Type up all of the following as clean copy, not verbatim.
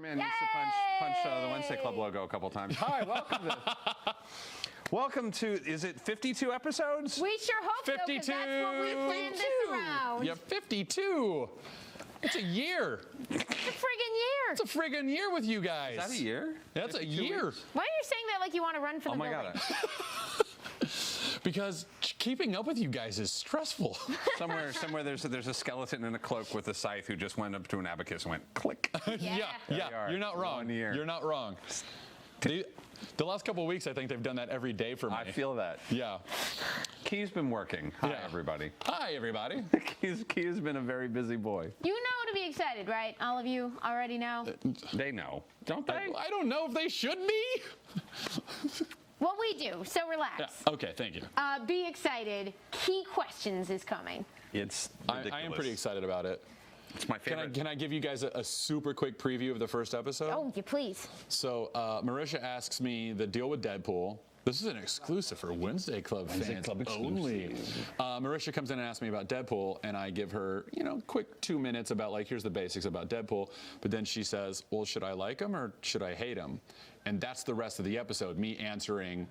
Superman needs to punch the Wednesday Club logo a couple times. Hi, welcome to, is it 52 episodes? We sure hope 52. So, 'cause that's what we planned this around. Yeah, 52. It's a year. It's a friggin' year. It's a friggin' year with you guys. Is that a year? That's a year. Why are you saying that like you want to run for the building? Oh my God. Because keeping up with you guys is stressful. Somewhere there's a skeleton in a cloak with a scythe who just went up to an abacus and went click. Yeah. You're not wrong. 1 year. You're not wrong. The last couple of weeks, I think they've done that every day for me. I feel that. Yeah. Key's been working. Hi, everybody. Hi, everybody. Key's been a very busy boy. You know to be excited, right? All of you already know. They know, don't they? I don't know if they should be. Well, we do, so relax. Yeah. Okay, thank you. Be excited. Key questions is coming. It's ridiculous. I am pretty excited about it. It's my favorite. Can I give you guys a super quick preview of the first episode? Oh, you please. So Marisha asks me the deal with Deadpool. This is an exclusive for Wednesday Club fans only. Marisha comes in and asks me about Deadpool, and I give her, quick 2 minutes about here's the basics about Deadpool. But then she says, well, should I like him or should I hate him? And that's the rest of the episode, me answering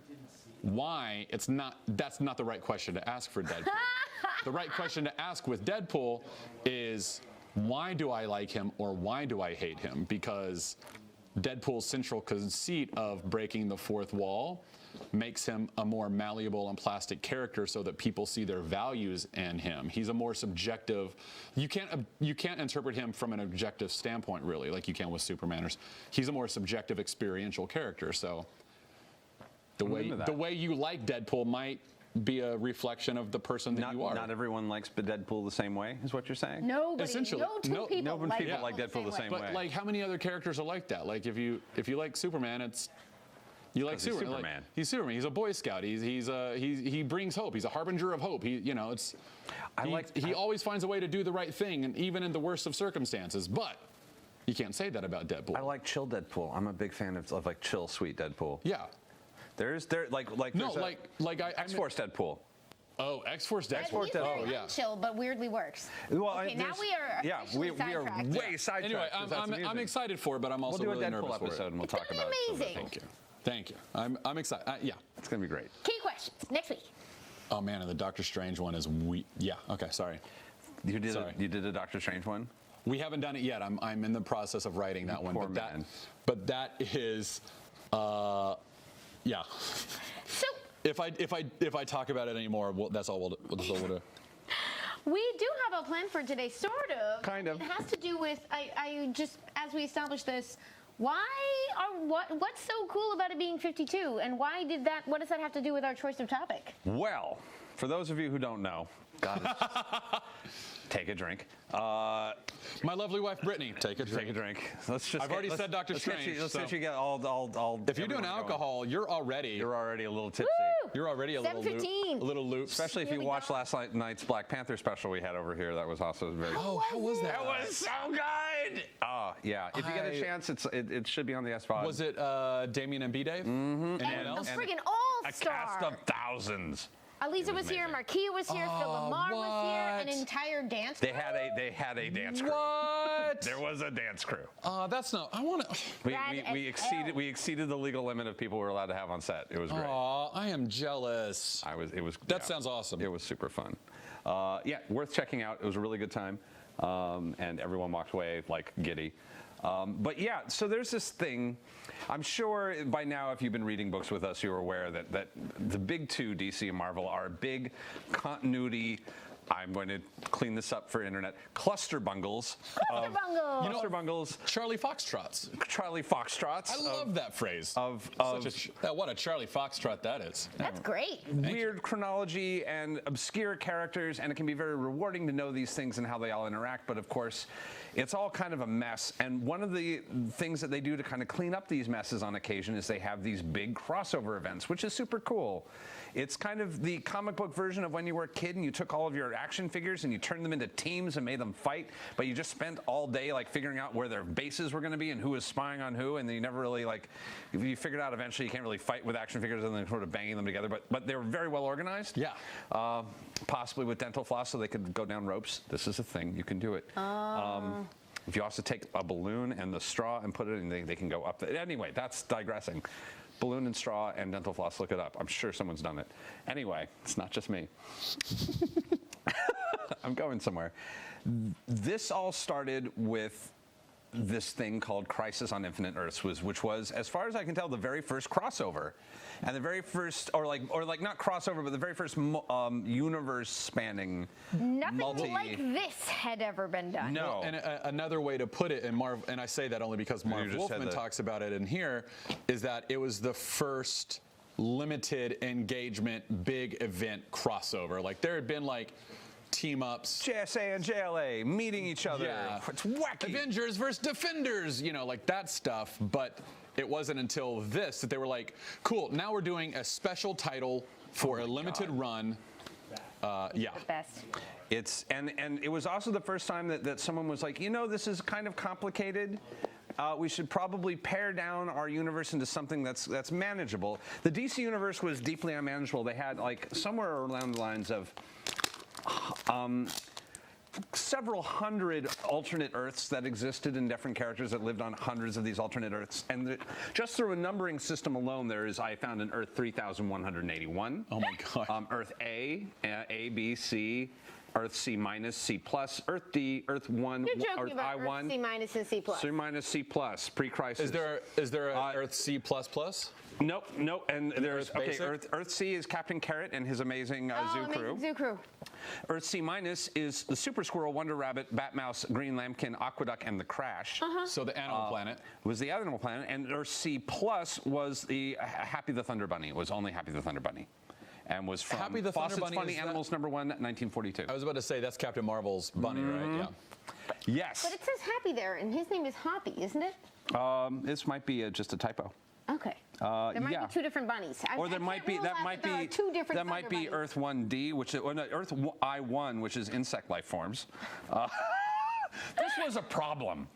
why that's not the right question to ask for Deadpool. The right question to ask with Deadpool is, why do I like him or why do I hate him? Because Deadpool's central conceit of breaking the fourth wall makes him a more malleable and plastic character so that people see their values in him. He's a more subjective, you can't interpret him from an objective standpoint really, like you can with Superman. He's a more subjective experiential character. So the way you like Deadpool might be a reflection of the person that you are. Not everyone likes Deadpool the same way, is what you're saying? Nobody. Essentially, no two people like Deadpool the same way. But like, how many other characters are like that? Like, if you like Superman, you like Superman. Superman. He's Superman. He's a Boy Scout. He brings hope. He's a harbinger of hope. He always finds a way to do the right thing, and even in the worst of circumstances. But you can't say that about Deadpool. I like chill Deadpool. I'm a big fan of like chill, sweet Deadpool. Yeah. X-Force Deadpool. Oh, X-Force Deadpool. He's very chill, but weirdly works. Well, okay, now we are we are way sidetracked. Anyway, I'm excited for it, but I'm also really nervous for it. We'll do a Deadpool episode and we'll talk about it. Amazing. Thank you. I'm excited. Yeah. It's going to be great. Key questions next week. Oh man, and the Doctor Strange one is yeah. Okay, sorry. You did a Doctor Strange one? We haven't done it yet. I'm in the process of writing that one. Poor man. But that is yeah. So if I talk about it anymore, that's all we'll do. We do have a plan for today, sort of. Kind of. It has to do with I just, as we established this, what's so cool about it being 52, and what does that have to do with our choice of topic? Well, for those of you who don't know, take a drink. My lovely wife Brittany, take a drink. I've already said Dr. Strange. Let's get you get all. If you're doing alcohol, you're already a little tipsy. Woo! You're already a little loop. Especially if you watched last night's Black Panther special we had over here. That was also very. Oh, how was that? That was so good. Oh yeah. If you get a chance, it should be on the SVOD. Was it Damien and B-Dave? Mm-hmm. And a friggin' all-star. A cast of thousands. Aliza was here, Marquis was here, Phil Lamar was here, an entire dance crew. They had a dance crew. What? There was a dance crew. That's not. I want to. We exceeded the legal limit of people we were allowed to have on set. It was great. Aw, I am jealous. That sounds awesome. It was super fun. Yeah, worth checking out. It was a really good time, and everyone walked away like giddy. But yeah, so there's this thing. I'm sure by now, if you've been reading books with us, you're aware that the big two, DC and Marvel, are big continuity. I'm going to clean this up for internet. Cluster bungles. Cluster bungles. Charlie Foxtrots. I love that phrase. What a Charlie Foxtrot that is. That's great. Weird chronology and obscure characters, and it can be very rewarding to know these things and how they all interact. But of course, it's all kind of a mess. And one of the things that they do to kind of clean up these messes on occasion is they have these big crossover events, which is super cool. It's kind of the comic book version of when you were a kid and you took all of your action figures and you turned them into teams and made them fight, but you just spent all day like figuring out where their bases were going to be and who was spying on who, and then you never really if you figured out eventually you can't really fight with action figures and then sort of banging them together, but they were very well organized. Yeah. Possibly with dental floss so they could go down ropes. This is a thing. You can do it. If you also take a balloon and the straw and put it in, they can go up. Anyway, that's digressing. Balloon and straw and dental floss, look it up. I'm sure someone's done it. Anyway, it's not just me. I'm going somewhere. This all started with this thing called Crisis on Infinite Earths, which was, as far as I can tell, the very first crossover, and the very first, or like not crossover, but the very first universe-spanning Nothing like this had ever been done. No. And another way to put it, and I say that only because Marv Wolfman talks about it in here, is that it was the first limited engagement, big event crossover. Like there had been like team-ups. JSA and JLA meeting each other. Yeah. It's wacky. Avengers versus Defenders, you know, like that stuff. But it wasn't until this that they were like, cool, now we're doing a special title for a limited run. Yeah. The best. It's and it was also the first time that someone was like, you know, this is kind of complicated. We should probably pare down our universe into something that's manageable. The DC universe was deeply unmanageable. They had like somewhere around the lines of several hundred alternate Earths that existed and different characters that lived on hundreds of these alternate Earths. And just through a numbering system alone, I found an Earth 3181. Oh my God. Earth A, B, C, Earth C minus, C plus, Earth D, Earth 1, You're joking Earth about I1. Earth C minus and C plus. C minus, C plus, pre-crisis. Is there a Earth C++? Nope. And there's Earth Earth C is Captain Carrot and his amazing zoo crew. Zoo crew. Earth C minus is the Super Squirrel, Wonder Rabbit, Batmouse, Green Lambkin, Aqueduct, and the Crash. So the Animal Planet Was the Animal Planet, and Earth C plus was the Happy the Thunder Bunny. It was only Happy the Thunder Bunny, and was from Happy the Thunder Fawcett's Bunny, Funny is that- Animals #1, 1942. I was about to say that's Captain Marvel's bunny, right? Yeah. Yes. But it says Happy there, and his name is Hoppy, isn't it? This might be just a typo. Okay. There might yeah. be two different bunnies. Or there might be two different. that might be bunnies. Earth 1D, which is, or no, Earth I1, which is insect life forms. This was a problem.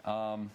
I'm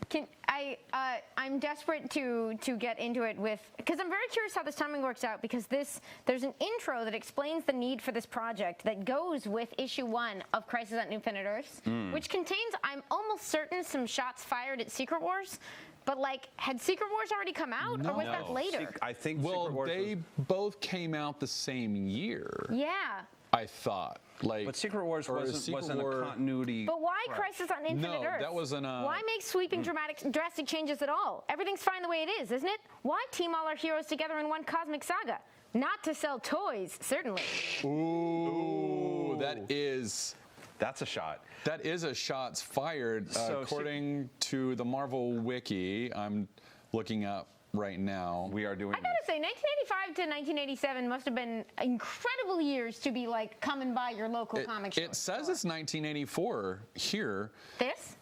desperate to get into it because I'm very curious how this timing works out, because there's an intro that explains the need for this project that goes with issue 1 of Crisis on Infinite Earths, which contains, I'm almost certain, some shots fired at Secret Wars. But like, had Secret Wars already come out, or was that later? I think Well, Secret Wars they both came out the same year. Yeah. I thought. But Secret Wars wasn't a continuity. But why Crisis on Infinite Earths? that wasn't a... Why make sweeping, drastic changes at all? Everything's fine the way it is, isn't it? Why team all our heroes together in one cosmic saga? Not to sell toys, certainly. Ooh, that's a shot. That is a shots fired. So, according to the Marvel Wiki, I'm looking up right now. We are doing. I gotta say, 1985 to 1987 must have been incredible years to be like coming by your local comic shop. It says it's 1984 here. This?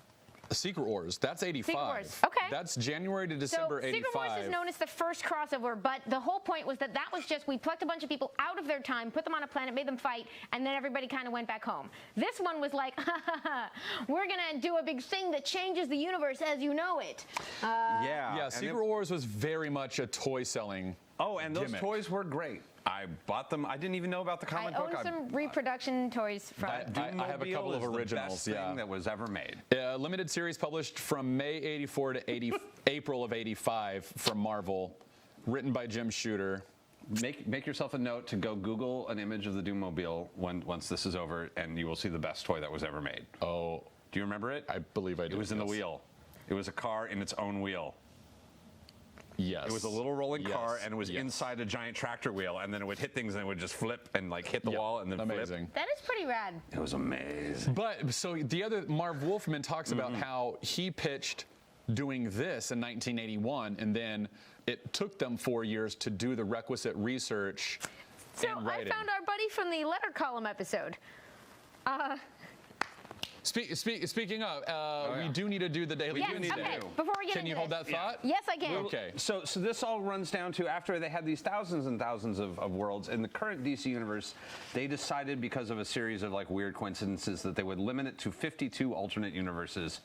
Secret Wars. That's 85. Secret Wars, okay. That's January to December 85. Secret Wars is known as the first crossover, but the whole point was that was just, we plucked a bunch of people out of their time, put them on a planet, made them fight, and then everybody kind of went back home. This one was like, we're gonna do a big thing that changes the universe as you know it. Yeah, Secret Wars was very much a toy selling. Oh, and those gimmick. toys were great. I bought them. I didn't even know about the comic book. I own some reproduction toys from. I have a couple of originals. The best thing that was ever made. Limited series published from May '84 to April of '85 from Marvel, written by Jim Shooter. Make yourself a note to go Google an image of the Doommobile once this is over, and you will see the best toy that was ever made. Oh, do you remember it? I believe I do. It was in the wheel. It was a car in its own wheel. Yes. It was a little rolling car, and it was inside a giant tractor wheel, and then it would hit things, and it would just flip and like hit the wall, and then amazing. flip. That is pretty rad. It was amazing. But so the other Marv Wolfman talks about how he pitched doing this in 1981, and then it took them 4 years to do the requisite research and writing. I found our buddy from the letter column episode. Speaking of, we do need to do the daily. Yes, okay. Before we get Can you hold that thought? Yes, I can. Okay. So this all runs down to, after they had these thousands and thousands of worlds in the current DC universe, they decided, because of a series of like weird coincidences, that they would limit it to 52 alternate universes,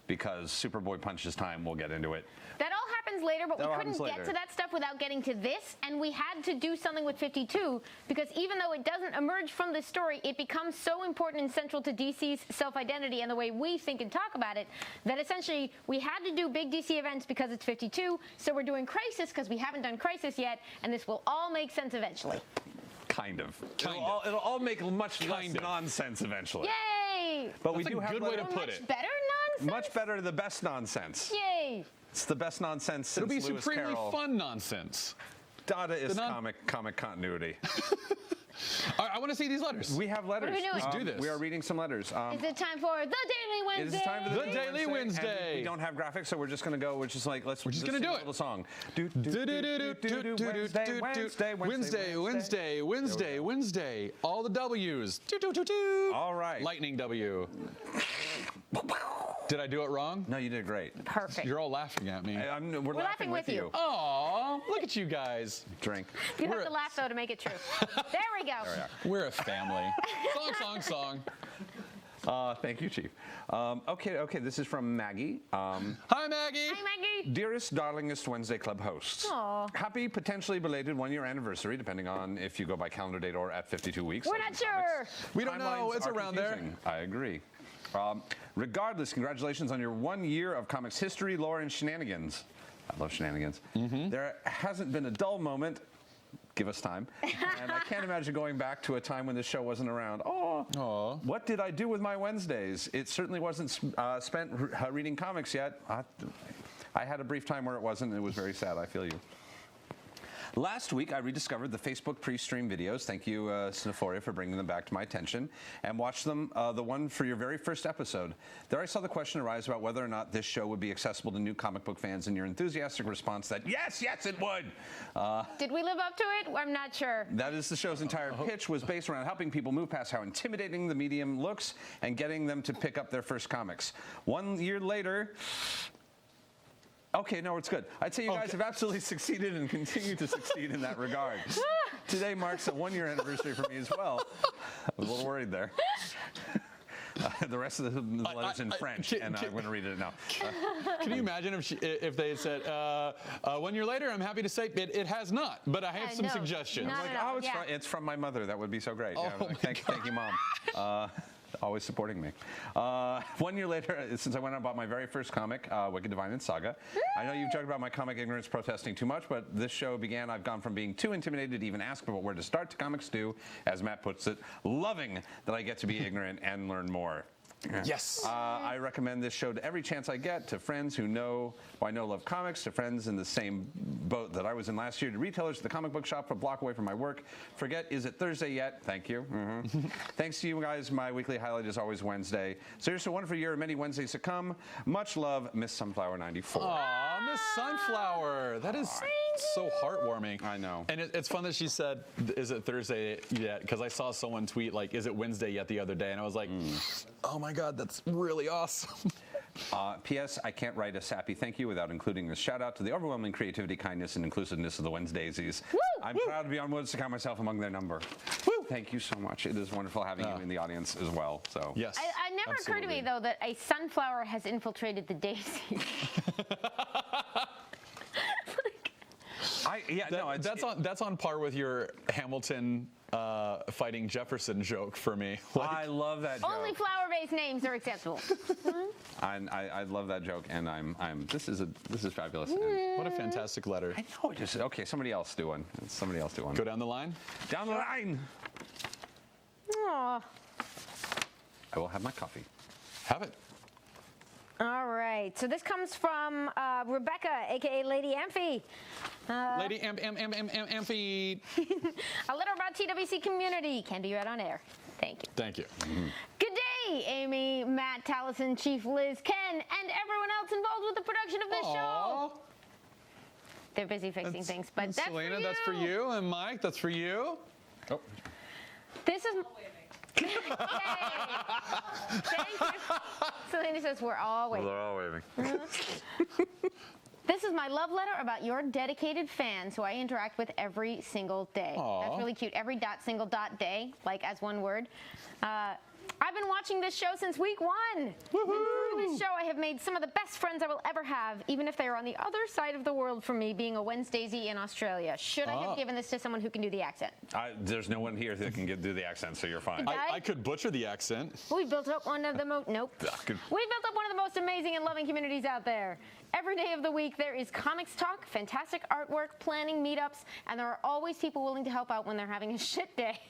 because Superboy Punch's time. We'll get into it. That all happens happens later, but we That'll couldn't happen get later. to that stuff without getting to this, and we had to do something with 52 because even though it doesn't emerge from the story, it becomes so important and central to DC's self-identity and the way we think and talk about it that essentially we had to do big DC events because it's 52, so we're doing Crisis because we haven't done Crisis yet, and this will all make sense eventually. Kind of. Kind It'll all make much less Kind of. nonsense eventually. Yay! But we That's do a have good way to letters- put Much it. better nonsense? much better, the best nonsense. Yay! It's the best nonsense since It'll be Lewis supremely Carroll. fun nonsense. Dada is The non- comic continuity. All right, I want to see these letters. We have letters. we doing? Let's do this. We are reading some letters. Is it time for the Daily It Wednesday? is time for The Daily Wednesday. And we don't have graphics, so we're just going to go. We're just like, we're just gonna do a it. little song. Wednesday. All the W's. All right. Lightning W. Did I do it wrong? No, you did great. Perfect. You're all laughing at me. We're laughing with you. Aw, look at you guys. Drink. You We're have to laugh though to make it true. There we go. We're a family. Song. Thank you, Chief. Okay. This is from Maggie. Hi, Maggie. Hi, Maggie. Dearest, darlingest Wednesday Club hosts. Aw. Happy potentially belated 1-year anniversary, depending on if you go by calendar date or at 52 weeks. We're like not in comics. sure. We don't know. Timelines It's are around there. confusing. I agree. Regardless, congratulations on your 1 year of comics history, lore, and shenanigans. I love shenanigans. There hasn't been a dull moment. Give us time. And I can't imagine going back to a time when this show wasn't around. Oh, what did I do with my Wednesdays? It certainly wasn't spent reading comics yet. I had a brief time where it wasn't, and it was very sad. I feel you. Last week, I rediscovered the Facebook pre-stream videos. Thank you, Sinephoria, for bringing them back to my attention, and watched them, the one for your very first episode. There I saw the question arise about whether or not this show would be accessible to new comic book fans, and your enthusiastic response that, yes, it would. Did we live up to it? I'm not sure. That is, the show's entire pitch was based around helping people move past how intimidating the medium looks and getting them to pick up their first comics. 1 year later... Okay, no, it's good. I'd say you guys have absolutely succeeded and continue to succeed in that regard. Today marks a 1 year anniversary for me as well. I was a little worried there. The rest of the letter's in French, and I'm going to read it now. Can you imagine if they had said, 1 year later, I'm happy to say it has not, but I have some no. suggestions. No, Like, no, it's, yeah. it's from my mother. That would be so great. Oh Yeah, my thank you, Mom. Always supporting me. 1 year later, since I went out and bought my very first comic, Wicked, Divine, and Saga. I know you've joked about my comic ignorance protesting too much, but this show began, I've gone from being too intimidated to even ask about where to start to comics do, as Matt puts it, loving that I get to be ignorant and learn more. Yes. I recommend this show to every chance I get, to friends who I know love comics, to friends in the same boat that I was in last year, to retailers, to the comic book shop a block away from my work. Forget, is it Thursday yet? Thank you. Thanks to you guys. My weekly highlight is always Wednesday. So here's a wonderful year of many Wednesdays to come. Much love, Miss Sunflower 94. Aw, Miss Sunflower. That is so heartwarming. I know. And it's fun that she said, is it Thursday yet? Because I saw someone tweet, like, is it Wednesday yet the other day? And I was like, oh my God, that's really awesome. P.S. I can't write a sappy thank you without including this shout out to the overwhelming creativity, kindness, and inclusiveness of the Wednesdaisies. I'm proud to be on Woods to count myself among their number. Woo! Thank you so much. It is wonderful having you in the audience as well. So Yes. It never occurred to me, though, that a sunflower has infiltrated the daisy. That's on par with your Hamilton fighting Jefferson joke for me. I love that joke. Only flower-based names are acceptable. I love that joke, and this is fabulous. What a fantastic letter. I know it is. Okay, somebody else do one. Somebody else do one. Go down the line. Down the line. Aw. I will have my coffee. Have it. All right. So this comes from Rebecca, a.k.a. Lady Amphi. Lady Amphi. A letter about TWC community. Can be read on air. Thank you. Thank you. Good day, Amy, Matt, Taliesin, Chief Liz, Ken, and everyone else involved with the production of this show. They're busy fixing things, but that's Selena, for you. that's for you. And Mike, that's for you. Oh. This is... Yay. Thank you. Selena says we're all waiting. They're all waving. This is my love letter about your dedicated fans who I interact with every single day. Aww. That's really cute. Every single day, like as one word. I've been watching this show since week 1. Woohoo! Doing this show, I have made some of the best friends I will ever have, even if they are on the other side of the world from me, being a Wednesdaysy in Australia. Should I have given this to someone who can do the accent? There's no one here that can do the accent, so you're fine. I could butcher the accent. We built up one of the most we built up one of the most amazing and loving communities out there. Every day of the week there is comics talk, fantastic artwork, planning meetups, and there are always people willing to help out when they're having a shit day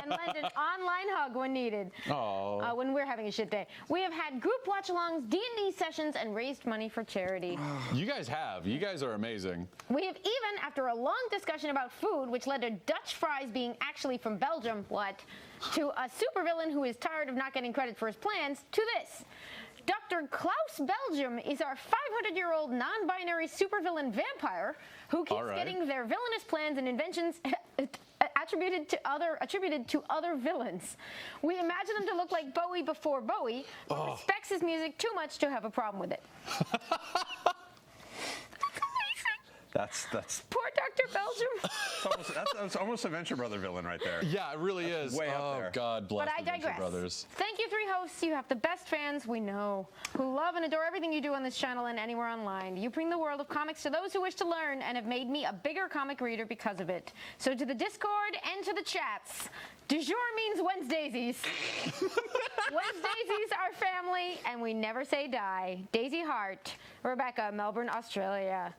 and lend an online hug when needed. When we're having a shit day. We have had group watch-alongs, D&D sessions, and raised money for charity. You guys have. You guys are amazing. We have even, after a long discussion about food, which led to Dutch fries being actually from Belgium, to a supervillain who is tired of not getting credit for his plans, to this. Dr. Klaus Belgium is our 500-year-old non-binary supervillain vampire who keeps getting their villainous plans and inventions attributed to other villains. We imagine him to look like Bowie before Bowie, but respects his music too much to have a problem with it. That's Poor Dr. Belgium. that's almost a Venture Brother villain right there. Yeah, it really is. Way up there. God bless But I the Venture digress. Brothers. Thank you, three hosts. You have the best fans we know, who love and adore everything you do on this channel and anywhere online. You bring the world of comics to those who wish to learn and have made me a bigger comic reader because of it. So to the Discord and to the chats, du jour means Wednesdaisies. Wednesdaisies are family, and we never say die. Daisy Hart, Rebecca, Melbourne, Australia.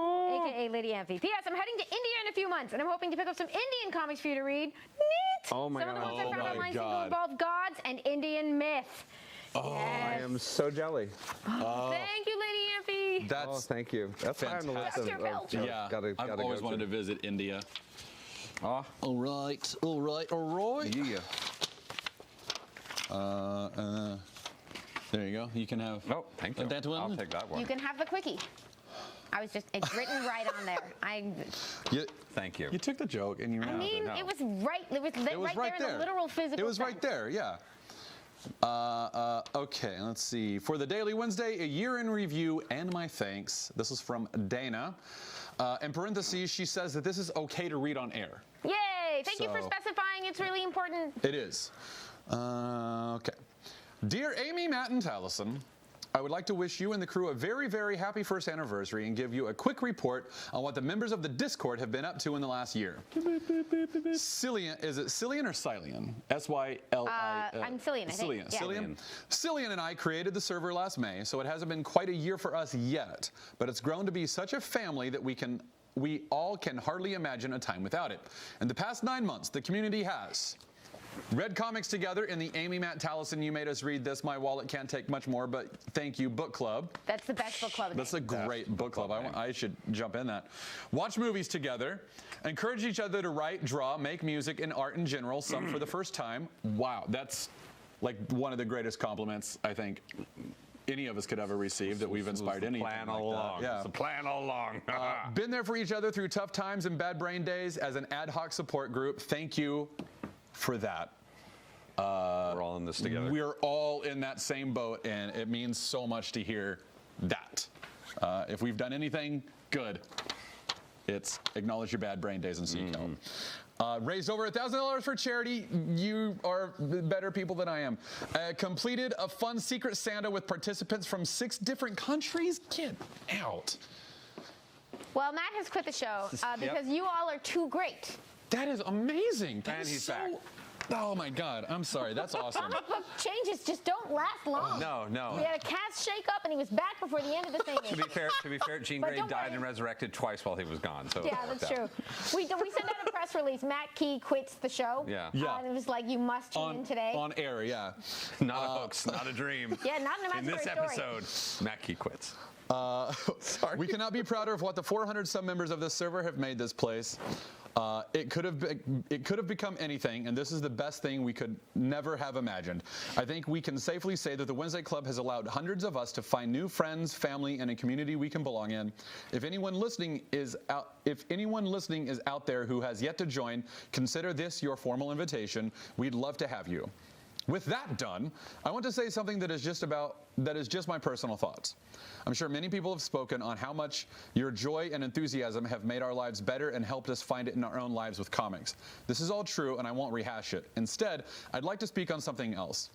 AKA Lady Amphi. P.S. I'm heading to India in a few months, and I'm hoping to pick up some Indian comics for you to read. Neat! Oh my Some of the ones I found my online seem to God. involve gods and Indian myth. I am so jelly. Thank you, Lady Amphi. That's Thank you. That's high on the list Dr. Belgium. yeah. Gotta I've always wanted to visit India. Oh, All right. yeah. There you go. You can have. Oh, thank you. That one? I'll take that one. You can have the quickie. It's written right on there. Thank you. You took the joke and you ran with it. It was right. It was right there in the literal physical It was sense. right there, yeah. Okay, let's see. For the Daily Wednesday, a year in review and my thanks. This is from Dana. In parentheses, she says that this is okay to read on air. Yay! Thank you for So- specifying. It's really important. It is. Okay. Dear Amy, Matt, and Taliesin, I would like to wish you and the crew a very, very happy first anniversary and give you a quick report on what the members of the Discord have been up to in the last year. Cillian, is it Cillian or Cillian? S-Y-L-I... I'm Cillian, I think. Cillian. Yeah. Cillian. Cillian and I created the server last May, so it hasn't been quite a year for us yet, but it's grown to be such a family that we all can hardly imagine a time without it. In the past 9 months, the community has read comics together in the Amy, Matt, Taliesin, you made us read this, my wallet can't take much more, but thank you, book club. That's the best book club. That's a great book club. I should jump in that. Watch movies together. Encourage each other to write, draw, make music, and art in general, some for the first time. Wow, that's like one of the greatest compliments I think any of us could ever receive, that we've inspired anything Plan like all that. along. Yeah. It's a plan all along. Been there for each other through tough times and bad brain days as an ad hoc support group. Thank you for that. We're all in this together. We're all in that same boat, and it means so much to hear that. If we've done anything good, it's acknowledge your bad brain days and seek help. Raised over $1,000 for charity. You are better people than I am. Completed a fun Secret Santa with participants from 6 different countries. Get out. Well, Matt has quit the show because you all are too great. That is amazing. That And is he's so... back. Oh my God, I'm sorry. That's awesome. Comic book changes just don't last long. No. We had a cast shake up and he was back before the end of the thing. To be fair, Jean But Grey don't died worry. and resurrected twice while he was gone. So Yeah, that's true. We sent out a press release. Matt Key quits the show. Yeah. And it was like, you must tune in today. On air, yeah. Not a hoax, not a dream. Yeah, not an In this imaginary story. episode, Mackie quits. We cannot be prouder of what the 400 some members of this server have made this place. It could have become anything, and this is the best thing we could never have imagined. I think we can safely say that the Wednesday Club has allowed hundreds of us to find new friends, family, and a community we can belong in. If anyone listening is out there who has yet to join, consider this your formal invitation. We'd love to have you. With that done, I want to say something that is just my personal thoughts. I'm sure many people have spoken on how much your joy and enthusiasm have made our lives better and helped us find it in our own lives with comics. This is all true, and I won't rehash it. Instead, I'd like to speak on something else.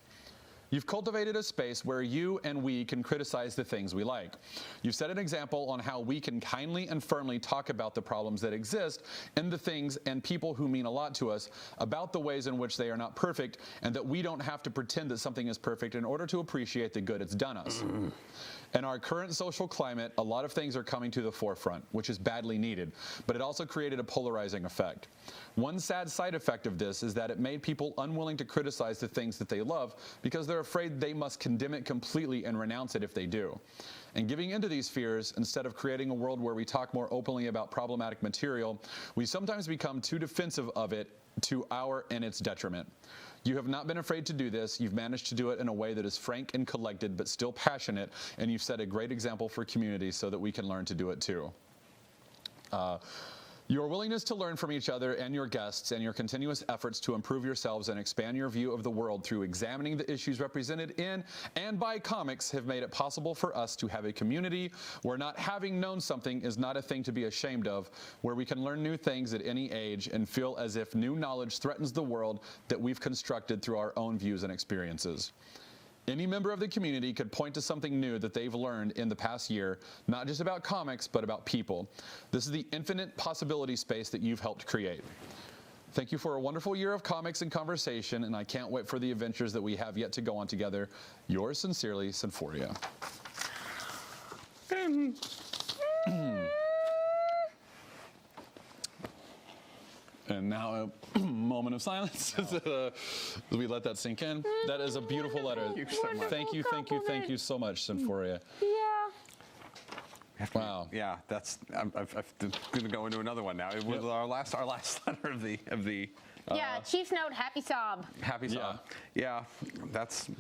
You've cultivated a space where you and we can criticize the things we like. You've set an example on how we can kindly and firmly talk about the problems that exist in the things and people who mean a lot to us, about the ways in which they are not perfect, and that we don't have to pretend that something is perfect in order to appreciate the good it's done us. In our current social climate, a lot of things are coming to the forefront, which is badly needed, but it also created a polarizing effect. One sad side effect of this is that it made people unwilling to criticize the things that they love because they're afraid they must condemn it completely and renounce it if they do. And giving into these fears, instead of creating a world where we talk more openly about problematic material, we sometimes become too defensive of it to our and its detriment. You have not been afraid to do this. You've managed to do it in a way that is frank and collected, but still passionate, and you've set a great example for community so that we can learn to do it too. Your willingness to learn from each other and your guests, and your continuous efforts to improve yourselves and expand your view of the world through examining the issues represented in and by comics have made it possible for us to have a community where not having known something is not a thing to be ashamed of, where we can learn new things at any age and feel as if new knowledge threatens the world that we've constructed through our own views and experiences. Any member of the community could point to something new that they've learned in the past year, not just about comics, but about people. This is the infinite possibility space that you've helped create. Thank you for a wonderful year of comics and conversation, and I can't wait for the adventures that we have yet to go on together. Yours sincerely, Symphoria. And now a moment of silence as we let that sink in. That is a beautiful letter. Thank you so much. Thank you so much, Symphoria. Yeah. Wow. Yeah, that's. I'm going to go into another one now. It was our last letter of the. Yeah, Chief's note, happy sob. Happy sob. Yeah, that's.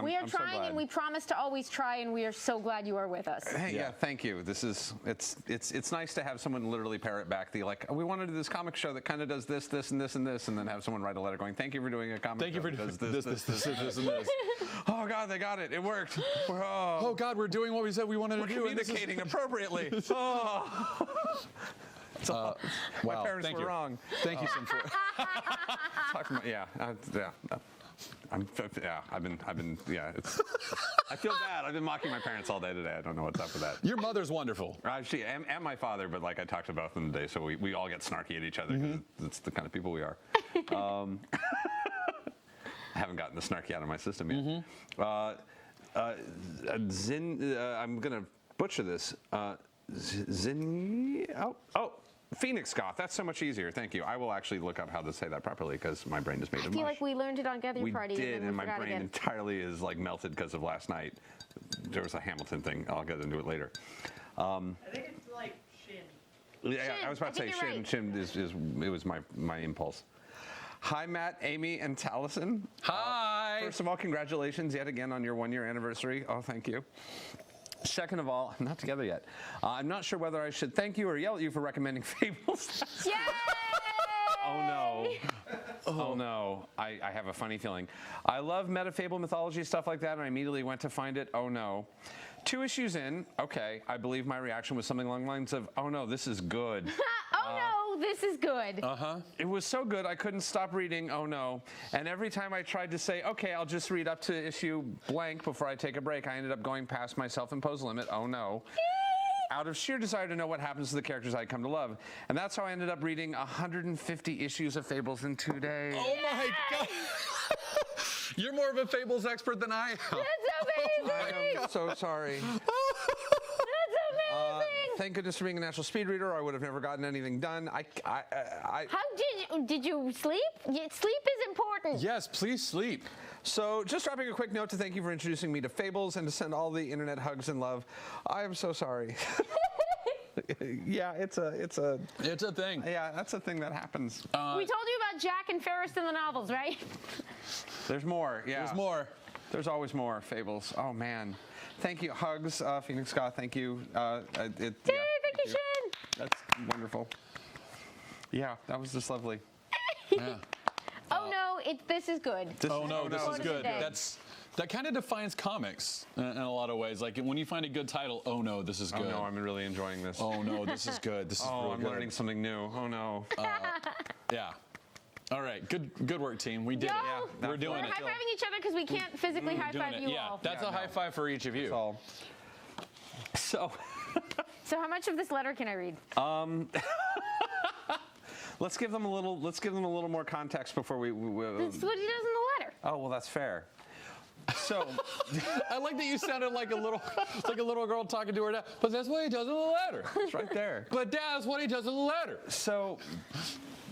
We are I'm so trying, glad. and we promise to always try, and we are so glad you are with us. Hey, yeah, thank you. It's nice to have someone literally parrot back the we want to do this comic show that kind of does this, and this, and this, and then have someone write a letter going, thank you for doing a comic show. Thank you for that doing does this, and this. Oh God, they got it. It worked. Oh God, we're doing what we said we wanted to do. We're communicating appropriately. Oh. Wow. My parents Thank were you. wrong. Thank you, Symphoria. I've been, it's, I feel bad. I've been mocking my parents all day today. I don't know what's up with that. Your mother's wonderful. Actually, and my father, but I talked to both of them today, so we all get snarky at each other because it's the kind of people we are. I haven't gotten the snarky out of my system yet. I'm going to butcher this. Phoenix Goth. That's so much easier. Thank you. I will actually look up how to say that properly because my brain just made it I feel mush. like we learned it on Gather Your We Party. did, and and my forgot brain again. entirely is melted because of last night. There was a Hamilton thing. I'll get into it later. I think it's like Shin. Yeah, I was about to say I think Shin. you're right. Shin it was my impulse. Hi, Matt, Amy, and Taliesin. Hi. First of all, congratulations yet again on your 1-year anniversary. Oh, thank you. Second of all, I'm not together yet. I'm not sure whether I should thank you or yell at you for recommending Fables. Yay! Oh no. Oh no. I have a funny feeling. I love meta-fable mythology, stuff like that, and I immediately went to find it. Oh no. 2 issues in, okay, I believe my reaction was something along the lines of, oh no, this is good. Oh no, this is good. It was so good I couldn't stop reading, oh no. And every time I tried to say, okay, I'll just read up to issue blank before I take a break, I ended up going past my self-imposed limit, oh no. Out of sheer desire to know what happens to the characters I come to love. And that's how I ended up reading 150 issues of Fables in 2 days. Oh my God. You're more of a Fables expert than I am. That's amazing. I'm so sorry. That's amazing. Thank goodness for being a natural speed reader, or I would have never gotten anything done. How did you sleep? Sleep is important. Yes, please sleep. So, just dropping a quick note to thank you for introducing me to Fables and to send all the internet hugs and love. I am so sorry. Yeah, it's a thing. Yeah, that's a thing that happens. We told you about Jack and Ferris in the novels, right? There's more. Yeah. There's more. There's always more Fables. Oh man, thank you. Hugs, Phoenix Scott. Thank you. Thank you, Shin. That's wonderful. Yeah, that was just lovely. Yeah. Oh no, this is good. Oh no, this is good. Today. That kind of defines comics in a lot of ways. Like when you find a good title, oh no, this is good. Oh no, I'm really enjoying this. Oh no, this is good. This is Oh, really I'm good. learning something new. Oh no. Yeah. All right, good work, team. We did No, it. Yeah, We're doing we're it. high-fiving each other because we can't physically high-five you Yeah, all. that's a high five for each of you. So So how much of this letter can I read? let's give them a little more context before we That's what he does in the letter. oh, well, that's fair. So I like that you sounded like a little girl talking to her dad. But that's what he does in the letter. it's right there. But Dad, that's what he does in the letter. So,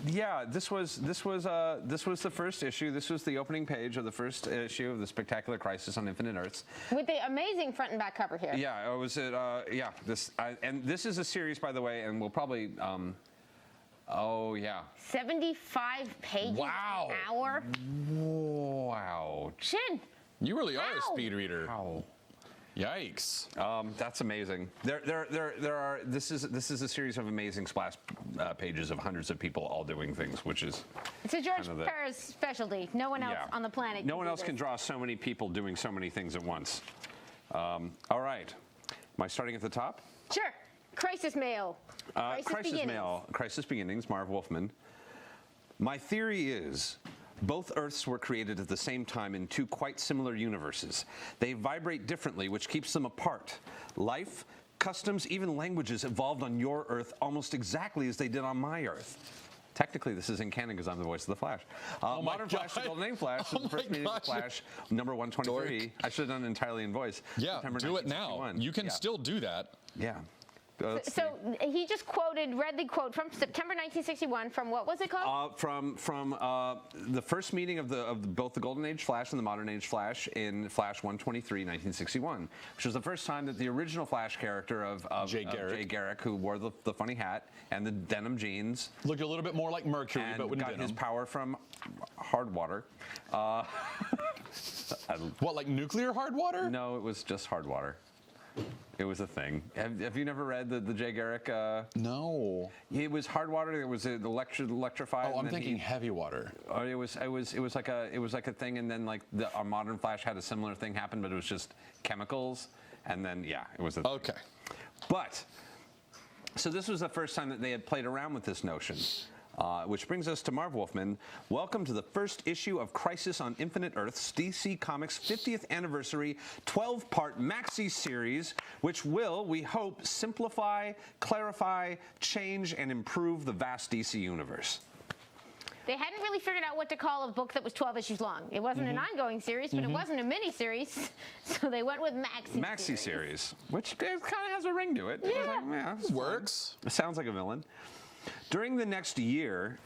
yeah, this was the first issue. This was the opening page of the first issue of the Spectacular Crisis on Infinite Earths. With the amazing front and back cover here. Yeah, it was and this is a series, by the way, and we'll probably. Oh yeah. 75 pages Wow. an hour. Wow. Shin. You really are a Ow. speed reader. Wow. Yikes. That's amazing. There are. This is a series of amazing splash pages of hundreds of people all doing things, which is. It's a George Kind of Perez specialty. No one else on the planet. No one do else can this. draw so many people doing so many things at once. All right. Am I starting at the top? Sure. Crisis Mail. Crisis Beginnings. Mail. Crisis Beginnings. Marv Wolfman. My theory is. Both Earths were created at the same time in two quite similar universes. They vibrate differently, which keeps them apart. Life, customs, even languages evolved on your Earth almost exactly as they did on my Earth. Technically, this is in canon because I'm the voice of the Flash. Modern Flash, the Golden Age Flash, was the first meeting of the Flash, number 123. Dork. I should have done it entirely in voice. Yeah, September do it now. 1961. You can still do that. Yeah. Let's So he just read the quote from September 1961 from what was it called? From the first meeting of both the Golden Age Flash and the Modern Age Flash in Flash 123, 1961, which was the first time that the original Flash character of Jay Garrick. Jay Garrick, who wore the funny hat and the denim jeans, Looked a little bit more like Mercury, and but wouldn't got get his him. power from hard water. What, like nuclear hard water? No, it was just hard water. It was a thing. Have you never read the Jay Garrick? No. It was hard water. It was electrified. Oh, I'm and then thinking heavy water. It was like a thing, and then like our modern Flash had a similar thing happen, but it was just chemicals, and then yeah, it was a thing. Okay. But so this was the first time that they had played around with this notion. Which brings us to Marv Wolfman. Welcome to the first issue of Crisis on Infinite Earths, DC Comics' 50th anniversary 12-part maxi series, which will, we hope, simplify, clarify, change, and improve the vast DC universe. They hadn't really figured out what to call a book that was 12 issues long. It wasn't an ongoing series, but it wasn't a mini-series, so they went with maxi Series, which kind of has a ring to it. It was like, yeah, it's fun. Works. It sounds like a villain. During the next year,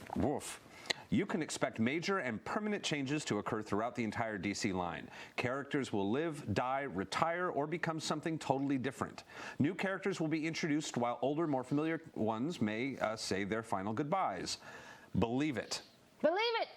you can expect major and permanent changes to occur throughout the entire DC line. Characters will live, die, retire, or become something totally different. New characters will be introduced while older, more familiar ones may say their final goodbyes. Believe it. Believe it.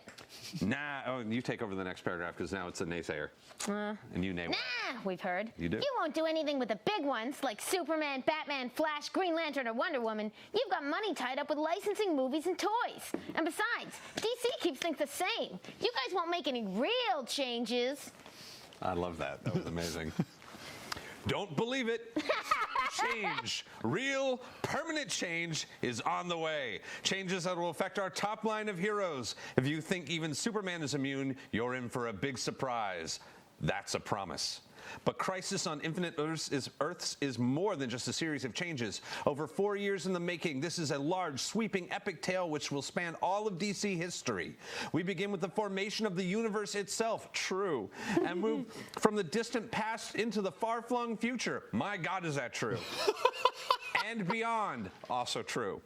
Nah, oh, you take over the next paragraph because now it's a naysayer. And you name it. Nah, we've heard. You do? You won't do anything with the big ones like Superman, Batman, Flash, Green Lantern, or Wonder Woman. You've got money tied up with licensing movies and toys. And besides, DC keeps things the same. You guys won't make any real changes. I love that. That was amazing. Don't believe it. Change, real, permanent change is on the way. Changes that will affect our top line of heroes. If you think even Superman is immune, you're in for a big surprise. That's a promise. But Crisis on Infinite Earths is more than just a series of changes. Over 4 years in the making, this is a large, sweeping, epic tale which will span all of DC history. We begin with the formation of the universe itself, true, and move from the distant past into the far-flung future. My God, is that true? And beyond, also true.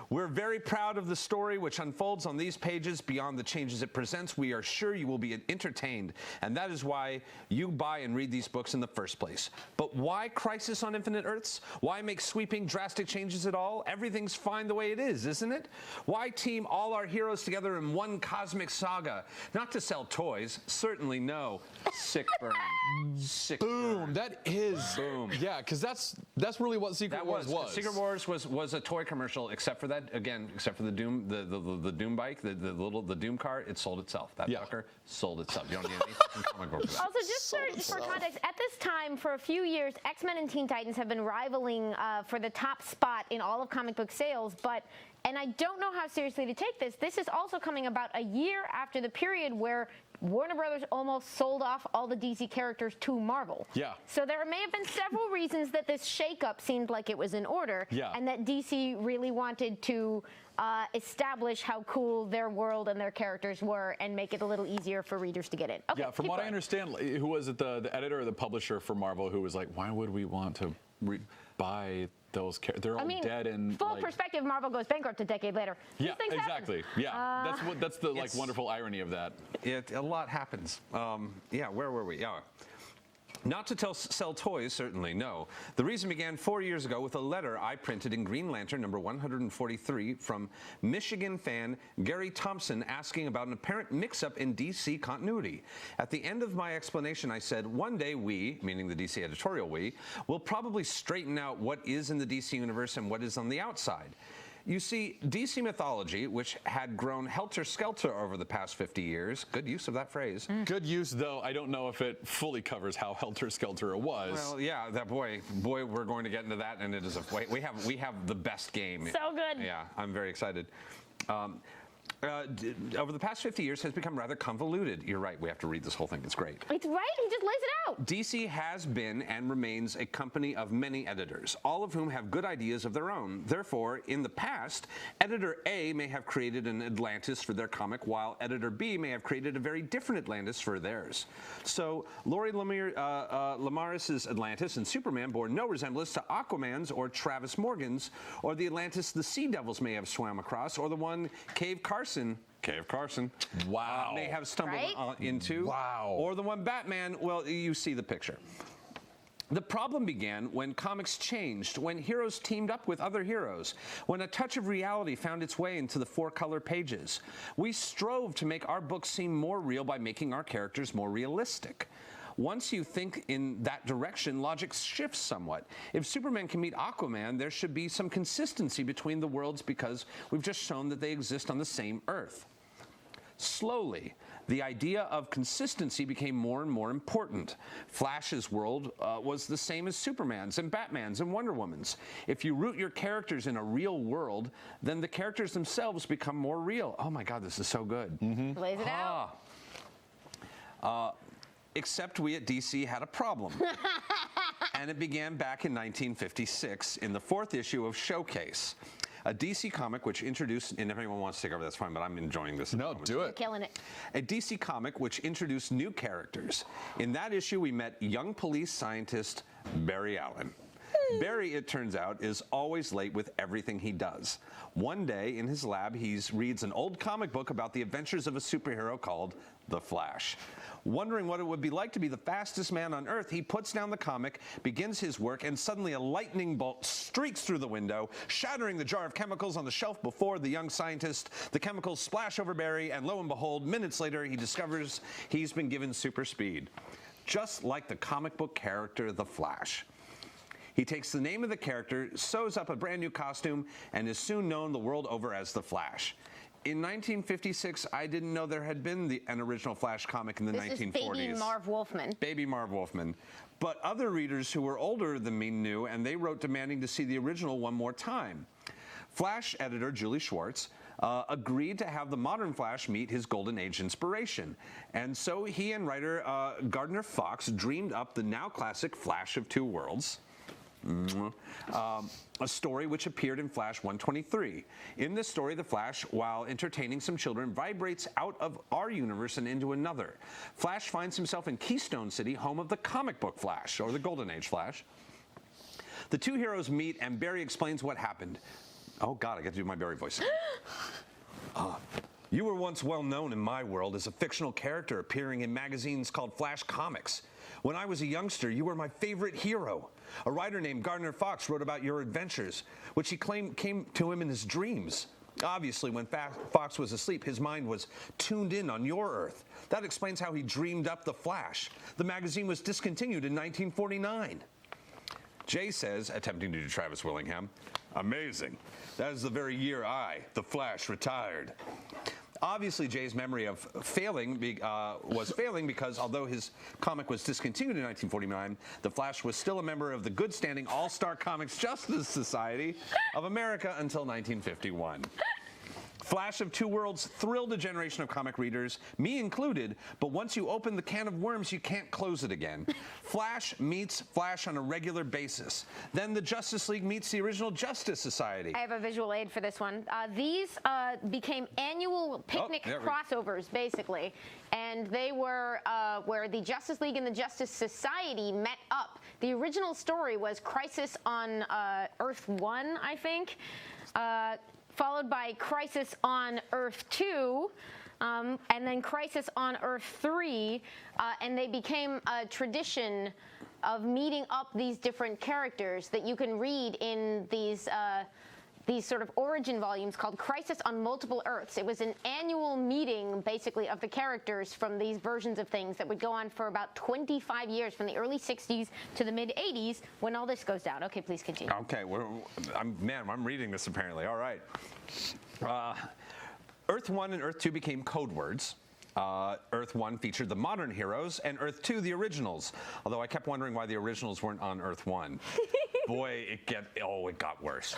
We're very proud of the story which unfolds on these pages. Beyond the changes it presents, we are sure you will be entertained, and that is why you buy and read these books in the first place. But why Crisis on Infinite Earths? Why make sweeping, drastic changes at all? Everything's fine the way it is, isn't it? Why team all our heroes together in one cosmic saga? Not to sell toys, certainly no. Sick burn. Sick Boom. burn. That is. Boom. Yeah, because that's really what Secret Wars was. Secret Wars was a toy commercial, except for that again, except for the Doom, the Doom bike, the Doom car, it sold itself. That sucker sold itself. You don't need any fucking comic book for that. Also, just for context, at this time, for a few years, X-Men and Teen Titans have been rivaling for the top spot in all of comic book sales, and I don't know how seriously to take this. This is also coming about a year after the period where Warner Brothers almost sold off all the DC characters to Marvel. Yeah. So there may have been several reasons that this shakeup seemed like it was in order, and that DC really wanted to establish how cool their world and their characters were and make it a little easier for readers to get in. Okay, yeah, from what I understand, who was it, the editor or the publisher for Marvel who was like, why would we want to buy those characters? They're all dead and full perspective, Marvel goes bankrupt a decade later. Yeah, exactly. Yeah, that's the like wonderful irony of that. A lot happens. Yeah, where were we? Yeah. Not to sell toys, certainly, no. The reason began 4 years ago with a letter I printed in Green Lantern number 143 from Michigan fan Gary Thompson asking about an apparent mix-up in DC continuity. At the end of my explanation, I said, one day we, meaning the DC editorial we, will probably straighten out what is in the DC universe and what is on the outside. You see, DC mythology, which had grown helter-skelter over the past 50 years, good use of that phrase. Good use, though I don't know if it fully covers how helter-skelter it was. Well, yeah, that boy, we're going to get into that, and it is we have the best game. So good. Yeah, I'm very excited. Over the past 50 years has become rather convoluted. You're right, we have to read this whole thing. It's great. It's right, he just lays it out. DC has been and remains a company of many editors, all of whom have good ideas of their own. Therefore, in the past, Editor A may have created an Atlantis for their comic, while Editor B may have created a very different Atlantis for theirs. So, Laurie Lamaris's Atlantis and Superman bore no resemblance to Aquaman's or Travis Morgan's, or the Atlantis the Sea Devils may have swam across, or the one Cave Carson Wow. may have stumbled Right? into. Wow. Or the one Batman, well, you see the picture. The problem began when comics changed, when heroes teamed up with other heroes, when a touch of reality found its way into the four-color pages. We strove to make our books seem more real by making our characters more realistic. Once you think in that direction, logic shifts somewhat. If Superman can meet Aquaman, there should be some consistency between the worlds because we've just shown that they exist on the same Earth. Slowly, the idea of consistency became more and more important. Flash's world was the same as Superman's and Batman's and Wonder Woman's. If you root your characters in a real world, then the characters themselves become more real. Oh my God, this is so good. Lays it out. Except we at DC had a problem. And it began back in 1956 in the 4th issue of Showcase, a DC comic which introduced, and if anyone wants to take over, that's fine, but I'm enjoying this. No, do it. Killing it. A DC comic which introduced new characters. In that issue, we met young police scientist Barry Allen. Barry, it turns out, is always late with everything he does. One day, in his lab, he reads an old comic book about the adventures of a superhero called The Flash. Wondering what it would be like to be the fastest man on Earth, he puts down the comic, begins his work, and suddenly a lightning bolt streaks through the window, shattering the jar of chemicals on the shelf before the young scientist. The chemicals splash over Barry, and lo and behold, minutes later, he discovers he's been given super speed. Just like the comic book character, The Flash. He takes the name of the character, sews up a brand new costume, and is soon known the world over as The Flash. In 1956, I didn't know there had been an original Flash comic in the 1940s. This is Baby Marv Wolfman. Baby Marv Wolfman. But other readers who were older than me knew, and they wrote demanding to see the original one more time. Flash editor Julie Schwartz agreed to have the modern Flash meet his Golden Age inspiration. And so he and writer Gardner Fox dreamed up the now classic Flash of Two Worlds. A story which appeared in Flash 123. In this story, the Flash, while entertaining some children, vibrates out of our universe and into another. Flash finds himself in Keystone City, home of the comic book Flash, or the Golden Age Flash. The two heroes meet, and Barry explains what happened. Oh God, I got to do my Barry voice. You were once well known in my world as a fictional character appearing in magazines called Flash Comics. When I was a youngster, you were my favorite hero. A writer named Gardner Fox wrote about your adventures, which he claimed came to him in his dreams. Obviously, when Fox was asleep, his mind was tuned in on your Earth. That explains how he dreamed up The Flash. The magazine was discontinued in 1949. Jay says, attempting to do Travis Willingham, Amazing. That is the very year the Flash, retired. Obviously, Jay's memory of was failing because although his comic was discontinued in 1949, the Flash was still a member of the good-standing All-Star Comics Justice Society of America until 1951. Flash of Two Worlds thrilled a generation of comic readers, me included, but once you open the can of worms, you can't close it again. Flash meets Flash on a regular basis. Then the Justice League meets the original Justice Society. I have a visual aid for this one. These became annual picnic crossovers, basically, and they were where the Justice League and the Justice Society met up. The original story was Crisis on Earth 1, I think. Followed by Crisis on Earth 2, and then Crisis on Earth 3, and they became a tradition of meeting up these different characters that you can read in these sort of origin volumes called Crisis on Multiple Earths. It was an annual meeting, basically, of the characters from these versions of things that would go on for about 25 years, from the early 60s to the mid-80s, when all this goes down. Okay, please continue. Okay, I'm reading this apparently. All right. Earth 1 and Earth 2 became code words. Earth 1 featured the modern heroes, and Earth 2 the originals. Although I kept wondering why the originals weren't on Earth 1. Boy, it got worse.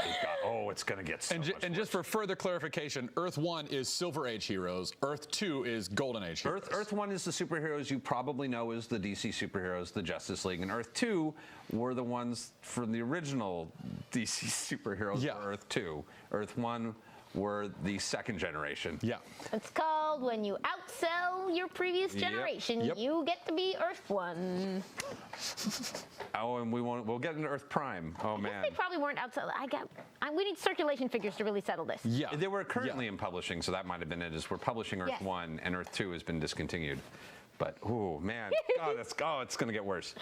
It's going to get so much worse. Just for further clarification, Earth 1 is Silver Age heroes. Earth 2 is Golden Age heroes. Earth 1 is the superheroes you probably know as the DC superheroes, the Justice League, and Earth 2 were the ones from the original DC superheroes for Earth 2. Earth 1 were the second generation. Yeah. It's called when you outsell your previous generation, you get to be Earth 1. Oh, and we'll get into Earth Prime. Oh, man. They probably weren't outsell. We need circulation figures to really settle this. Yeah. They were currently in publishing, so that might have been it, is we're publishing Earth 1, and Earth 2 has been discontinued. But, oh, man, it's going to get worse.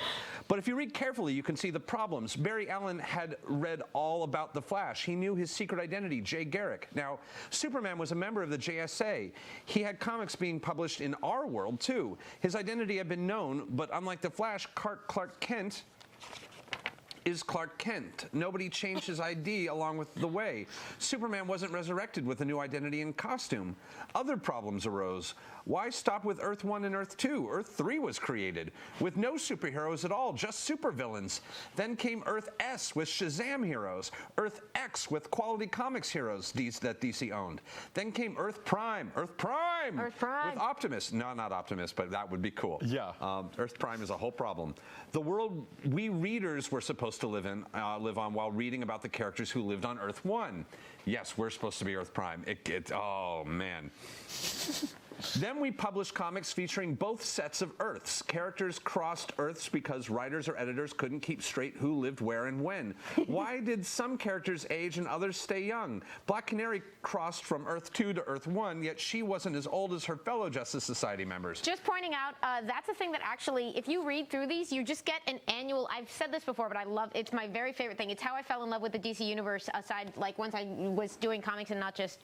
But if you read carefully, you can see the problems. Barry Allen had read all about the Flash. He knew his secret identity, Jay Garrick. Now, Superman was a member of the JSA. He had comics being published in our world, too. His identity had been known, but unlike the Flash, Clark Kent is Clark Kent. Nobody changed his ID along with the way. Superman wasn't resurrected with a new identity and costume. Other problems arose. Why stop with Earth 1 and Earth 2? Earth 3 was created with no superheroes at all, just supervillains. Then came Earth S with Shazam heroes. Earth X with quality comics heroes that DC owned. Then came Earth Prime. Earth Prime! With Optimus. No, not Optimus, but that would be cool. Yeah. Earth Prime is a whole problem. The world we readers were supposed to live on while reading about the characters who lived on Earth 1. Yes, we're supposed to be Earth Prime. Oh, man. Then we published comics featuring both sets of Earths. Characters crossed Earths because writers or editors couldn't keep straight who lived where and when. Why did some characters age and others stay young? Black Canary crossed from Earth 2 to Earth 1, yet she wasn't as old as her fellow Justice Society members. Just pointing out, that's a thing that actually, if you read through these, you just get an annual, I've said this before, but I love, it's my very favorite thing. It's how I fell in love with the DC Universe, aside, like, once I was doing comics and not just,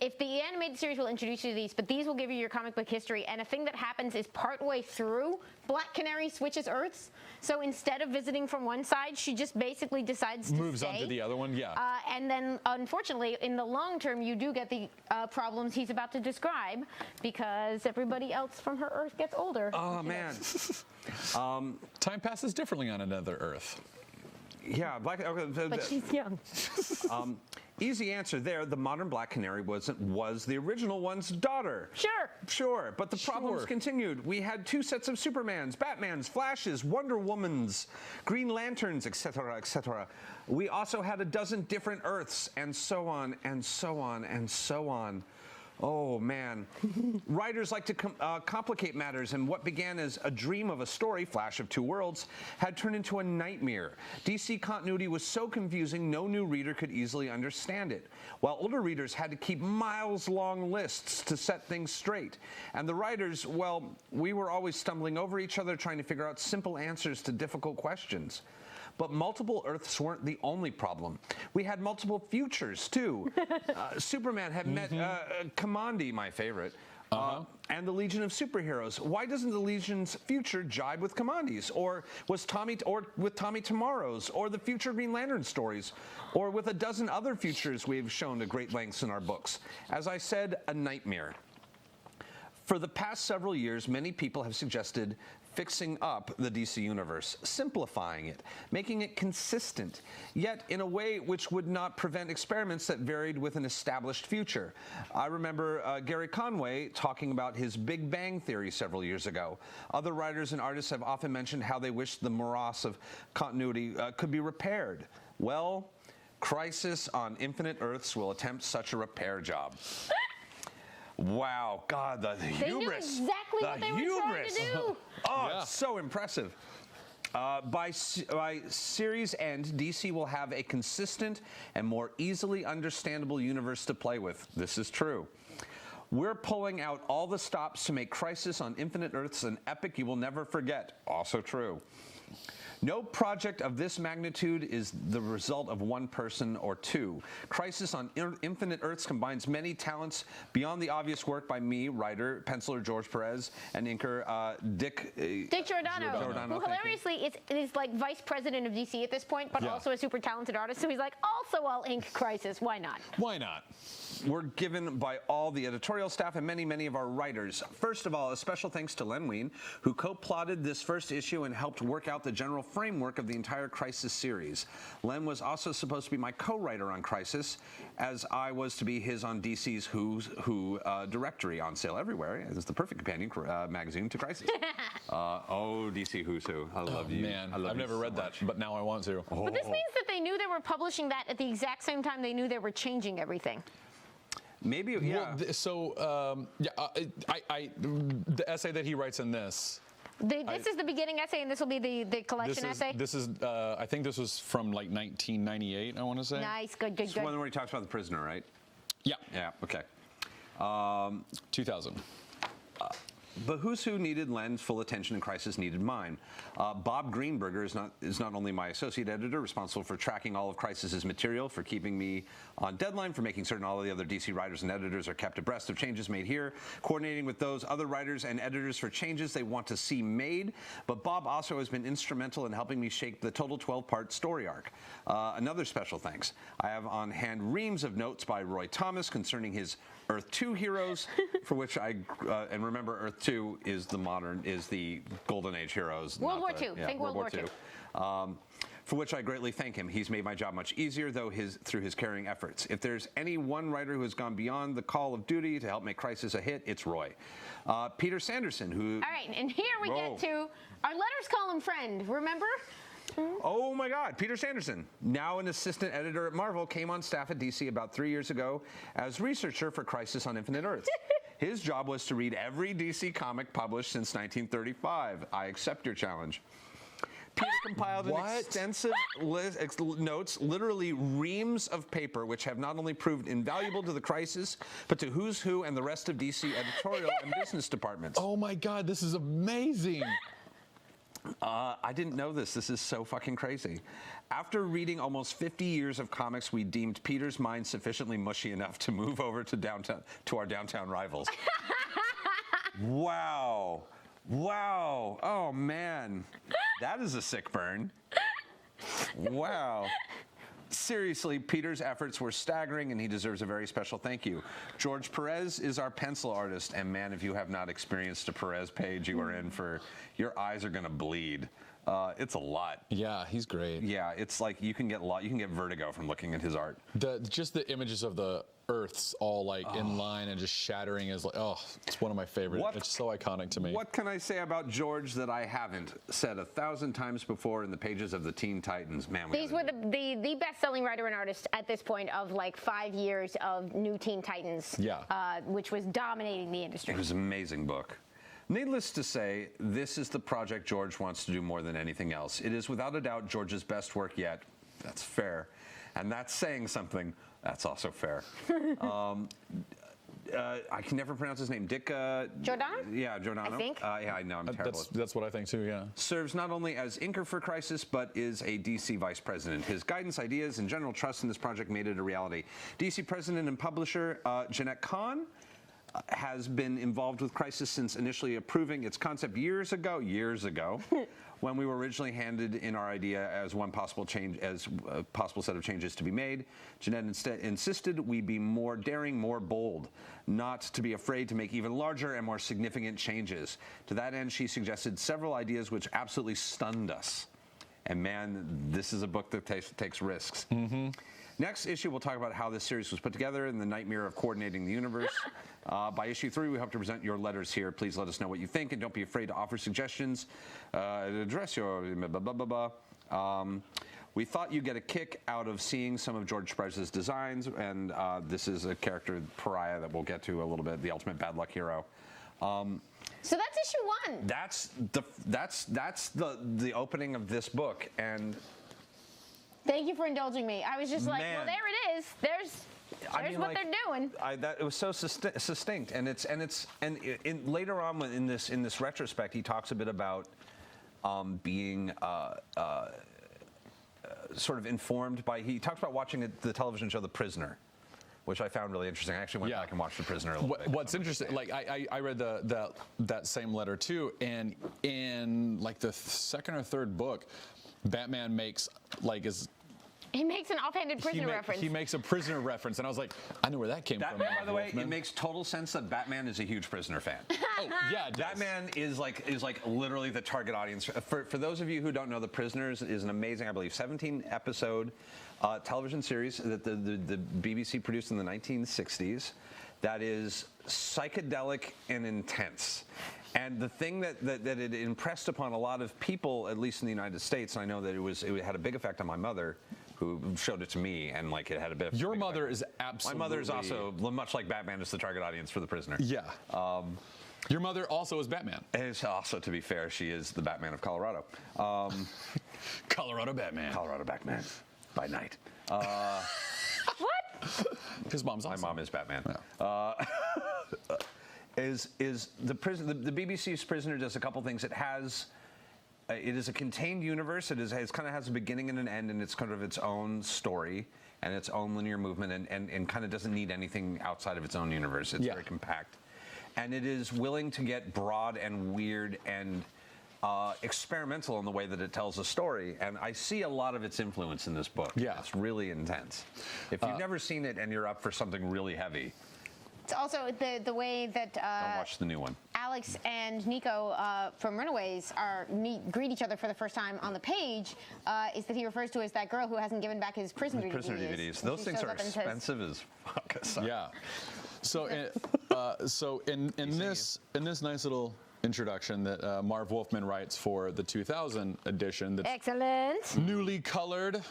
if the animated series will introduce you to these, but these will give you your comic book history. And a thing that happens is partway through, Black Canary switches Earths. So instead of visiting from one side, she just basically decides to moves on to the other one, and then, unfortunately, in the long term, you do get the problems he's about to describe because everybody else from her Earth gets older. Oh, man. Time passes differently on another Earth. Yeah, but she's young. Easy answer there. The modern Black Canary was the original one's daughter. Sure, but the problems continued. We had two sets of Supermans, Batmans, Flashes, Wonder Womans, Green Lanterns, etc., etc. We also had a dozen different Earths, and so on, and so on, and so on. Oh, man. Writers like to complicate matters, and what began as a dream of a story, Flash of Two Worlds, had turned into a nightmare. DC continuity was so confusing, no new reader could easily understand it, while older readers had to keep miles-long lists to set things straight. And the writers, well, we were always stumbling over each other trying to figure out simple answers to difficult questions. But multiple Earths weren't the only problem. We had multiple futures, too. Superman had met Kamandi, my favorite. And the Legion of Superheroes. Why doesn't the Legion's future jibe with Commandi's, or with Tommy Tomorrow's, or the future Green Lantern stories, or with a dozen other futures we've shown at great lengths in our books? As I said, a nightmare. For the past several years, many people have suggested fixing up the DC universe, simplifying it, making it consistent, yet in a way which would not prevent experiments that varied with an established future. I remember Gary Conway talking about his Big Bang Theory several years ago. Other writers and artists have often mentioned how they wish the morass of continuity could be repaired. Well, Crisis on Infinite Earths will attempt such a repair job. Wow, God, the hubris. They knew exactly what they were trying to do. Oh, yeah. It's so impressive. By series end, DC will have a consistent and more easily understandable universe to play with. This is true. We're pulling out all the stops to make Crisis on Infinite Earths an epic you will never forget. Also true. No project of this magnitude is the result of one person or two. Crisis on Infinite Earths combines many talents beyond the obvious work by me, writer, penciler George Perez, and inker Dick Giordano, who hilariously is like vice president of DC at this point, but also a super talented artist. So he's like, also I'll ink Crisis. Why not? Why not? Were given by all the editorial staff and many, many of our writers. First of all, a special thanks to Len Wein, who co-plotted this first issue and helped work out the general framework of the entire Crisis series. Len was also supposed to be my co-writer on Crisis, as I was to be his on DC's Who's Who directory, on sale everywhere. It's the perfect companion magazine to Crisis. DC Who's Who. I love you. Man, I love I've never read that, but now I want to. But this means that they knew they were publishing that at the exact same time they knew they were changing everything. Maybe, yeah. Well, the essay that he writes in this. This is the beginning essay, and this will be the collection essay? This is, I think this was from like 1998, I want to say. Nice, good. It's one where he talks about the prisoner, right? Yeah. Yeah, okay. 2000. But Who's Who needed Len's full attention and Crisis needed mine. Bob Greenberger is not only my associate editor, responsible for tracking all of Crisis's material, for keeping me on deadline, for making certain all of the other DC writers and editors are kept abreast of changes made here, coordinating with those other writers and editors for changes they want to see made. But Bob also has been instrumental in helping me shape the total 12-part story arc. Another special thanks. I have on hand reams of notes by Roy Thomas concerning his Earth 2 heroes, for which I, and remember Earth 2 is the Golden Age heroes. World War II, think World War II. For which I greatly thank him. He's made my job much easier, though, through his caring efforts. If there's any one writer who has gone beyond the call of duty to help make Crisis a hit, it's Roy. Peter Sanderson, who... All right, and here we get to our letters column friend, remember? Oh my God, Peter Sanderson, now an assistant editor at Marvel, came on staff at DC about 3 years ago as researcher for Crisis on Infinite Earths. His job was to read every DC comic published since 1935. I accept your challenge. Peter compiled an extensive notes, literally reams of paper, which have not only proved invaluable to the Crisis, but to Who's Who and the rest of DC editorial and business departments. Oh my God, this is amazing. I didn't know this. This is so fucking crazy. After reading almost 50 years of comics, we deemed Peter's mind sufficiently mushy enough to move over to our downtown rivals. Wow. Wow. Oh, man. That is a sick burn. Wow. Seriously, Peter's efforts were staggering, and he deserves a very special thank you. George Perez is our pencil artist, and man, if you have not experienced a Perez page, you are in for, your eyes are going to bleed. It's a lot. Yeah, he's great. Yeah, it's like you can get vertigo from looking at his art. Just the images of the Earths all like in line and just shattering is like, it's one of my favorite. It's so iconic to me. What can I say about George that I haven't said 1,000 times before in the pages of the Teen Titans? Man, these were the best-selling writer and artist at this point of like 5 years of New Teen Titans. Yeah. Which was dominating the industry. It was an amazing book. Needless to say, this is the project George wants to do more than anything else. It is without a doubt George's best work yet. That's fair. And that's saying something. That's also fair. I can never pronounce his name. Dick... Giordano? Yeah, Giordano. I think. Yeah, I know, I'm terrible. That's what I think too, yeah. Serves not only as inker for Crisis, but is a DC vice president. His guidance, ideas, and general trust in this project made it a reality. DC president and publisher Jeanette Kahn has been involved with Crisis since initially approving its concept years ago, when we were originally handed in our idea as one possible change, as a possible set of changes to be made. Jeanette instead insisted we be more daring, more bold, not to be afraid to make even larger and more significant changes. To that end, she suggested several ideas which absolutely stunned us. And man, this is a book that takes risks. Next issue, we'll talk about how this series was put together and the nightmare of coordinating the universe. By issue 3, we hope to present your letters here. Please let us know what you think, and don't be afraid to offer suggestions. Address your blah, blah, blah, blah. We thought you'd get a kick out of seeing some of George Perez's designs, and this is a character, Pariah, that we'll get to a little bit, the ultimate bad luck hero. So that's issue 1. That's the opening of this book, and Thank you for indulging me. I was just like, well, there it is. There's what they're doing. It was so succinct, and later on in this retrospect, he talks a bit about being sort of informed by. He talks about watching the television show The Prisoner, which I found really interesting. I actually went back and watched The Prisoner a little bit. What's interesting, like I read that same letter too, and in like the second or third book, Batman makes He makes an offhanded prisoner reference. He makes a prisoner reference, and I was like, I know where that came from. By the way, it makes total sense that Batman is a huge Prisoner fan. Oh, yeah, Batman is like literally the target audience. For those of you who don't know, The Prisoners is an amazing, I believe, 17-episode television series that the BBC produced in the 1960s that is psychedelic and intense. And the thing that it impressed upon a lot of people, at least in the United States, and I know that it had a big effect on my mother, who showed it to me, and like it had a bit of Your mother is absolutely... My mother is also, much like Batman, is the target audience for The Prisoner. Yeah. Your mother also is Batman. And also, to be fair, she is the Batman of Colorado. Colorado Batman. Colorado Batman by night. What? His mom's awesome. My mom is Batman. Yeah. Is the BBC's Prisoner does a couple things. It has... it is a contained universe. It kind of has a beginning and an end, and it's kind of its own story and its own linear movement, and kind of doesn't need anything outside of its own universe. It's very compact, and it is willing to get broad and weird and experimental in the way that it tells a story. And I see a lot of its influence in this book. Yeah, it's really intense. If you've never seen it and you're up for something really heavy. It's also the way that don't watch the new one. Alex and Nico from Runaways greet each other for the first time on the page. Is that he refers to as that girl who hasn't given back his prison DVDs. Those things are expensive as fuck. Yeah. So in this nice little introduction that Marv Wolfman writes for the 2000 edition, that's excellent, newly colored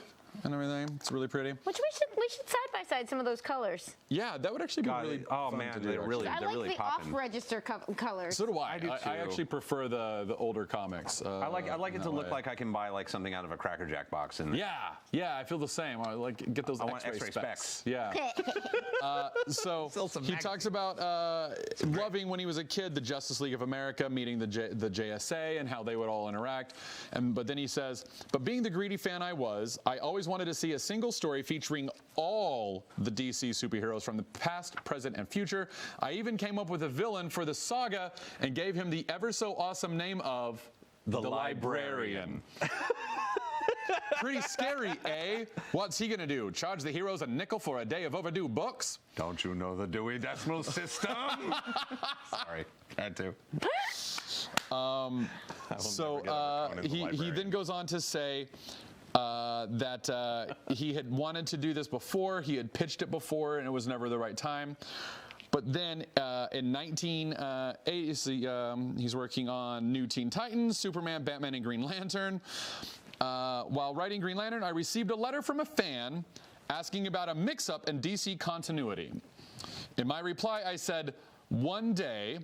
and everything. It's really pretty. Which we should side by side some of those colors. Yeah, that would actually be really fun to do. They're really I like the popping. off-register colors. So do I. I do too. I actually prefer the older comics. I like it to look like I can buy like something out of a Cracker Jack box. And yeah, I feel the same. I like get those X-ray specs. Yeah. So he talks about loving when he was a kid the Justice League of America, meeting the JSA and how they would all interact. But then he says, but being the greedy fan I was, I always wanted to see a single story featuring all the DC superheroes from the past, present, and future. I even came up with a villain for the saga and gave him the ever so awesome name of the Librarian. Pretty scary, eh? What's he gonna do? Charge the heroes a nickel for a day of overdue books? Don't you know the Dewey Decimal System? Sorry, had to. He then goes on to say that he had wanted to do this before, he had pitched it before, and it was never the right time. But then in 1980, he's working on New Teen Titans, Superman, Batman, and Green Lantern. While writing Green Lantern, I received a letter from a fan asking about a mix-up in DC continuity. In my reply, I said, one day,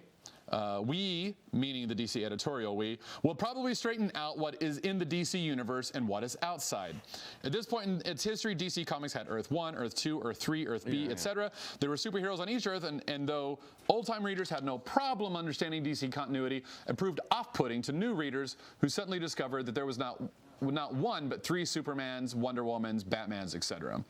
we, meaning the DC editorial we, will probably straighten out what is in the DC universe and what is outside. At this point in its history, DC Comics had Earth 1, Earth 2, Earth 3, Earth B, etc. There were superheroes on each Earth, and though old-time readers had no problem understanding DC continuity, it proved off-putting to new readers who suddenly discovered that there was not one, but 3 Supermans, Wonder Womans, Batmans, etc.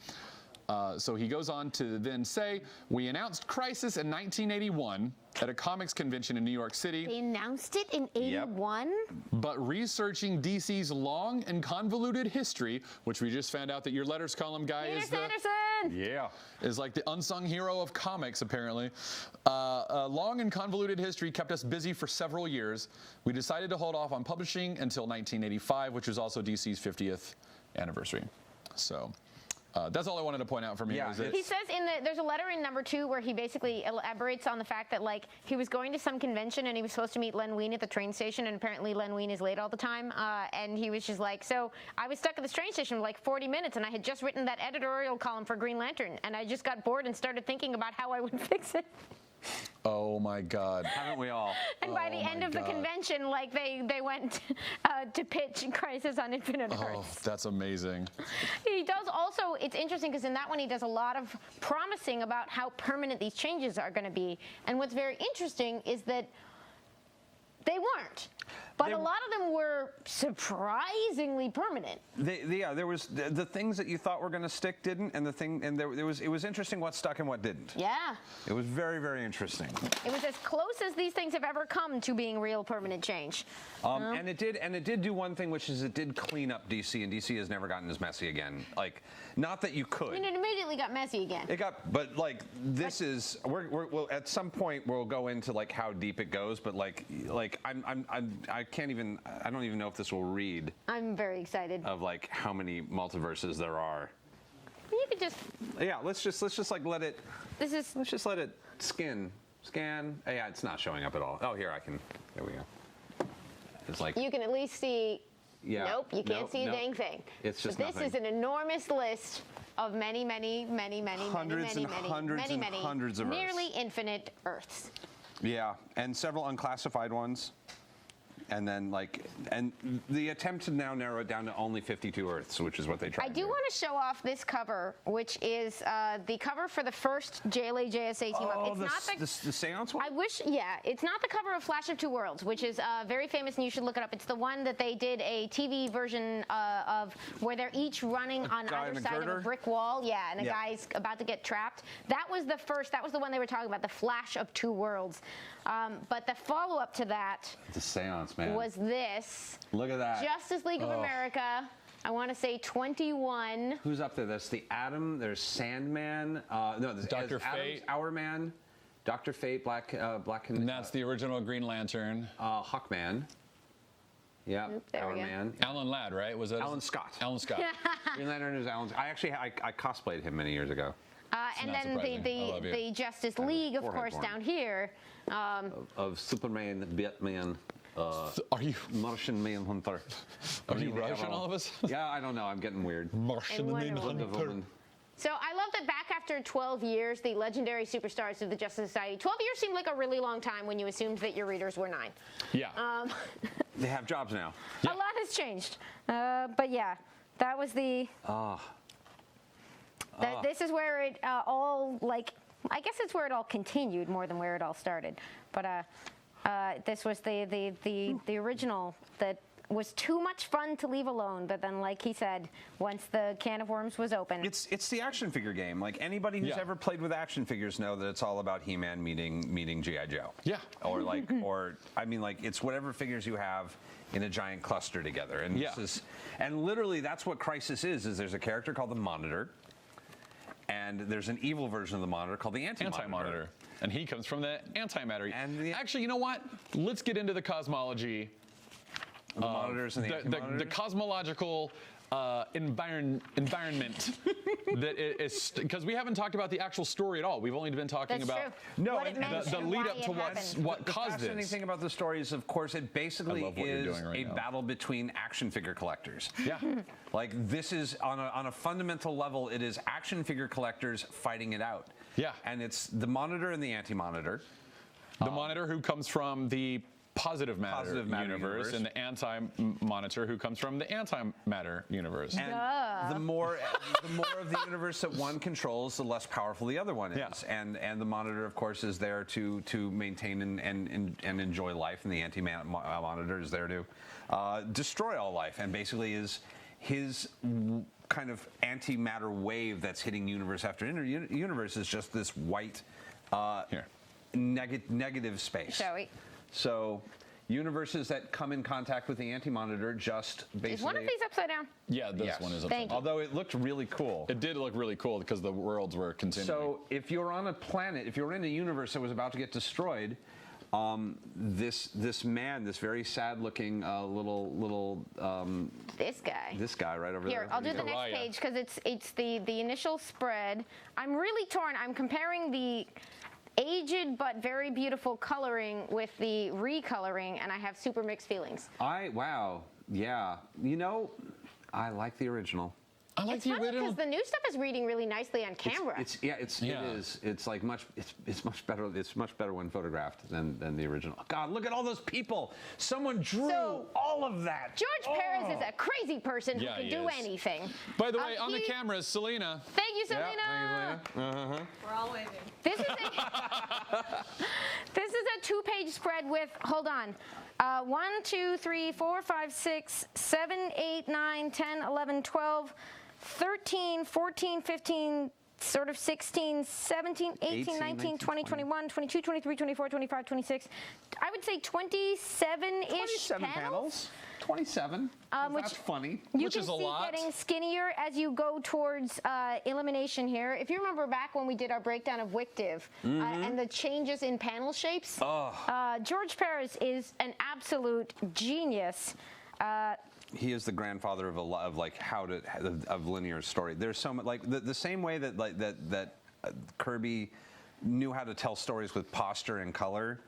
So he goes on to then say, we announced Crisis in 1981 at a comics convention in New York City. They announced it in 81? But researching DC's long and convoluted history, which we just found out that your letters column guy Peter is Sanderson! is like the unsung hero of comics, apparently. A long and convoluted history kept us busy for several years. We decided to hold off on publishing until 1985, which was also DC's 50th anniversary. So that's all I wanted to point out from you. Yeah, He says there's a letter in number 2 where he basically elaborates on the fact that like he was going to some convention and he was supposed to meet Len Wein at the train station, and apparently Len Wein is late all the time, and he was just like, so I was stuck at this train station for like 40 minutes and I had just written that editorial column for Green Lantern and I just got bored and started thinking about how I would fix it. Oh my God. Haven't we all? And by the end of the convention, like they went to pitch Crisis on Infinite Oh, Earths. that's amazing. He does also, it's interesting because in that one he does a lot of promising about how permanent these changes are going to be. And what's very interesting is that they weren't. But a lot of them were surprisingly permanent. There was the things that you thought were going to stick didn't, and it was interesting what stuck and what didn't. Yeah. It was very, very interesting. It was as close as these things have ever come to being real permanent change. And it did do one thing, which is it did clean up DC, and DC has never gotten as messy again. Like, not that you could. I mean, it immediately got messy again. It got, but like this is we'll at some point we'll go into like how deep it goes, but like I don't even know if this will read I'm very excited. of like how many multiverses there are. You could just, Yeah, let's just like let's just let it scan. Oh, yeah, it's not showing up at all. Oh, here I can. There we go. It's like you can at least see. yeah. Nope, you can't see a dang thing. It's just but this nothing. is an enormous list of many, Hundreds and hundreds of Earths. nearly infinite Earths. Yeah, and several unclassified ones. And then and the attempt to now narrow it down to only 52 Earths, which is what they tried. I do want to show off this cover, which is the cover for the first JLA JSA team up. It's the seance one? I wish, yeah, it's not the cover of Flash of Two Worlds, which is very famous and you should look it up. It's the one that they did a TV version of where they're each running on either side of a brick wall. Yeah, and a guy's about to get trapped. That was the one they were talking about, the Flash of Two Worlds. But the follow-up to that The seance, man. was this. Look at that. Justice League of America. I want to say 21. Who's up there? There's the Atom. There's Sandman. No, there's Dr. Adam's Fate. Hourman. Dr. Fate, Black And that's the original Green Lantern. Hawkman. Yeah, there we go. Hourman. Alan Ladd, right? Was that Alan Scott. Alan Scott. Green Lantern is Alan. I cosplayed him many years ago. And not then surprising. I love you. the Justice League, of forehead course, porn. down here. Of Superman, Batman, Are you Martian Manhunter. are you Russian, all of us? Yeah, I don't know. I'm getting weird. Martian And Wonder Wonder Woman. So I love that back after 12 years, the legendary superstars of the Justice Society. 12 years seemed like a really long time when you assumed that your readers were 9. Yeah. They have jobs now. A lot has changed. But yeah, that was the... This is where it all, like, I guess it's where it all continued more than where it all started. But this was the original that was too much fun to leave alone. But then, like he said, once the can of worms was open, It's the action figure game. Like anybody who's Yeah. ever played with action figures know that it's all about He-Man meeting G.I. Joe. Yeah. Or like, it's whatever figures you have in a giant cluster together. And Yeah. and literally that's what Crisis is there's a character called the Monitor, and there's an evil version of the Monitor called the Anti-Monitor. And he comes from the antimatter. And Actually, you know what? Let's get into the cosmology. The monitors and the anti-monitors. The cosmological environment that is, because we haven't talked about the actual story at all. We've only been talking that's about true. No, what it meant the and lead why up to it happened. what the caused fascinating this. thing about the story is, of course, it basically I love what you're is doing right a now. battle between action figure collectors. Yeah. Like this is on a fundamental level, it is action figure collectors fighting it out. Yeah. And it's the Monitor and the Anti-Monitor. The Monitor, who comes from the positive matter, universe, and the anti-monitor, who comes from the antimatter universe. And the more of the universe that one controls, the less powerful the other one is. Yeah. And the Monitor, of course, is there to maintain and enjoy life, and the Anti-Monitor is there to destroy all life, and basically is his kind of antimatter wave that's hitting universe after universe is just this white negative space. Shall we? So universes that come in contact with the anti-monitor just basically... Is one of these upside down? Yeah, this Yes. one is Thank upside you. down. Although it looked really cool. It did look really cool because the worlds were continuing. So if you're on a planet, if you're in a universe that was about to get destroyed, this man, this very sad-looking This guy. this guy right over Here, there. I'll do the next page because it's the initial spread. I'm really torn. I'm comparing the aged but very beautiful coloring with the recoloring, and I have super mixed feelings. Wow, yeah. You know, I like the original. I like It's the funny original. because the new stuff is reading really nicely on camera. It is. It's like it's much better. It's much better when photographed than the original. God, look at all those people. Someone drew all of that. George Perez is a crazy person Yeah, who he can do is. anything. By the way, on the he- camera is Selena. Thank you, Yeah, Selena. thank you, Selena. We're all waving. This is a two-page spread with, hold on, 1, 2, 3, 4, 5, 6, 7, 8, 9, 10, 11, 12, 13, 14, 15, sort of 16, 17, 18, 19, 20, 21, 22, 23, 24, 25, 26. I would say 27-ish 27 panels. 27. which That's funny. You Which can is a see lot. getting skinnier as you go towards elimination here. If you remember back when we did our breakdown of Wictiv and the changes in panel shapes, George Perez is an absolute genius. He is the grandfather of a lot of like of linear story. There's so much like the same way that that Kirby knew how to tell stories with posture and color.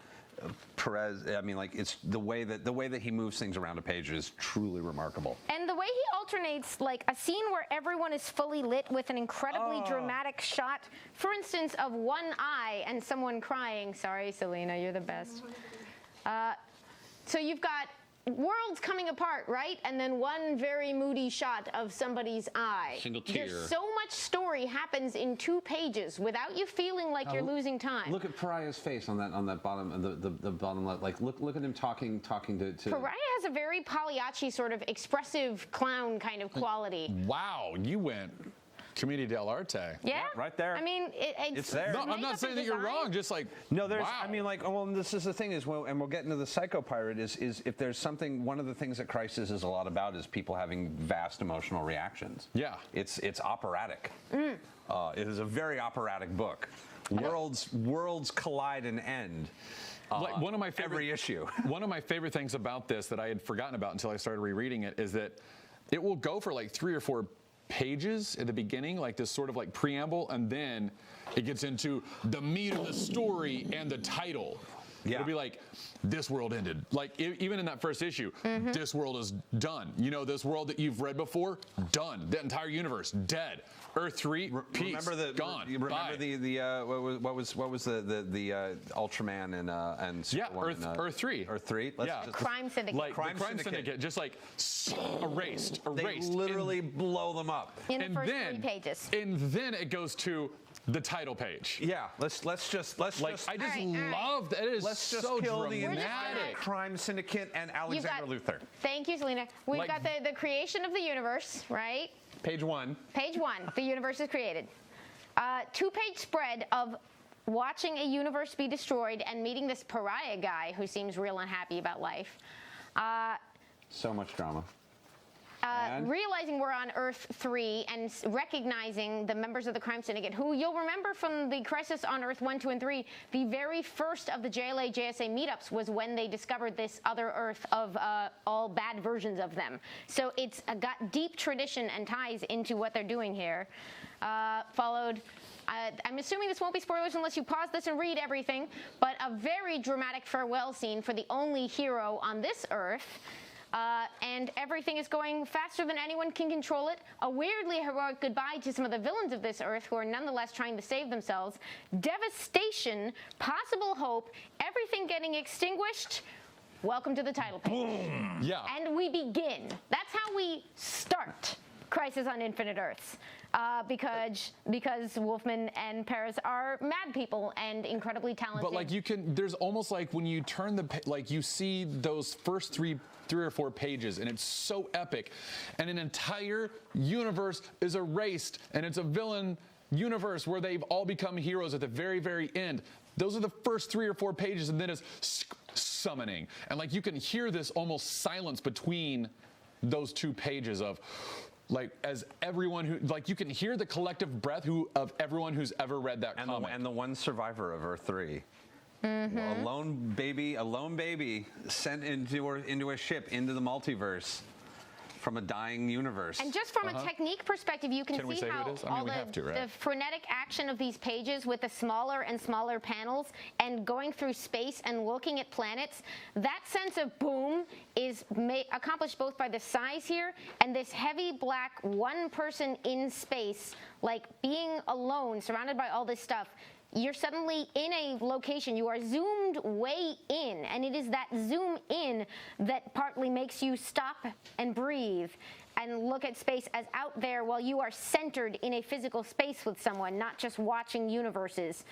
Perez, I mean, like it's the way that he moves things around a page is truly remarkable. And the way he alternates, like a scene where everyone is fully lit with an incredibly dramatic shot, for instance, of one eye and someone crying. Sorry, Selena, you're the best. So you've got worlds coming apart, right? And then one very moody shot of somebody's eye. Single tear. There's so much story happens in 2 pages without you feeling like you're losing time. Look at Pariah's face on that bottom the bottom left. Like look at him talking to. Pariah has a very Pagliacci sort of expressive clown kind of quality. Wow, you went Commedia dell'arte. Yeah, right there. I mean, It's there. No, I'm not saying that you're wrong. Just like No, there's. wow. I mean, like, well, this is the thing is, and we'll get into the Psycho Pirate. Is if there's something, one of the things that Crisis is a lot about is people having vast emotional reactions. Yeah. It's operatic. It is a very operatic book. Worlds collide and end. Like one of my favorite, every issue. One of my favorite things about this that I had forgotten about until I started rereading it is that it will go for like 3 or 4 pages at the beginning, like this sort of like preamble, and then it gets into the meat of the story and the title. Yeah. It'll be like, this world ended. Like even in that first issue, this world is done. You know, this world that you've read before, done. The entire universe, dead. Earth 3, peace, gone. You remember bye. what was the Ultraman and Superwoman, Earth 3. Earth 3. Yeah. Crime Syndicate. Like Crime the crime Syndicate. syndicate, just like erased. They literally blow them up. in the first 3 pages. And then it goes to the title page. Yeah, let's just Like I just All right. love that. It is let's just so kill the dramatic. entire crime syndicate and You've Alexander got- Luthor. Thank you, Selena. We've Like- got the creation of the universe, right? Page 1. Page 1, the universe is created. 2-page spread of watching a universe be destroyed and meeting this pariah guy who seems real unhappy about life. So much drama. And? Realizing we're on Earth 3 and recognizing the members of the crime syndicate, who you'll remember from the Crisis on Earth 1, 2, and 3, the very first of the JLA JSA meetups was when they discovered this other Earth of all bad versions of them. So it's got deep tradition and ties into what they're doing here. Followed, I'm assuming this won't be spoilers unless you pause this and read everything, but a very dramatic farewell scene for the only hero on this Earth. And everything is going faster than anyone can control it. A weirdly heroic goodbye to some of the villains of this Earth who are nonetheless trying to save themselves. Devastation, possible hope, everything getting extinguished. Welcome to the title page. Yeah. And we begin. That's how we start. Crisis on Infinite Earths, because Wolfman and Paris are mad people and incredibly talented. But like there's almost like when you turn like you see those first three or four pages, and it's so epic, and an entire universe is erased, and it's a villain universe where they've all become heroes at the very, very end. Those are the first 3 or 4 pages, and then it's summoning. And like you can hear this almost silence between those 2 pages of like as everyone who like you can hear the collective breath of everyone who's ever read that comic. And the one survivor of Earth 3. A lone baby sent into a ship into the multiverse from a dying universe. And just from a technique perspective, you can we see say how who it is? I mean, all we have to, right? the frenetic action of these pages with the smaller and smaller panels and going through space and looking at planets, that sense of boom is accomplished both by the size here and this heavy black one person in space, like being alone, surrounded by all this stuff. You're suddenly in a location, you are zoomed way in, and it is that zoom in that partly makes you stop and breathe and look at space as out there while you are centered in a physical space with someone, not just watching universes.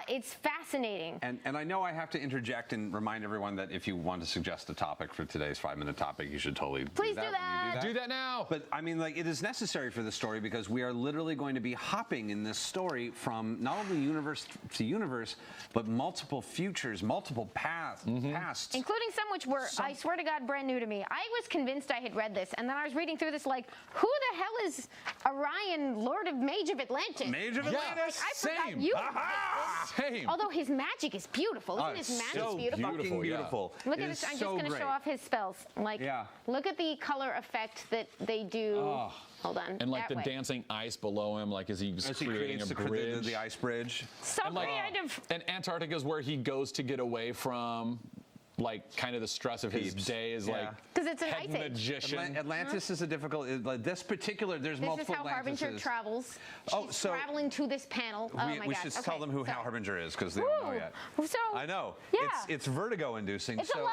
It's fascinating. And I know I have to interject and remind everyone that if you want to suggest a topic for today's 5-minute topic, you should totally Please do do that. that. Do that now. But I mean, like, it is necessary for the story because we are literally going to be hopping in this story from not only universe to universe, but multiple futures, multiple pasts. Including some which were, I swear to God, brand new to me. I was convinced I had read this, and then I was reading through this like, who the hell is Orion, Lord of Mage of Atlantis? Mage of Yeah, Atlantis? I forgot same. you. Same. Although his magic is beautiful. Isn't his magic so beautiful? fucking beautiful. Look It at is this. I'm so just going to great. show off his spells. Like, Yeah. look at the color effect that they do. Hold on. And like that the way. dancing ice below him, like as he's As he creating creates a bridge. the ice bridge. So And, like, creative. And Antarctica is where he goes to get away from, like, kind of the stress of his Peeps. day is Yeah. like 'Cause it's an head ice age. magician. Atlantis is a difficult. This particular, there's This is multiple how Harbinger Atlantises. travels. Oh, She's so traveling to this panel. Oh my we God. should Okay, tell them who sorry. Harbinger is because they don't know Woo! yet. So I know. Yeah. It's vertigo-inducing. It's a lot.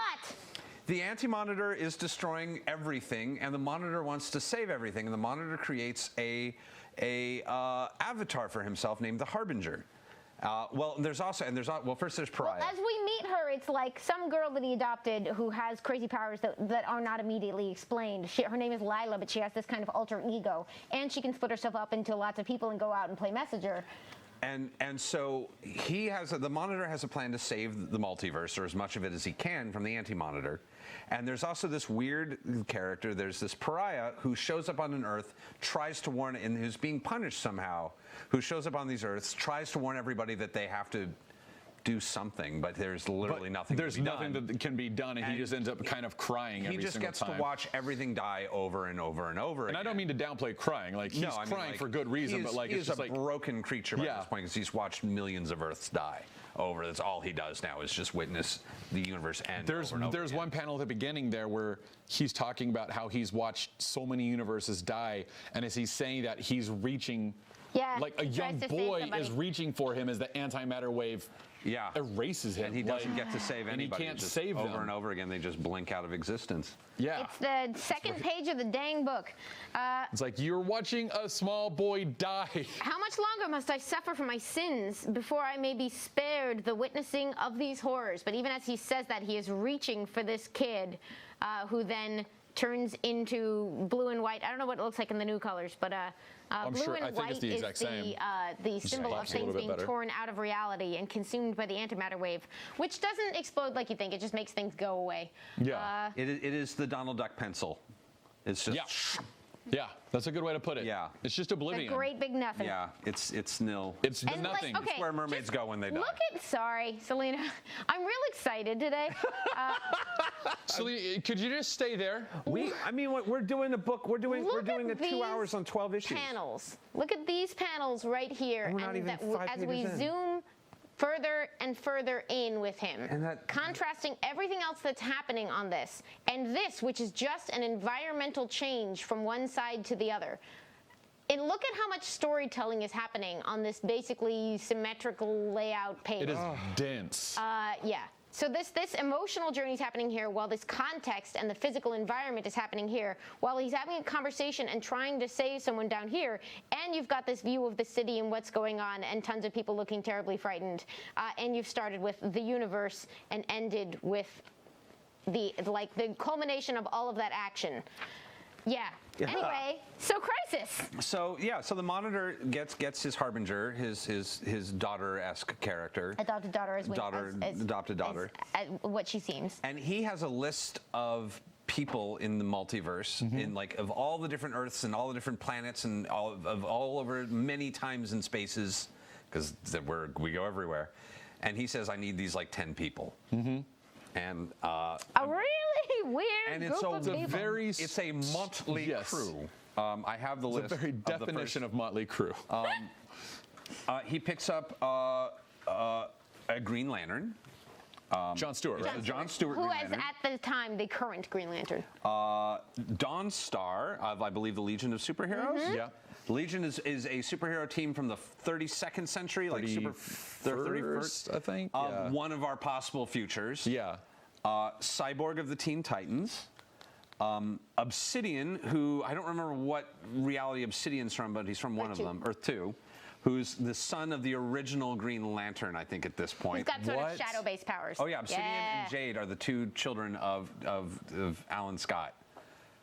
The Anti-Monitor is destroying everything, and the Monitor wants to save everything, and the Monitor creates a avatar for himself named the Harbinger. First there's Pariah. As we meet her, it's like some girl that he adopted who has crazy powers that are not immediately explained. Her name is Lila, but she has this kind of alter ego, and she can split herself up into lots of people and go out and play messenger. And so the Monitor has a plan to save the multiverse, or as much of it as he can, from the Anti-Monitor. And there's also this weird character. There's this Pariah who shows up on an Earth, tries to warn, and who's being punished somehow, who shows up on these Earths, tries to warn everybody that they have to do something, but there's literally nothing There's to be nothing done. that can be done, and he just ends up kind of crying every He just single gets time. to watch everything die over and over and over And again. I don't mean to downplay crying. Like, he's crying for good reason, but like, he's it's just a like broken creature by Yeah. this point because he's watched millions of Earths die over. That's all he does now is just witness the universe end. There's over and over again. one panel at the beginning there where he's talking about how he's watched so many universes die, and as he's saying that, he's reaching, Yeah, like a he young tries to save boy somebody. is reaching for him as the antimatter wave erases him. And he doesn't get to save and he anybody. can't Just save over them. and over again. They just blink out of existence. Yeah. It's the second page of the dang book. It's like you're watching a small boy die. How much longer must I suffer for my sins before I may be spared the witnessing of these horrors? But even as he says that, he is reaching for this kid who then turns into blue and white. I don't know what it looks like in the new colors, but blue sure. I and think white it's the is exact same. the symbol of pops a little things bit being better. torn out of reality and consumed by the antimatter wave, which doesn't explode like you think. It just makes things go away. Yeah. It is the Donald Duck pencil. It's just Yeah, that's a good way to put it. Yeah. It's just A oblivion. great big nothing. yeah. It's nil. It's the And like, nothing. okay, It's where mermaids just go when they die. Sorry, Selena. I'm real excited today. Celine, could you just stay there? We're doing a book. We're doing Look at 2 these hours on 12 issues. Panels. Look at these panels right here. And we're not even 5 as we pages in. zoom further and further in with him, And that- contrasting everything else that's happening on this, and this, which is just an environmental change from one side to the other. And look at how much storytelling is happening on this basically symmetrical layout page. It is dense. Yeah. So this emotional journey is happening here, while this context and the physical environment is happening here, while he's having a conversation and trying to save someone down here, and you've got this view of the city and what's going on, and tons of people looking terribly frightened, and you've started with the universe and ended with the culmination of all of that action. Yeah. Anyway, so Crisis. So the Monitor gets his Harbinger, his daughter-esque character. Adopted daughter Adopted daughter. As what she seems. And he has a list of people in the multiverse, in of all the different Earths and all the different planets and all over many times and spaces, because we go everywhere. And he says, I need these 10 people. And a really weird group of people. It's a motley crew. I have the list. It's a very definition of motley crew. He picks up a Green Lantern. John Stewart, right? John Stewart. Who Green is Lantern. at the time the current Green Lantern. Dawn Star of, I believe, the Legion of Superheroes. Yeah. The Legion is a superhero team from the 32nd century, the 31st, I think. One of our possible futures. Yeah. Cyborg of the Teen Titans. Obsidian, who I don't remember what reality Obsidian's from, but he's from one of them, Earth 2, who's the son of the original Green Lantern, I think, at this point. He's got sort of shadow-based powers. Oh, yeah. Obsidian and Jade are the two children of Alan Scott.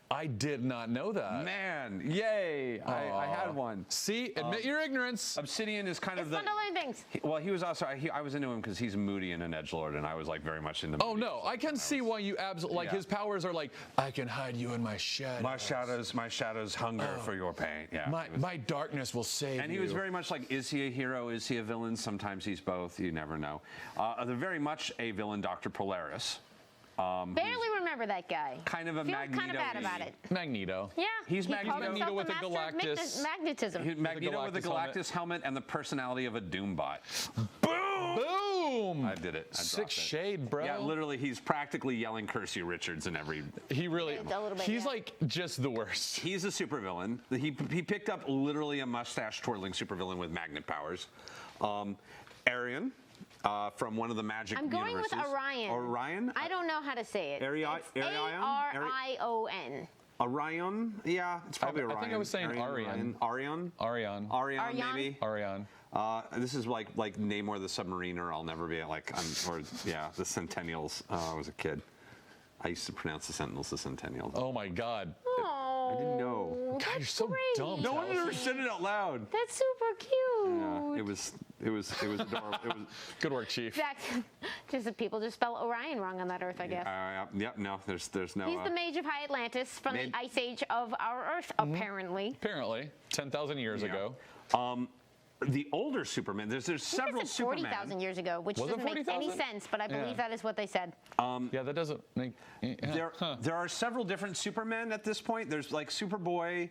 I did not know that. Man, yay! I had one. See, admit your ignorance. Obsidian is kind of It's fun to learn things. He was also. I was into him because he's moody and an edgelord, and I was very much into. Oh no, I can see why you absolutely his powers are I can hide you in my shadows. My shadows hunger for your pain. Yeah. My darkness will save you. And he was very much is he a hero? Is he a villain? Sometimes he's both. You never know. They're very much a villain, Dr. Polaris. Barely remember that guy. Kind of a Feel Magneto. kind of bad about it. Magneto. Yeah. He's he called Magneto himself with the a master of Galactus. magnetism. Magneto with a Galactus helmet and the personality of a Doombot. Boom! I did it. I Sick dropped it. shade, bro. Yeah, literally, he's practically yelling "Curse you, Richards" in every. He really. A little bit, he's yeah. just the worst. He's a supervillain. He picked up literally a mustache twirling supervillain with magnet powers. Arion. From one of the magic I'm going universes. with Orion. Orion? I don't know how to say it. Arion? It's Arion. Orion? Yeah, it's probably Orion. I think I was saying Arion. Arion? Arion. Arion, maybe? Arion. This is like Namor the Submariner. I'll never be the Centennials. I was a kid. I used to pronounce the Sentinels the Centennials. Oh my God. Oh, I didn't know. God, you're so great. dumb. No one Taliesin. ever said it out loud. That's super cute. Yeah, it was adorable. It was. Good work, Chief. Just that people just spell Orion wrong on that Earth, I guess. No, there's no. He's the Mage of High Atlantis from the Ice Age of our Earth, apparently. Apparently, 10,000 years ago. The older Superman. There's several Superman. 40,000 years ago, which Was it doesn't make any 40,000? sense, but I believe that is what they said. Yeah, that doesn't make. There are several different Supermen at this point. There's Superboy.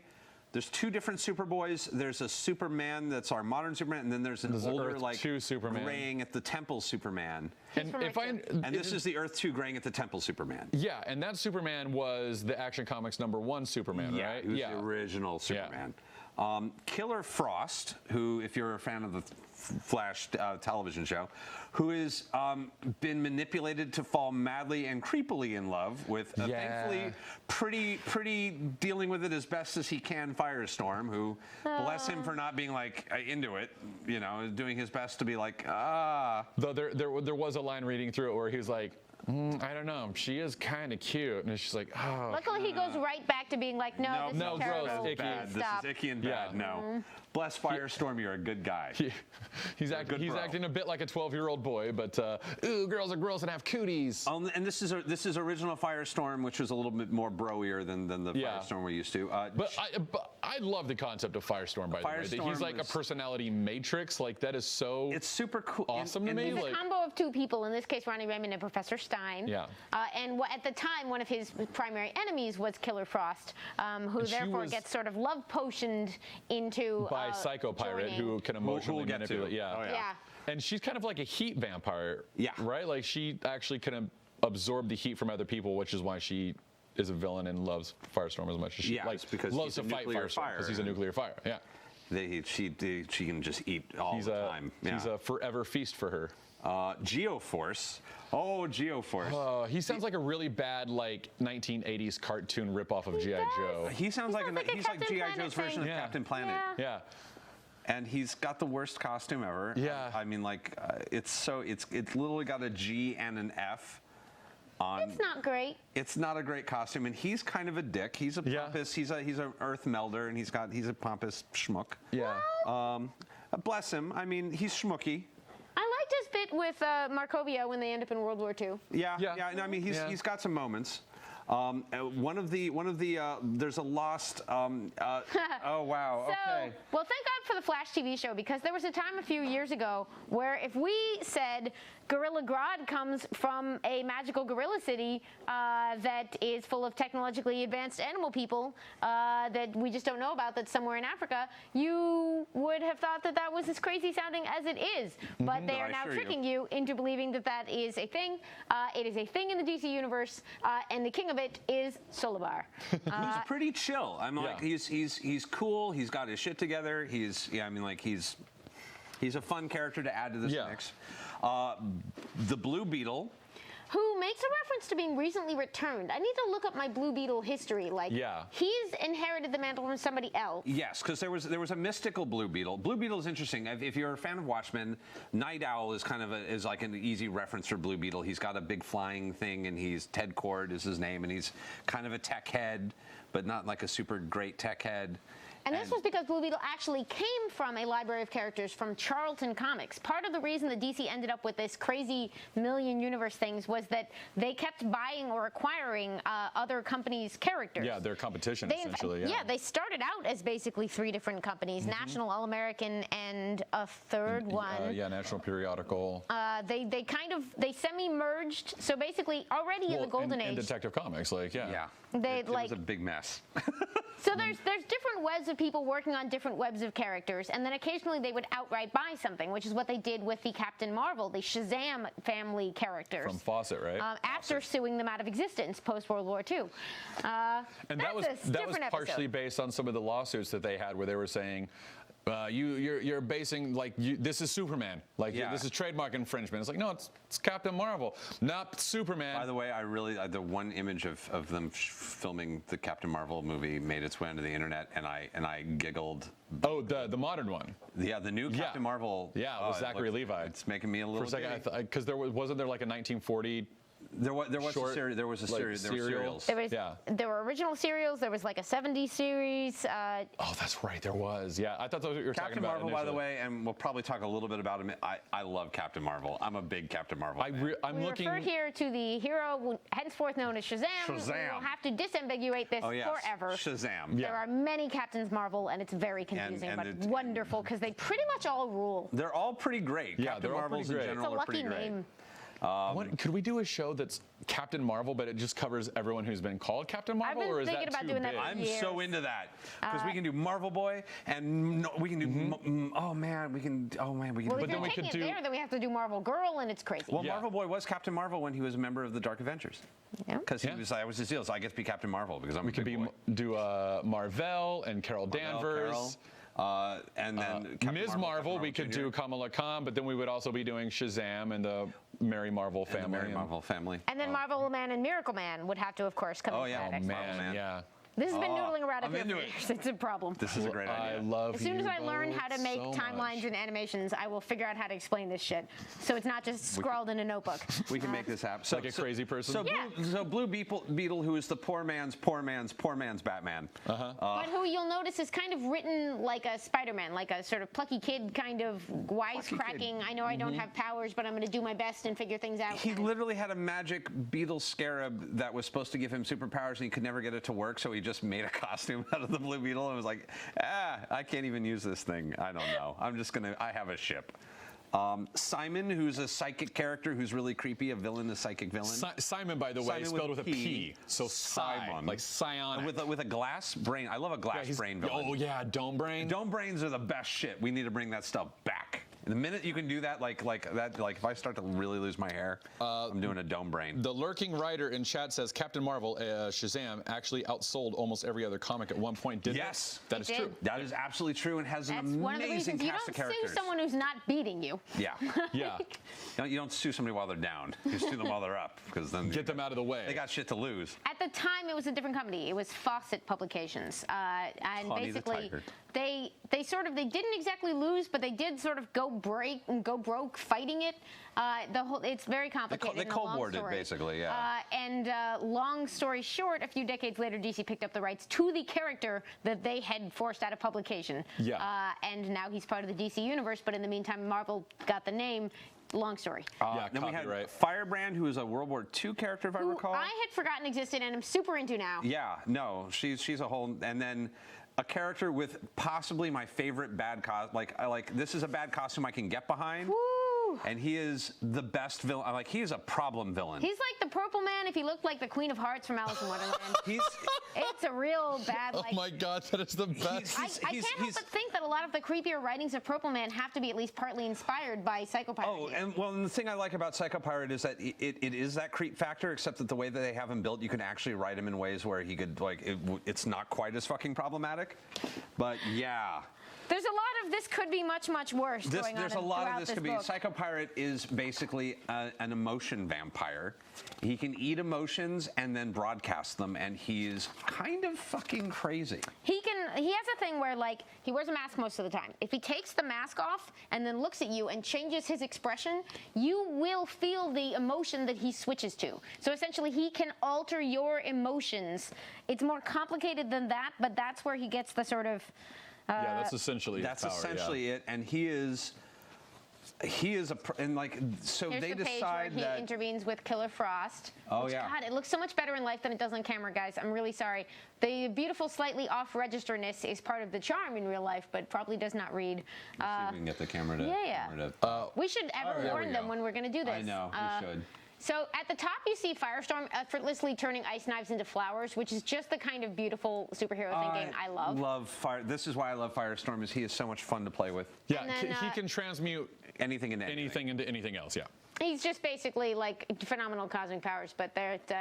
There's two different Superboys. There's a Superman that's our modern Superman, and then there's an older Earth 2 Superman. graying at the Temple Superman. And This is the Earth 2 graying at the Temple Superman. Yeah, and that Superman was the Action Comics #1 Superman, right? He was the original Superman. Killer Frost, who, if you're a fan of the Flash television show, who has been manipulated to fall madly and creepily in love with, thankfully, pretty dealing with it as best as he can, Firestorm, who, bless him for not being into it, doing his best to be Though there was a line reading through it where he's like, I don't know. She is kind of cute, and she's like, oh. Luckily, he goes right back to being like, no, this is terrible. gross, icky. Bad. This is icky and bad. Yeah. No. Bless Firestorm, you're a good guy. He's acting a bit like a 12-year-old boy, but ooh, girls are gross and have cooties. And this is original Firestorm, which was a little bit more broier than the Firestorm we're used to. But I love the concept of Firestorm, by the way. That he's like a personality matrix. That is so. It's super cool. Awesome to me. He's a combo of two people. In this case, Ronnie Raymond and Professor Stein. Yeah. And at the time, one of his primary enemies was Killer Frost, who therefore gets sort of love potioned into by Psycho Pirate, who can emotionally manipulate. Yeah. Oh, yeah. And she's kind of like a heat vampire. Yeah. Right? She actually can absorb the heat from other people, which is why she is a villain and loves Firestorm as much as she because loves he's to fight Firestorm because he's a nuclear fire. Yeah. She can just eat all the time. Yeah. He's a forever feast for her. Geoforce. Oh, Geoforce. He sounds like a really bad, like, 1980s cartoon ripoff of G.I. Joe. He sounds like a he's like Captain G.I. Planet Joe's version thing. of Captain Planet. Yeah. And he's got the worst costume ever. Yeah. I mean, like, it's literally got a G and an F on. It's not great. It's not a great costume, and he's kind of a dick. He's a pompous. He's an earth melder, and he's a pompous schmuck. Yeah. Bless him. I mean, he's schmucky. I liked his bit with Markovia when they end up in World War II. Yeah. No, I mean, he's got some moments. One of the there's a lost. Oh wow. Okay. Well, thank God for the Flash TV show, because there was a time a few years ago where if we said Gorilla Grodd comes from a magical gorilla city that is full of technologically advanced animal people that we just don't know about, that's somewhere in Africa, you would have thought that that was as crazy sounding as it is. But they are now tricking you into believing that that is a thing. It is a thing in the DC universe, and the king of it is Solabar. He's pretty chill. I'm like, he's cool. He's got his shit together. He's a fun character to add to this mix. The Blue Beetle. Who makes a reference to being recently returned. I need to look up my Blue Beetle history. Like, he's inherited the mantle from somebody else. Yes, because there was a mystical Blue Beetle. Blue Beetle is interesting. If you're a fan of Watchmen, Night Owl is kind of is like an easy reference for Blue Beetle. He's got a big flying thing, and Ted Cord is his name, and he's kind of a tech head, but not like a super great tech head. And this was because Blue Beetle actually came from a library of characters from Charlton Comics. Part of the reason that DC ended up with this crazy million universe things was that they kept buying or acquiring other companies' characters. Yeah, their competition, essentially. Yeah, they started out as basically 3 different companies, National, All-American, and a third one. National Periodical. They semi-merged, so basically already in the Golden Age. And Detective Comics, Yeah. It was a big mess. So there's different webs of people working on different webs of characters, and then occasionally they would outright buy something, which is what they did with the Captain Marvel, the Shazam family characters. From Fawcett, right? After suing them out of existence post-World War II. And that was partially based on some of the lawsuits that they had, where they were saying, you're basing, like, this is Superman. Like, this is trademark infringement. It's like, no, it's Captain Marvel, not Superman. By the way, the one image of them filming the Captain Marvel movie made its way onto the internet, and I giggled. Oh, the modern one. Yeah, the new Captain Marvel. Yeah, with Zachary Levi. It's making me a little. For a second, because wasn't there like a 1940. There was a series. There were serials. There were original serials. There was like a 70s series. Oh, that's right. There was. Yeah, I thought that was what you were talking about. Captain Marvel, by the way, and we'll probably talk a little bit about him. I love Captain Marvel. I'm a big Captain Marvel fan. We refer here to the hero henceforth known as Shazam. Shazam. We'll have to disambiguate this forever. Shazam. There are many Captains Marvel, and it's very confusing, but wonderful, because they pretty much all rule. They're all pretty great. Yeah, Captain Marvels in general are pretty great. It's a lucky name. Could we do a show that's Captain Marvel, but it just covers everyone who's been called Captain Marvel, or is that too big? I'm so into that, because we can do Marvel Boy, and we can do. We can. Well, if you're taking it there, then we have to do Marvel Girl, and it's crazy. Well, Marvel Boy was Captain Marvel when he was a member of the Dark Avengers. Yeah. Because that was his deal. So I get to be Captain Marvel because I'm a big boy. Do Marvel and Carol Danvers. And then Ms. Marvel, we could do Kamala Khan, but then we would also be doing Shazam and the Mary Marvel family. And then Marvel Man and Miracle Man would have to, of course, come into that. Man, yeah. This has been noodling around up here for years. It's a problem. This is a great idea. I love As soon as I learn how to make timelines and animations, I will figure out how to explain this shit. So it's not just scrawled in a notebook. We can make this happen. Like a crazy person? So Blue Beetle, who is the poor man's Batman. But who you'll notice is kind of written like a Spider-Man, like a sort of plucky kid kind of wisecracking. I know I don't have powers, but I'm going to do my best and figure things out. He literally had a magic beetle scarab that was supposed to give him superpowers, and he could never get it to work, so he just made a costume out of the Blue Beetle and was like, I can't even use this thing. I don't know. I have a ship. Simon, who's a psychic character who's really creepy, a psychic villain. Simon, by the way, spelled with a P. So Simon, like psionic. With a glass brain. I love a glass brain villain. Oh yeah, dome brain. Dome brains are the best shit. We need to bring that stuff back. The minute you can do that, like that, like if I start to really lose my hair, I'm doing a dome brain. The lurking writer in chat says Captain Marvel, Shazam, actually outsold almost every other comic at one point. Didn't Yes, it? That is did. true. That is absolutely true and has an That's one of the amazing reasons you cast of don't characters. sue someone who's not beating you. Yeah. Yeah. You don't sue somebody while they're down. You sue them while they're up, because then Get them out of the way. they got shit to lose. At the time, it was a different company. It was Fawcett Publications, and Tawny the basically, Tiger. they didn't exactly lose, but they did sort of go broke fighting it. It's very complicated. They and a long cold warred it, story. basically, yeah. And long story short, a few decades later, DC picked up the rights to the character that they had forced out of publication. Yeah. And now he's part of the DC universe. But in the meantime, Marvel got the name. Long story. Yeah, Then we had copyright. Firebrand, who is a World War II character, if I Who recall. I had forgotten existed, and I'm super into now. Yeah, no, she's a whole, and then a character with possibly my favorite bad this is a bad costume I can get behind. Woo! And he is the best villain. Like, he is a problem villain. He's like the Purple Man if he looked like the Queen of Hearts from Alice in Wonderland. It's a real bad, Oh like... my God, that is the best. I can't help but think that a lot of the creepier writings of Purple Man have to be at least partly inspired by Psycho Pirate. Oh, and the thing I like about Psycho Pirate is that it is that creep factor, except that the way that they have him built, you can actually write him in ways where he could, it's not quite as fucking problematic. But yeah. There's a lot of this could be much, much worse going on There's a lot throughout of this could be. book. Psycho Pirate is basically an emotion vampire. He can eat emotions and then broadcast them, and he is kind of fucking crazy. He has a thing where, like, he wears a mask most of the time. If he takes the mask off and then looks at you and changes his expression, you will feel the emotion that he switches to. So essentially, he can alter your emotions. It's more complicated than that, but that's where he gets the sort of... yeah, that's essentially That's his power, essentially it, and he is and like, so Here's they the page decide where he that intervenes with Killer Frost. Oh, which, yeah. God, it looks so much better in life than it does on camera, guys. I'm really sorry. The beautiful, slightly off-registerness is part of the charm in real life, but probably does not read. see if we can get the camera to. Yeah. Camera to We should ever there we warn them go. when we're going to do this. I know, we should. So at the top, you see Firestorm effortlessly turning ice knives into flowers, which is just the kind of beautiful superhero thinking I love. This is why I love Firestorm. Is he is so much fun to play with. Yeah, And then, he can transmute Anything into anything into anything else, yeah. He's just basically like phenomenal cosmic powers, but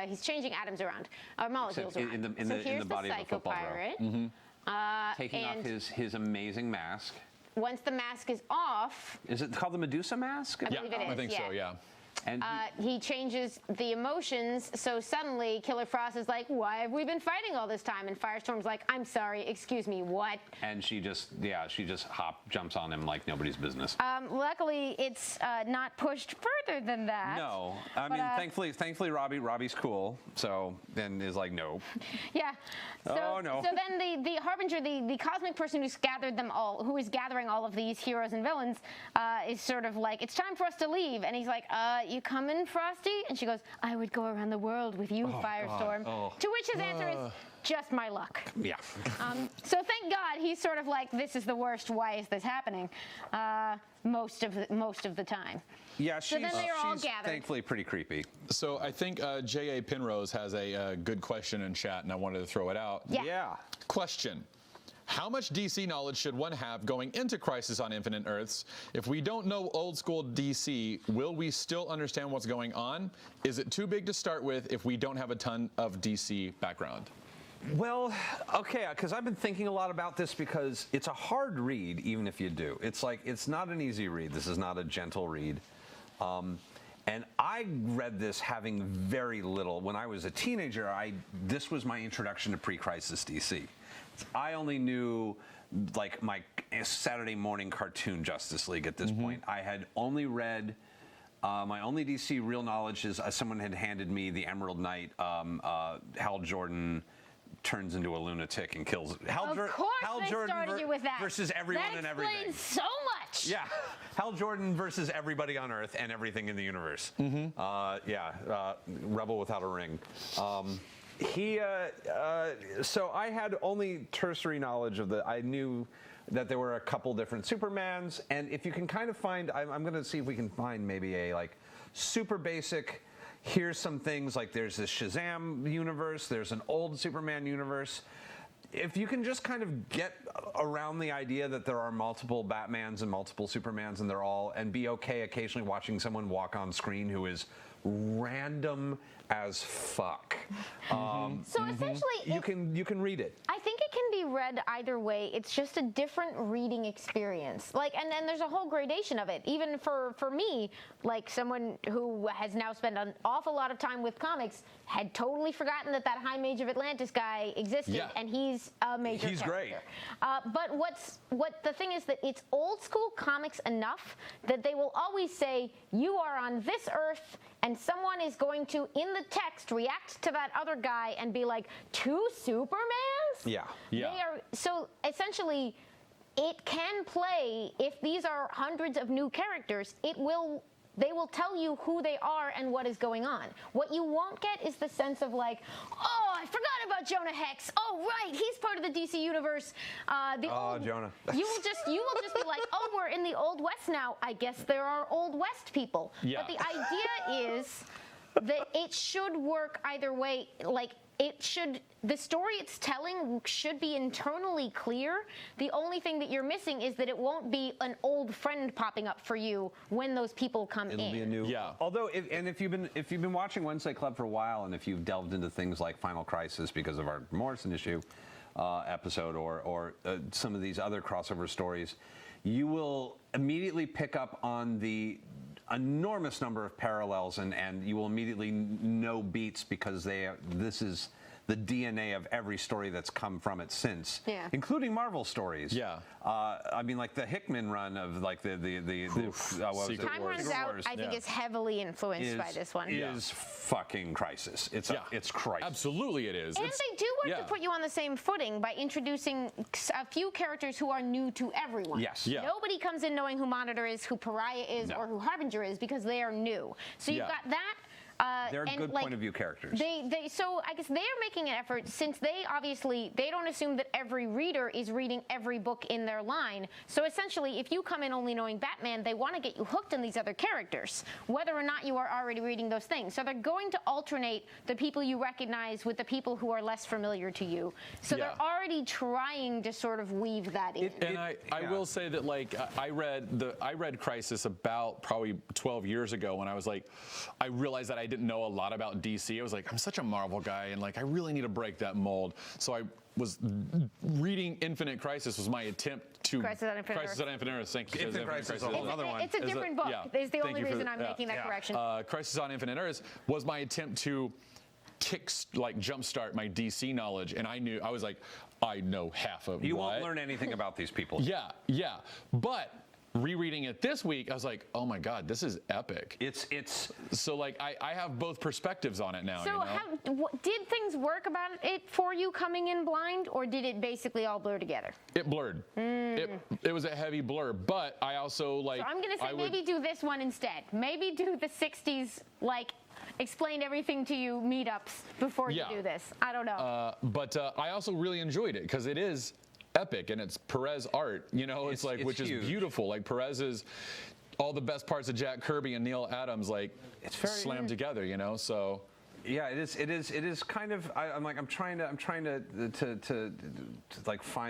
he's changing atoms around, or molecules Except around. in So the here's body of a Psycho football throw. Pirate. Taking off and his amazing mask. once the mask is off, Is it called the Medusa mask? Yeah, believe it I is, think so, yeah. And he changes the emotions, so suddenly Killer Frost is like, why have we been fighting all this time? And Firestorm's like, I'm sorry, excuse me, what? and she just jumps on him like nobody's business. Luckily, it's not pushed further than that. No, I mean, thankfully, Robbie's cool. So then is like, no. Yeah. So, Oh, no. So then the Harbinger, the cosmic person who's gathered them all, who is gathering all of these heroes and villains, is sort of like, it's time for us to leave. And he's like, you coming, Frosty? And she goes, I would go around the world with you, Firestorm. Oh. To which his answer is, just my luck. Yeah. So thank God he's sort of like, this is the worst. Why is this happening? Most of the time. Yeah, So then they are all she's gathered. thankfully pretty creepy. So I think J.A. Penrose has a good question in chat, and I wanted to throw it out. Yeah. Question. How much DC knowledge should one have going into Crisis on Infinite Earths? If we don't know old school DC, will we still understand what's going on? Is it too big to start with if we don't have a ton of DC background? Well, okay, because I've been thinking a lot about this because it's a hard read, even if you do. It's like, it's not an easy read. This is not a gentle read. And I read this having very little. When I was a teenager, this was my introduction to pre-crisis DC. I only knew like my Saturday morning cartoon Justice League at this point. I had only read, my only DC real knowledge is someone had handed me the Emerald Knight, Hal Jordan turns into a lunatic and kills. Hal They started you with that. versus everyone and everything. That explains so much. Yeah, Hal Jordan versus everybody on Earth and everything in the universe. Rebel without a ring. So I had only tertiary knowledge of I knew that there were a couple different Supermans, and if you can kind of find, I'm going to see if we can find maybe a like super basic. Here's some things like there's this Shazam universe, there's an old Superman universe. if you can just kind of get around the idea that there are multiple Batmans and multiple Supermans and be okay occasionally watching someone walk on screen who is random as fuck. So essentially, You can read it. I think it can be read either way. It's just a different reading experience. And then there's a whole gradation of it. Even for me, like someone who has now spent an awful lot of time with comics, had totally forgotten that High Mage of Atlantis guy existed, and he's a major He's character. great. But the thing is that it's old school comics enough that they will always say, you are on this Earth, and someone is going to, in the text, react to that other guy and be like, 2 Supermans? Yeah. Yeah. So essentially, it can play, if these are hundreds of new characters, they will tell you who they are and what is going on. What you won't get is the sense of like, oh, I forgot about Jonah Hex. Oh, right, he's part of the DC universe. Jonah. You will just be like, oh, we're in the Old West now. I guess there are Old West people. Yeah. But the idea is that it should work either way. The story it's telling should be internally clear. The only thing that you're missing is that it won't be an old friend popping up for you when those people come in. It'll be a new. Yeah. Although, if you've been watching Wednesday Club for a while, and if you've delved into things like Final Crisis because of our Morrison issue episode, or some of these other crossover stories, you will immediately pick up on the enormous number of parallels, and you will immediately know beats because this is the DNA of every story that's come from it since, including Marvel stories. Yeah. I mean, like the Hickman run of like the what was it? Time Wars. Runs Out, I think, Yeah. is heavily influenced by this one. Is fucking Crisis. It's Crisis. Absolutely, it is. And they do work to put you on the same footing by introducing a few characters who are new to everyone. Yes. Yeah. Nobody comes in knowing who Monitor is, who Pariah is, No. or who Harbinger is because they are new. So you've got that. They're and, good point of view characters. So I guess they are making an effort, since they don't assume that every reader is reading every book in their line. So essentially, if you come in only knowing Batman, they want to get you hooked on these other characters, whether or not you are already reading those things. So they're going to alternate the people you recognize with the people who are less familiar to you. So they're already trying to sort of weave that in. And I will say that, like, I read Crisis about probably 12 years ago when I realized that I didn't know a lot about DC. I was like, I'm such a Marvel guy, and like I really need to break that mold. So I was reading Infinite Crisis was my attempt to Crisis on Infinite Earths. Thank you. Infinite Crisis is a whole other one. It's a different book. It's the only reason I'm making that Yeah. correction. Crisis on Infinite Earths was my attempt to jumpstart my DC knowledge, and I know half of You what. won't learn anything about these people. Yeah. But rereading it this week, I was like, oh my God, this is epic. It's So like I have both perspectives on it now. So did things work about it for you coming in blind, or did it basically all blur together? It blurred. It was a heavy blur, but I also like. So I'm going to say maybe do this one instead. Maybe do the 60s, explain everything to you meetups before you do this. I don't know. But I also really enjoyed it because it is epic, and it's Perez art, it's which huge. is beautiful. Like Perez is all the best parts of Jack Kirby and Neil Adams It's very slammed together, so yeah, it is kind of. I'm trying to find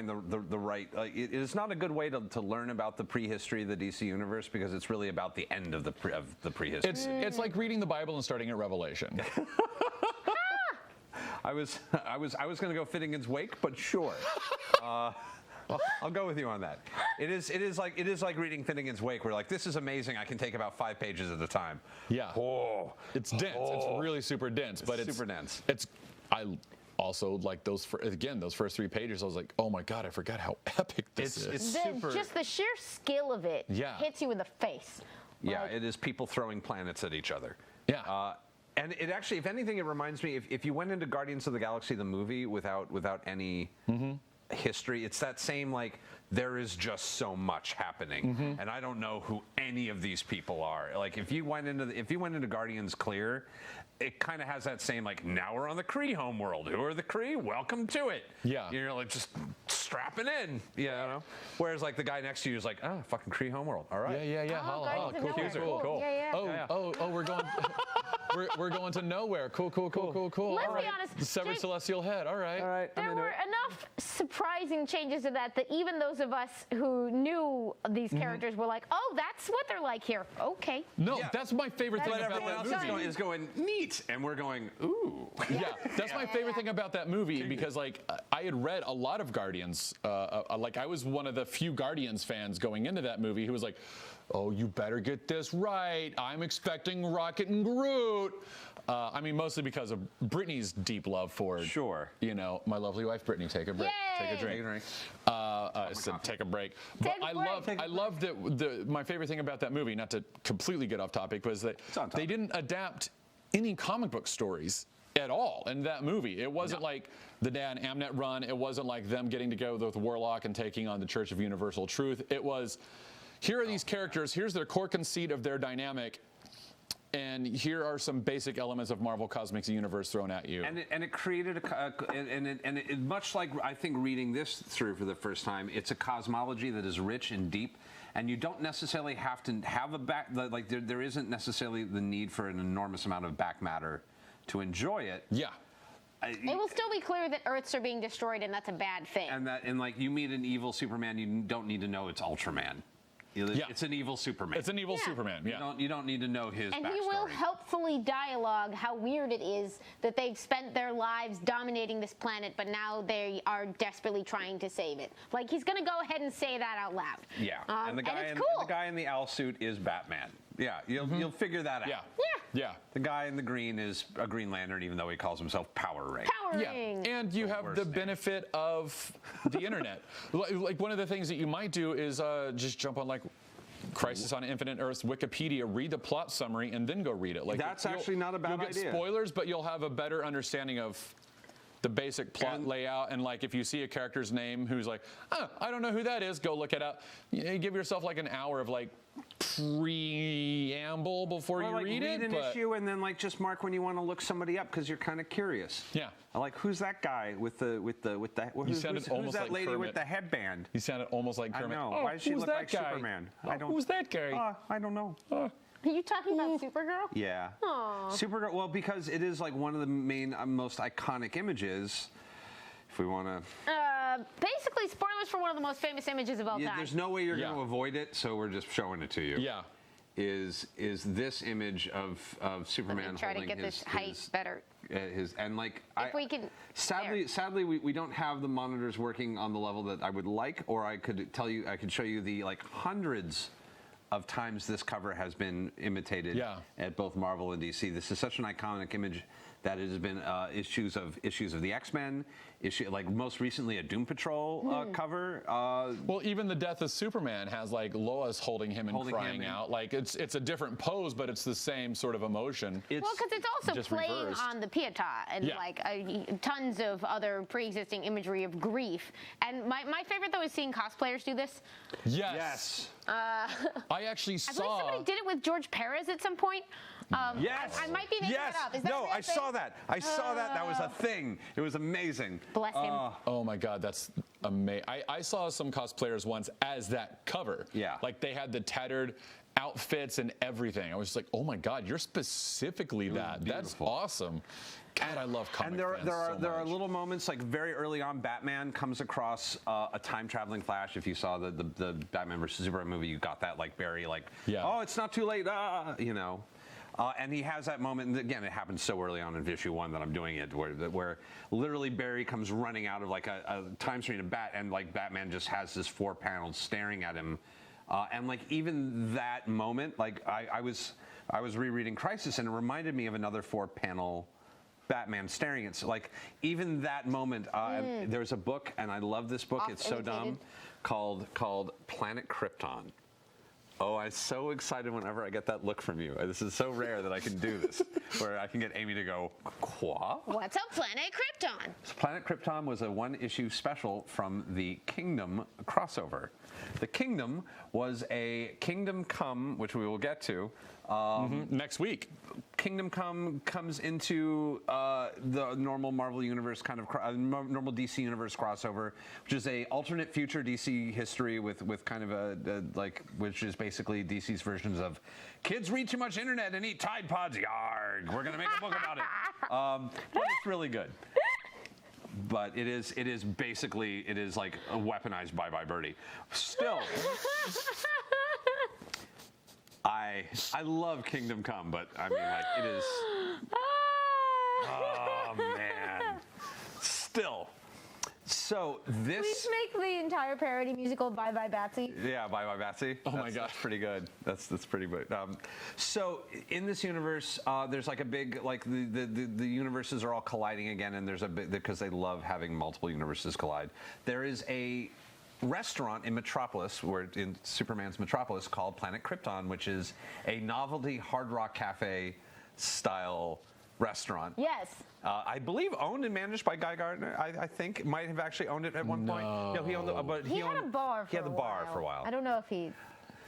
the right. It is not a good way to learn about the prehistory of the DC universe because it's really about the end of the prehistory. It's like reading the Bible and starting at Revelation. I was going to go Finnegan's Wake, but sure. I'll go with you on that. It is like reading Finnegan's Wake. We're like, this is amazing. I can take about 5 pages at a time. Yeah. Oh, It's dense. It's really super dense, but it's super dense. I also like those first 3 pages. I was like, oh my God, I forgot how epic this is. It's super. Just the sheer skill of it hits you in the face. Yeah, it is people throwing planets at each other. Yeah. And it actually, if anything, it reminds me, if you went into Guardians of the Galaxy, the movie, without any history, it's that same, there is just so much happening, and I don't know who any of these people are. Like, if you went into Guardians clear, it kind of has that same, now we're on the Kree homeworld. Who are the Kree? Welcome to it. Yeah. You're just strapping in, Whereas, the guy next to you is like, oh, fucking Kree homeworld. All right. Yeah. Oh, Guardians of Nowhere. Cool. Yeah. Oh, we're going. we're going to nowhere. Cool. Let's All be right. honest, The severed Jake- celestial head. All right. All right. I'm There into were it. enough surprising changes to that even those of us who knew these characters were like, oh, that's what they're like here. Okay. No, Yeah. that's my favorite thing But about everyone that else movie. is going neat, and we're going ooh. Yeah, that's my favorite thing about that movie because like I had read a lot of Guardians. Like I was one of the few Guardians fans going into that movie who was like, "Oh, you better get this right. I'm expecting Rocket and Groot." I mean, mostly because of Brittany's deep love for Sure. you know, my lovely wife Brittany. Take a break. Take a Yay! drink. Take a drink. I said take a break. But Take a I break. love that my favorite thing about that movie, not to completely get off topic, was that on topic. they didn't adapt any comic book stories at all in that movie. It wasn't like the Dan Amnet run. It wasn't like them getting together with Warlock and taking on the Church of Universal Truth. It was, here are these characters, here's their core conceit of their dynamic, and here are some basic elements of Marvel Cosmic Universe thrown at you. And it created much like I think reading this through for the first time, it's a cosmology that is rich and deep, and you don't necessarily have to have a back like there isn't necessarily the need for an enormous amount of back matter to enjoy it. Yeah. It will still be clear that Earths are being destroyed, and that's a bad thing. And like you meet an evil Superman, you don't need to know it's Ultraman. Yeah. It's an evil Superman. It's an evil Yeah. Superman, yeah. You don't need to know his And backstory. he will helpfully dialogue how weird it is that they've spent their lives dominating this planet, but now they are desperately trying to save it. Like, he's going to go ahead and say that out loud. Yeah, and the guy it's in cool. the guy in the owl suit is Batman. Yeah, you'll figure that out. Yeah. Yeah. The guy in the green is a Green Lantern, even though he calls himself Power Ray. Power Yeah, Ring. and you have worst the name. benefit of the internet. Like one of the things that you might do is just jump on like Crisis on Infinite Earths Wikipedia, read the plot summary, and then go read it. Like That's you'll- actually not a bad You'll get idea. spoilers, but you'll have a better understanding of the basic plot And- layout. And like if you see a character's name who's like, I don't know who that is, go look it up. You give yourself like an hour of like preamble before Or you like read it. an but issue and then like just mark when you want to look somebody up because you're kind of curious. Yeah. I like who's that guy with the who's, sounded who's almost that like lady Kermit. with the headband? You sounded almost like I Kermit. know. Oh, Why does she who's look that like guy? Superman? Oh, I don't. Who's that guy? I don't know. Are you talking about Supergirl? Yeah. Aw. Supergirl. Well, because it is like one of the main, most iconic images. If we want to. Basically, spoilers for one of the most famous images of all time. There's no way you're Yeah. going to avoid it, so we're just showing it to you. Yeah. Is this image of Superman Let me try to holding get this height better. his and like If we can- sadly we don't have the monitors working on the level that I would like, or I could show you the like hundreds of times this cover has been imitated at both Marvel and DC. This is such an iconic image that it has been issues of the X-Men, like most recently a Doom Patrol cover. Well, even the death of Superman has like Lois holding him and crying out. Like it's a different pose, but it's the same sort of emotion. Well, because it's also just playing reversed. on the Pietà and Yeah. like tons of other pre-existing imagery of grief. And my favorite though is seeing cosplayers do this. Yes. I actually I believe saw. somebody did it with George Perez at some point. Yes. I might be making yes. that up. Is that a no, real I thing? saw that. I saw that. That was a thing. It was amazing. Bless him. Oh my God, that's amazing. I saw some cosplayers once as that cover. Yeah. Like they had the tattered outfits and everything. I was just like, oh my God, you're specifically that. That's beautiful. awesome. God, I love comic And there fans so are much. little moments like very early on. Batman comes across a time traveling Flash. If you saw the Batman vs Superman movie, you got that like very like oh, it's not too late, you know. And he has that moment, and again, it happens so early on in issue 1 that I'm doing it, where literally Barry comes running out of like a time stream of Bat, and like Batman just has this 4 panels staring at him, and like even that moment, like I was rereading Crisis, and it reminded me of another 4-panel Batman staring at, like even that moment. There's a book, and I love this book. It's so dumb, called Planet Krypton. Oh, I'm so excited whenever I get that look from you. This is so rare that I can do this, where I can get Amy to go, Qua? What's up, Planet Krypton? So Planet Krypton was a 1-issue special from the Kingdom crossover. The Kingdom was a Kingdom Come, which we will get to, Next week. Kingdom Come comes into the normal Marvel universe normal DC universe crossover, which is a alternate future DC history with kind of which is basically DC's versions of kids read too much internet and eat Tide Pods. Yarg, we're gonna make a book about it. But it's really good. But it is basically like a weaponized Bye Bye Birdie. Still. I love Kingdom Come, but I mean, like, it is. Oh man. Still. So this. Please make the entire parody musical "Bye Bye Batsy." Yeah, Bye Bye Batsy. Oh my gosh, that's pretty good. That's pretty good. So in this universe, there's like a big the universes are all colliding again, and there's a big because they love having multiple universes collide. There is a restaurant in Metropolis, in Superman's Metropolis, called Planet Krypton, which is a novelty Hard Rock Cafe style restaurant. Yes. I believe owned and managed by Guy Gardner. I think might have actually owned it at one point. No, he owned but he had a bar. He had the bar for a while. I don't know if he.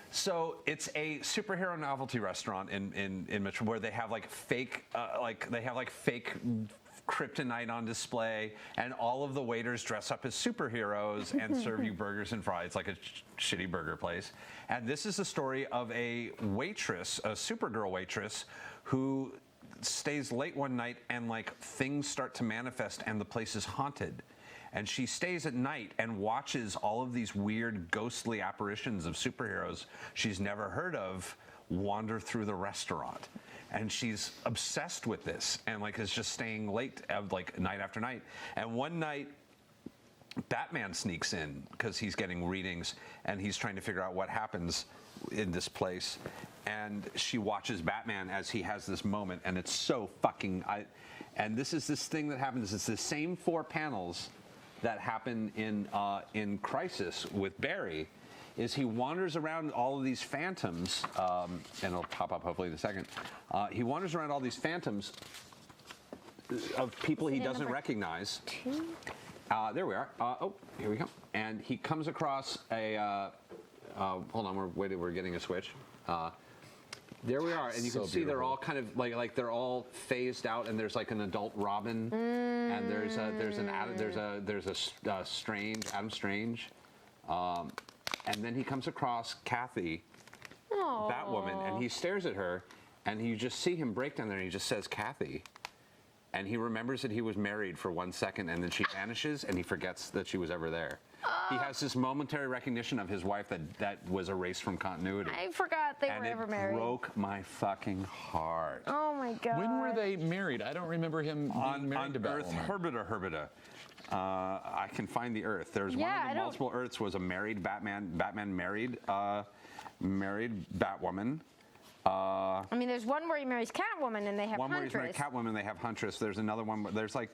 So it's a superhero novelty restaurant in Metro where they have like fake kryptonite on display, and all of the waiters dress up as superheroes and serve you burgers and fries. It's like a shitty burger place. And this is the story of a waitress, a Supergirl waitress, who stays late one night and like things start to manifest and the place is haunted. And she stays at night and watches all of these weird ghostly apparitions of superheroes she's never heard of wander through the restaurant. And she's obsessed with this and like is just staying late like night after night. And one night Batman sneaks in because he's getting readings and he's trying to figure out what happens in this place. And she watches Batman as he has this moment, and it's so fucking and this thing that happens. It's the same 4 panels that happen in Crisis with Barry. Is he wanders around all of these phantoms, and it'll pop up hopefully in a second. He wanders around all these phantoms of people he doesn't recognize. There we are. Oh, here we go. And he comes across a. Hold on, we're getting a switch. There we are, and you can see they're all kind of like they're all phased out, and there's like an adult Robin, and there's a Strange, Adam Strange. And then he comes across Kathy, Batwoman, and he stares at her, and you just see him break down there, and he just says, Kathy. And he remembers that he was married for 1 second, and then she vanishes, and he forgets that she was ever there. He has this momentary recognition of his wife that was erased from continuity. I forgot they were ever married. And it broke my fucking heart. Oh my God. When were they married? I don't remember him being married to Earth Batwoman. Herbita. I can find the Earth. There's one of the multiple Earths was a married Batman. Batman married Batwoman. I mean, there's one where he marries Catwoman and they have One where he's married Huntress. Catwoman and they have Huntress. There's another one. There's like,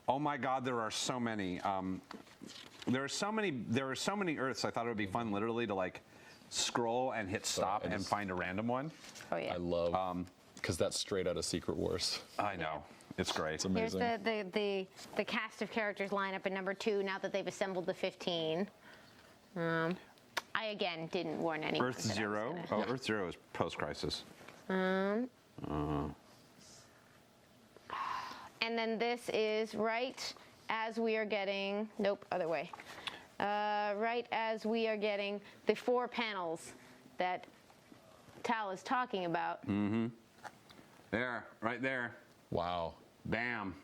oh my God, there are so many. There are so many Earths. I thought it would be fun, literally, to like scroll and hit stop and find a random one. Oh yeah. I love because that's straight out of Secret Wars. I know. It's great. It's amazing. Here's the cast of characters line up at number 2 now that they've assembled the 15. I again didn't warn anyone. Earth Zero. Earth Zero is post-crisis. And then this is right as we are getting. Nope, other way. Right as we are getting the 4 panels that Tal is talking about. Mm-hmm. There, right there. Wow. Bam.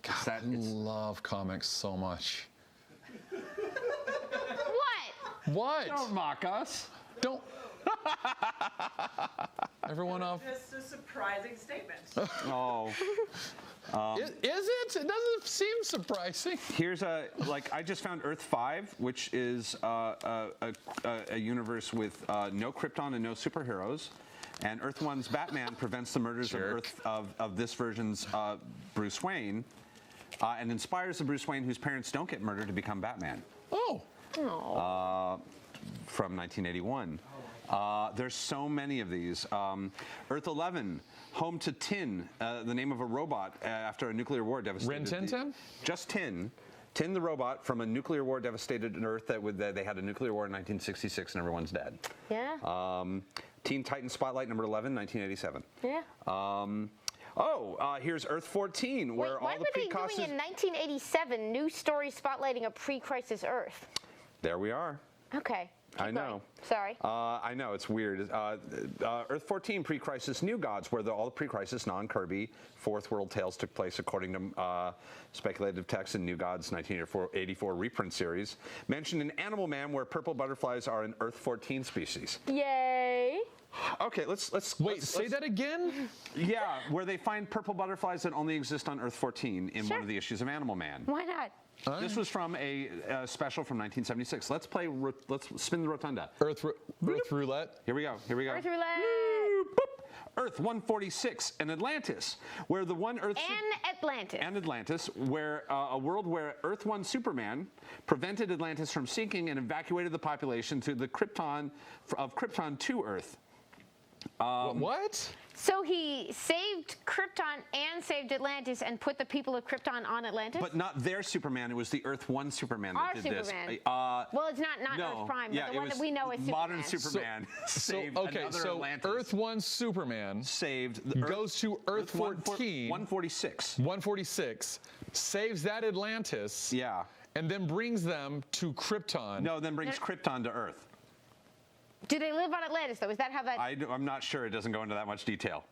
God, I love comics so much. What? Don't mock us. Don't. Everyone off. Just a surprising statement. Oh. Is it? It doesn't seem surprising. Here's I just found Earth 5, which is a universe with no Krypton and no superheroes. And Earth 1's Batman prevents the murders of this version's Bruce Wayne and inspires the Bruce Wayne whose parents don't get murdered to become Batman. Oh. From 1981. There's so many of these. Earth 11, home to Tin, the name of a robot after a nuclear war devastated. Rin Tin Tin? Just Tin. Tin the robot from a nuclear war devastated Earth they had a nuclear war in 1966 and everyone's dead. Yeah. Teen Titans Spotlight number 11, 1987. Yeah. Here's Earth 14, where Wait, all why the were they precautions. doing in 1987 new story spotlighting a pre-crisis Earth? There we are. Okay. I keep know. going. Sorry. I know, it's weird. Earth 14 pre-crisis New Gods, where all the pre-crisis non-Kirby Fourth World Tales took place according to speculative text in New Gods 1984 reprint series. Mentioned in Animal Man, where purple butterflies are an Earth 14 species. Yay. Okay, let's Say that again? Yeah, where they find purple butterflies that only exist on Earth 14 in one of the issues of Animal Man. Why not? This was from a special from 1976. Let's spin the rotunda. Earth roulette. Here we go. Earth roulette. Boop. Earth 146 and Atlantis, where the one Earth And Atlantis. where a world where Earth 1 Superman prevented Atlantis from sinking and evacuated the population to the Krypton to Earth. What? So he saved Krypton and saved Atlantis and put the people of Krypton on Atlantis? But not their Superman. It was the Earth 1 Superman that Our did Superman. this. Well, it's not no. Earth Prime, Yeah, but the one it that we know as Superman. modern Superman saved another Atlantis. Earth 1 Superman saved the goes to Earth 14. 146. 146, saves that Atlantis. Yeah. And then brings them to Krypton. No, then brings Krypton to Earth. Do they live on Atlantis, though? Is that how that... I'm not sure. It doesn't go into that much detail.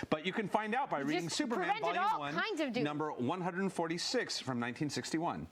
But you can find out by reading Just Superman prevented Volume all 1, kinds of doom. number 146 from 1961.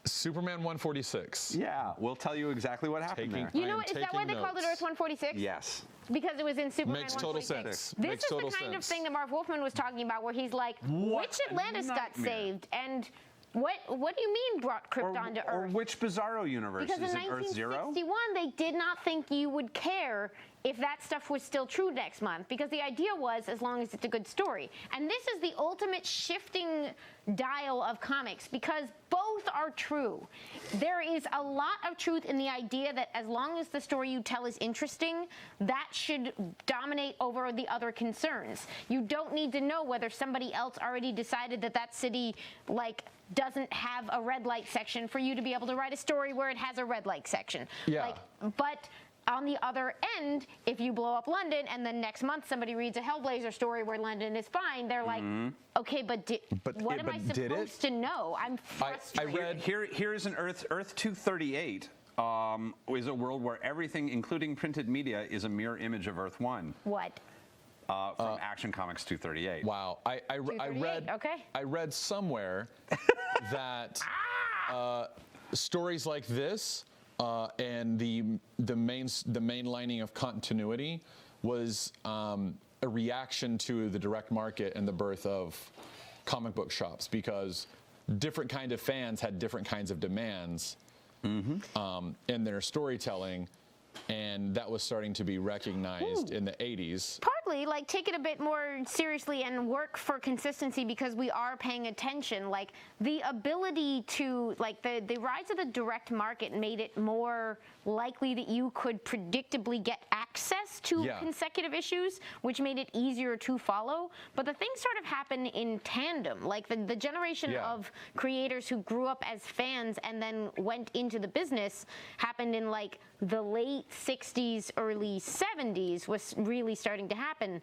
Superman 146. Yeah, we'll tell you exactly what happened there. You know I am what? Is that why they taking called it notes. Earth 146? Yes. Because it was in Superman Makes total 146. sense. This Makes is total the kind of sense. thing that Marv Wolfman was talking about, where he's like, which a Atlantis got nightmare. saved? And what do you mean brought Krypton to Or Earth? which Bizarro universe? Because Is in it Earth Zero? 1961, they did not think you would care if that stuff was still true next month, because the idea was as long as it's a good story. And this is the ultimate shifting dial of comics, because both are true. There is a lot of truth in the idea that as long as the story you tell is interesting, that should dominate over the other concerns. You don't need to know whether somebody else already decided that that city, like, doesn't have a red light section for you to be able to write a story where it has a red light section. Yeah. But on the other end, if you blow up London and then next month somebody reads a Hellblazer story where London is fine, they're like, okay, but what am I did it? supposed to know? I'm I frustrated. read Here is an Earth 238. Is a world where everything, including printed media, is a mirror image of Earth 1. What? From Action Comics 238. Wow. I 238, read okay. I read somewhere that stories like this and the mainlining of continuity was a reaction to the direct market and the birth of comic book shops, because different kind of fans had different kinds of demands in their storytelling, and that was starting to be recognized in the 80s. Partly, like, take it a bit more seriously and work for consistency, because we are paying attention. Like, the ability to, like, the rise of the direct market made it more likely that you could predictably get access to consecutive issues, which made it easier to follow. But the things sort of happen in tandem. Like, the generation of creators who grew up as fans and then went into the business happened in, like, the late 60s, early 70s was really starting to happen.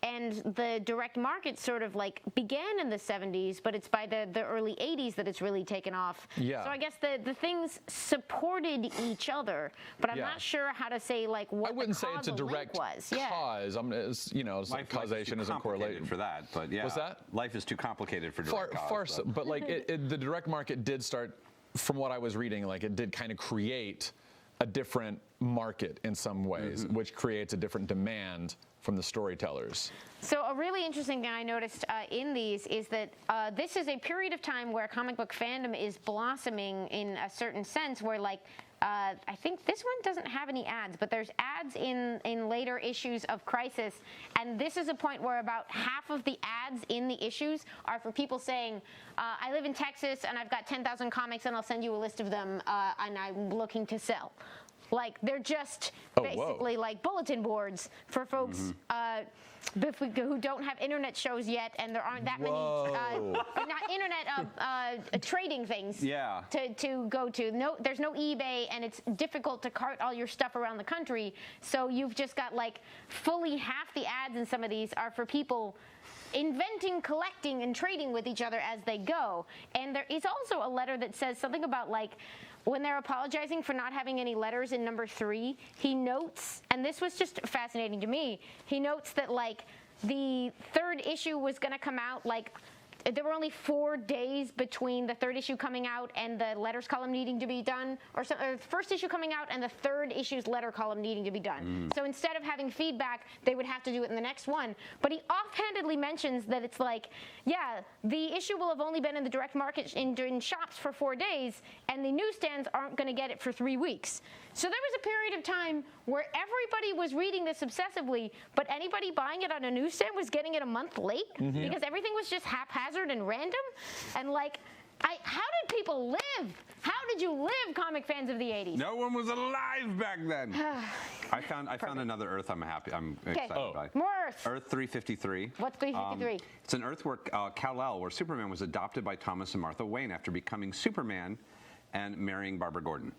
And the direct market sort of like began in the 70s, but it's by the early 80s that it's really taken off. Yeah. So I guess the things supported each other, but I'm not sure how to say like what I wouldn't the say it's a causal link direct was. cause. Life Causation is too isn't correlated complicated for that, but yeah. What's that? Life is too complicated for direct cause. But like the direct market did start, from what I was reading, like it did kind of create a different market in some ways, which creates a different demand from the storytellers. So a really interesting thing I noticed in these is that this is a period of time where comic book fandom is blossoming in a certain sense, where like I think this one doesn't have any ads, but there's ads in later issues of Crisis, and this is a point where about half of the ads in the issues are for people saying, I live in Texas and I've got 10,000 comics and I'll send you a list of them and I'm looking to sell. Like they're just Oh, basically whoa. like bulletin boards for folks who don't have internet shows yet, and there aren't that Whoa. many not internet trading things Yeah. to go to. No, there's no eBay, and it's difficult to cart all your stuff around the country. So you've just got like fully half the ads in some of these are for people inventing, collecting, and trading with each other as they go. And there is also a letter that says something about like when they're apologizing for not having any letters in number 3, he notes, and this was just fascinating to me, he notes that like the 3rd issue was going to come out like there were only 4 days between the 3rd issue coming out and the letters column needing to be done, or the 1st issue coming out and the 3rd issue's letter column needing to be done. So instead of having feedback, they would have to do it in the next one. But he offhandedly mentions that it's like, yeah, the issue will have only been in the direct market in shops for 4 days, and the newsstands aren't going to get it for 3 weeks. So there was a period of time where everybody was reading this obsessively, but anybody buying it on a newsstand was getting it a month late because everything was just haphazard and random. And like, how did people live? How did you live, comic fans of the 80s? No one was alive back then. I found another Earth. I'm excited by. More Earth. Earth 353. What's 353? It's an Earth where Kal-El, where Superman was adopted by Thomas and Martha Wayne after becoming Superman and marrying Barbara Gordon.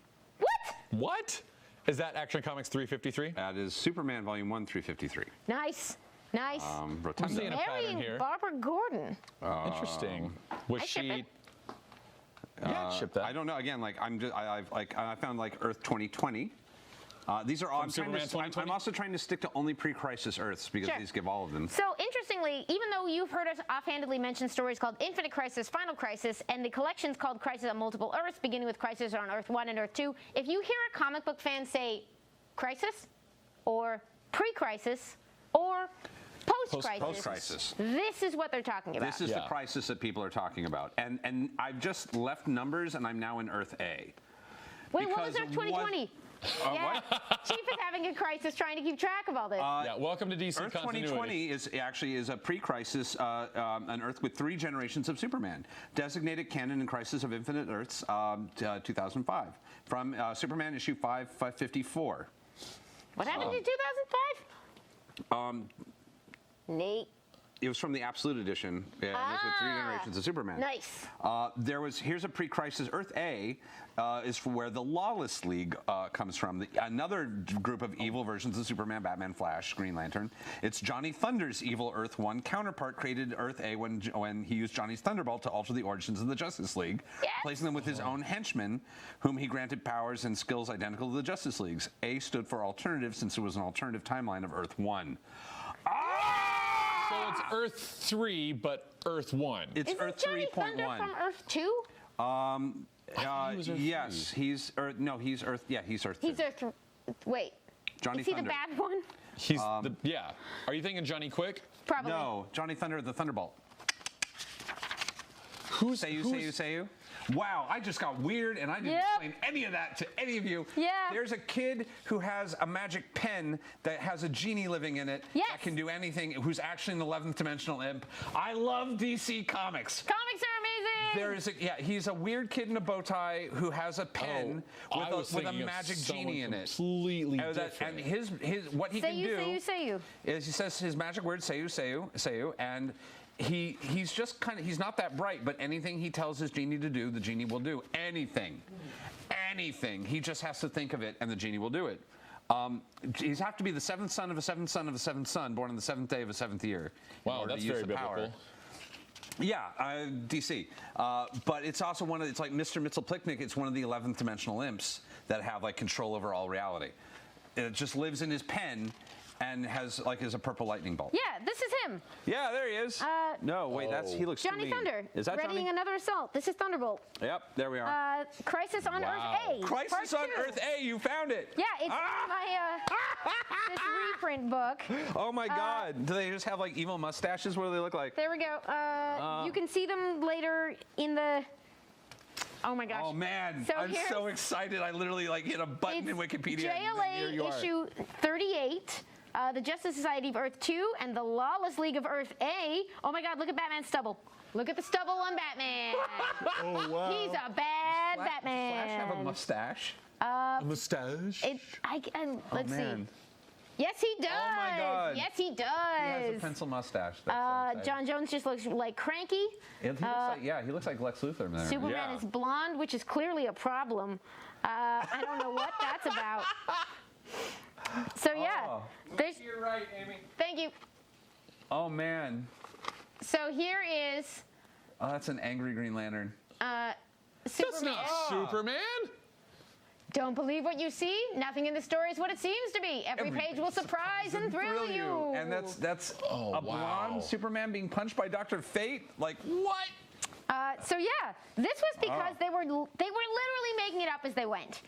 What? Is that Action Comics 353? That is Superman Volume 1, 353. Nice. Rotunda. seeing a pattern Marrying here. Barbara Gordon. Interesting. Was I ship she? it. Yeah, I'd ship that. I don't know. Again, like I found like Earth 2020. These are all. Superman 2020? I'm also trying to stick to only pre-crisis Earths because Sure. these give all of them. So interestingly, even though you've heard us offhandedly mention stories called Infinite Crisis, Final Crisis, and the collection's called Crisis on Multiple Earths, beginning with Crisis on Earth 1 and Earth 2, if you hear a comic book fan say Crisis, or Pre-Crisis, or Post-Crisis, Post-crisis. this is what they're talking about. This is the crisis that people are talking about, and I've just left numbers, and I'm now in Earth A. Wait, what was because Earth 2020? Yeah, Chief is having a crisis trying to keep track of all this. Yeah, welcome to DC Earth continuity. 2020 is a pre-crisis, an Earth with 3 generations of Superman, designated canon and Crisis of Infinite Earths, 2005, from Superman issue 554. What happened in 2005? Nate. It was from the Absolute Edition. Yeah, and it was with 3 generations of Superman. Nice. Here's a pre-crisis. Earth A is for where the Lawless League comes from. Another group of evil versions of Superman, Batman, Flash, Green Lantern. It's Johnny Thunder's evil Earth 1 counterpart created Earth A when he used Johnny's Thunderbolt to alter the origins of the Justice League, replacing them with his own henchmen, whom he granted powers and skills identical to the Justice League's. A stood for alternative since it was an alternative timeline of Earth 1. So it's Earth 3, but Earth 1. It's Isn't Earth Johnny Thunder 3.1. from Earth 2? he was Earth Yes, he's Earth. No, he's Earth. Yeah, he's Earth. He's 2. Earth. Wait. Johnny Is he Thunder. the bad one? He's yeah. Are you thinking Johnny Quick? Probably. No, Johnny Thunder, the Thunderbolt. Who's Say you. Wow, I just got weird and I didn't Yep. explain any of that to any of you. Yeah. There's a kid who has a magic pen that has a genie living in it Yes. that can do anything, who's actually an 11th dimensional imp. I love DC Comics. Comics are amazing. He's a weird kid in a bow tie who has a pen I was with a thinking of magic someone genie in it. completely And different. and his what he Say can you, do say you, say you. is he says his magic word say you, and he's just he's not that bright, but anything he tells his genie to do, the genie will do. Anything. He just has to think of it, and the genie will do it. He's have to be the 7th son of a 7th son of a 7th son, born on the 7th day of a 7th year. in Wow, order that's to use very the power. biblical. Yeah, DC. But it's also it's like Mr. Mxyzptlk. It's one of the 11th dimensional imps that have like control over all reality. It just lives in his pen and has is a purple lightning bolt. Yeah, this is him. Yeah, there he is. No, wait, he looks Johnny to me. Thunder. Is that readying Johnny? another assault. This is Thunderbolt. Yep, there we are. Crisis on Wow. Earth A. Crisis Part on 2. Earth A, you found it. Yeah, it's my this reprint book. Oh my God. Do they just have like evil mustaches? What do they look like? There we go. You can see them later in the. Oh my gosh. Oh man, So I'm here's- so excited. I literally hit a button in Wikipedia. and here you JLA are. issue 38. The Justice Society of Earth 2 and the Lawless League of Earth A. Oh my God, look at Batman's stubble. Look at the stubble on Batman. Oh wow. He's a bad bad Flash Batman. have a mustache? A mustache. Let's see. Man. Yes, he does. Oh my God. Yes, he does. He has a pencil mustache. That's so exciting. John Jones just looks like cranky. He looks like Lex Luthor in there. Superman is blonde, which is clearly a problem. I don't know what that's about. So yeah, You're right, Amy. Thank you. Oh man. So here is Oh, that's an angry Green Lantern. Superman. That's not Superman. Don't believe what you see. Nothing in the story is what it seems to be. Every page will surprise and thrill you. And that's a blonde Superman being punched by Dr. Fate. Like what? So yeah, this was because they were literally making it up as they went,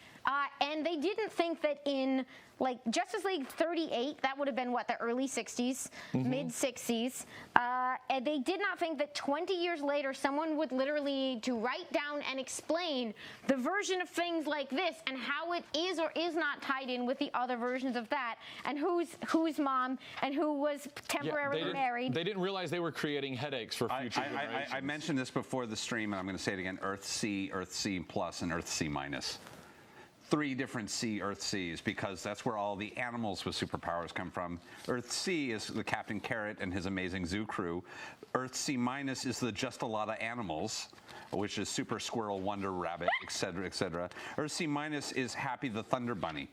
and they didn't think that in like Justice League 38, that would have been what, the early 60s, mid 60s, and they did not think that 20 years later someone would literally need to write down and explain the version of things like this and how it is or is not tied in with the other versions of that, and who's mom and who was temporarily married. They didn't realize they were creating headaches for future generations. I mentioned this before the stream, and I'm going to say it again: Earth C plus, and Earth C minus. 3 different Earth Cs, because that's where all the animals with superpowers come from. Earth C is the Captain Carrot and his amazing zoo crew. Earth C minus is the Just a Lot of Animals, which is Super Squirrel, Wonder Rabbit, etc., etc. Earth C minus is Happy the Thunder Bunny.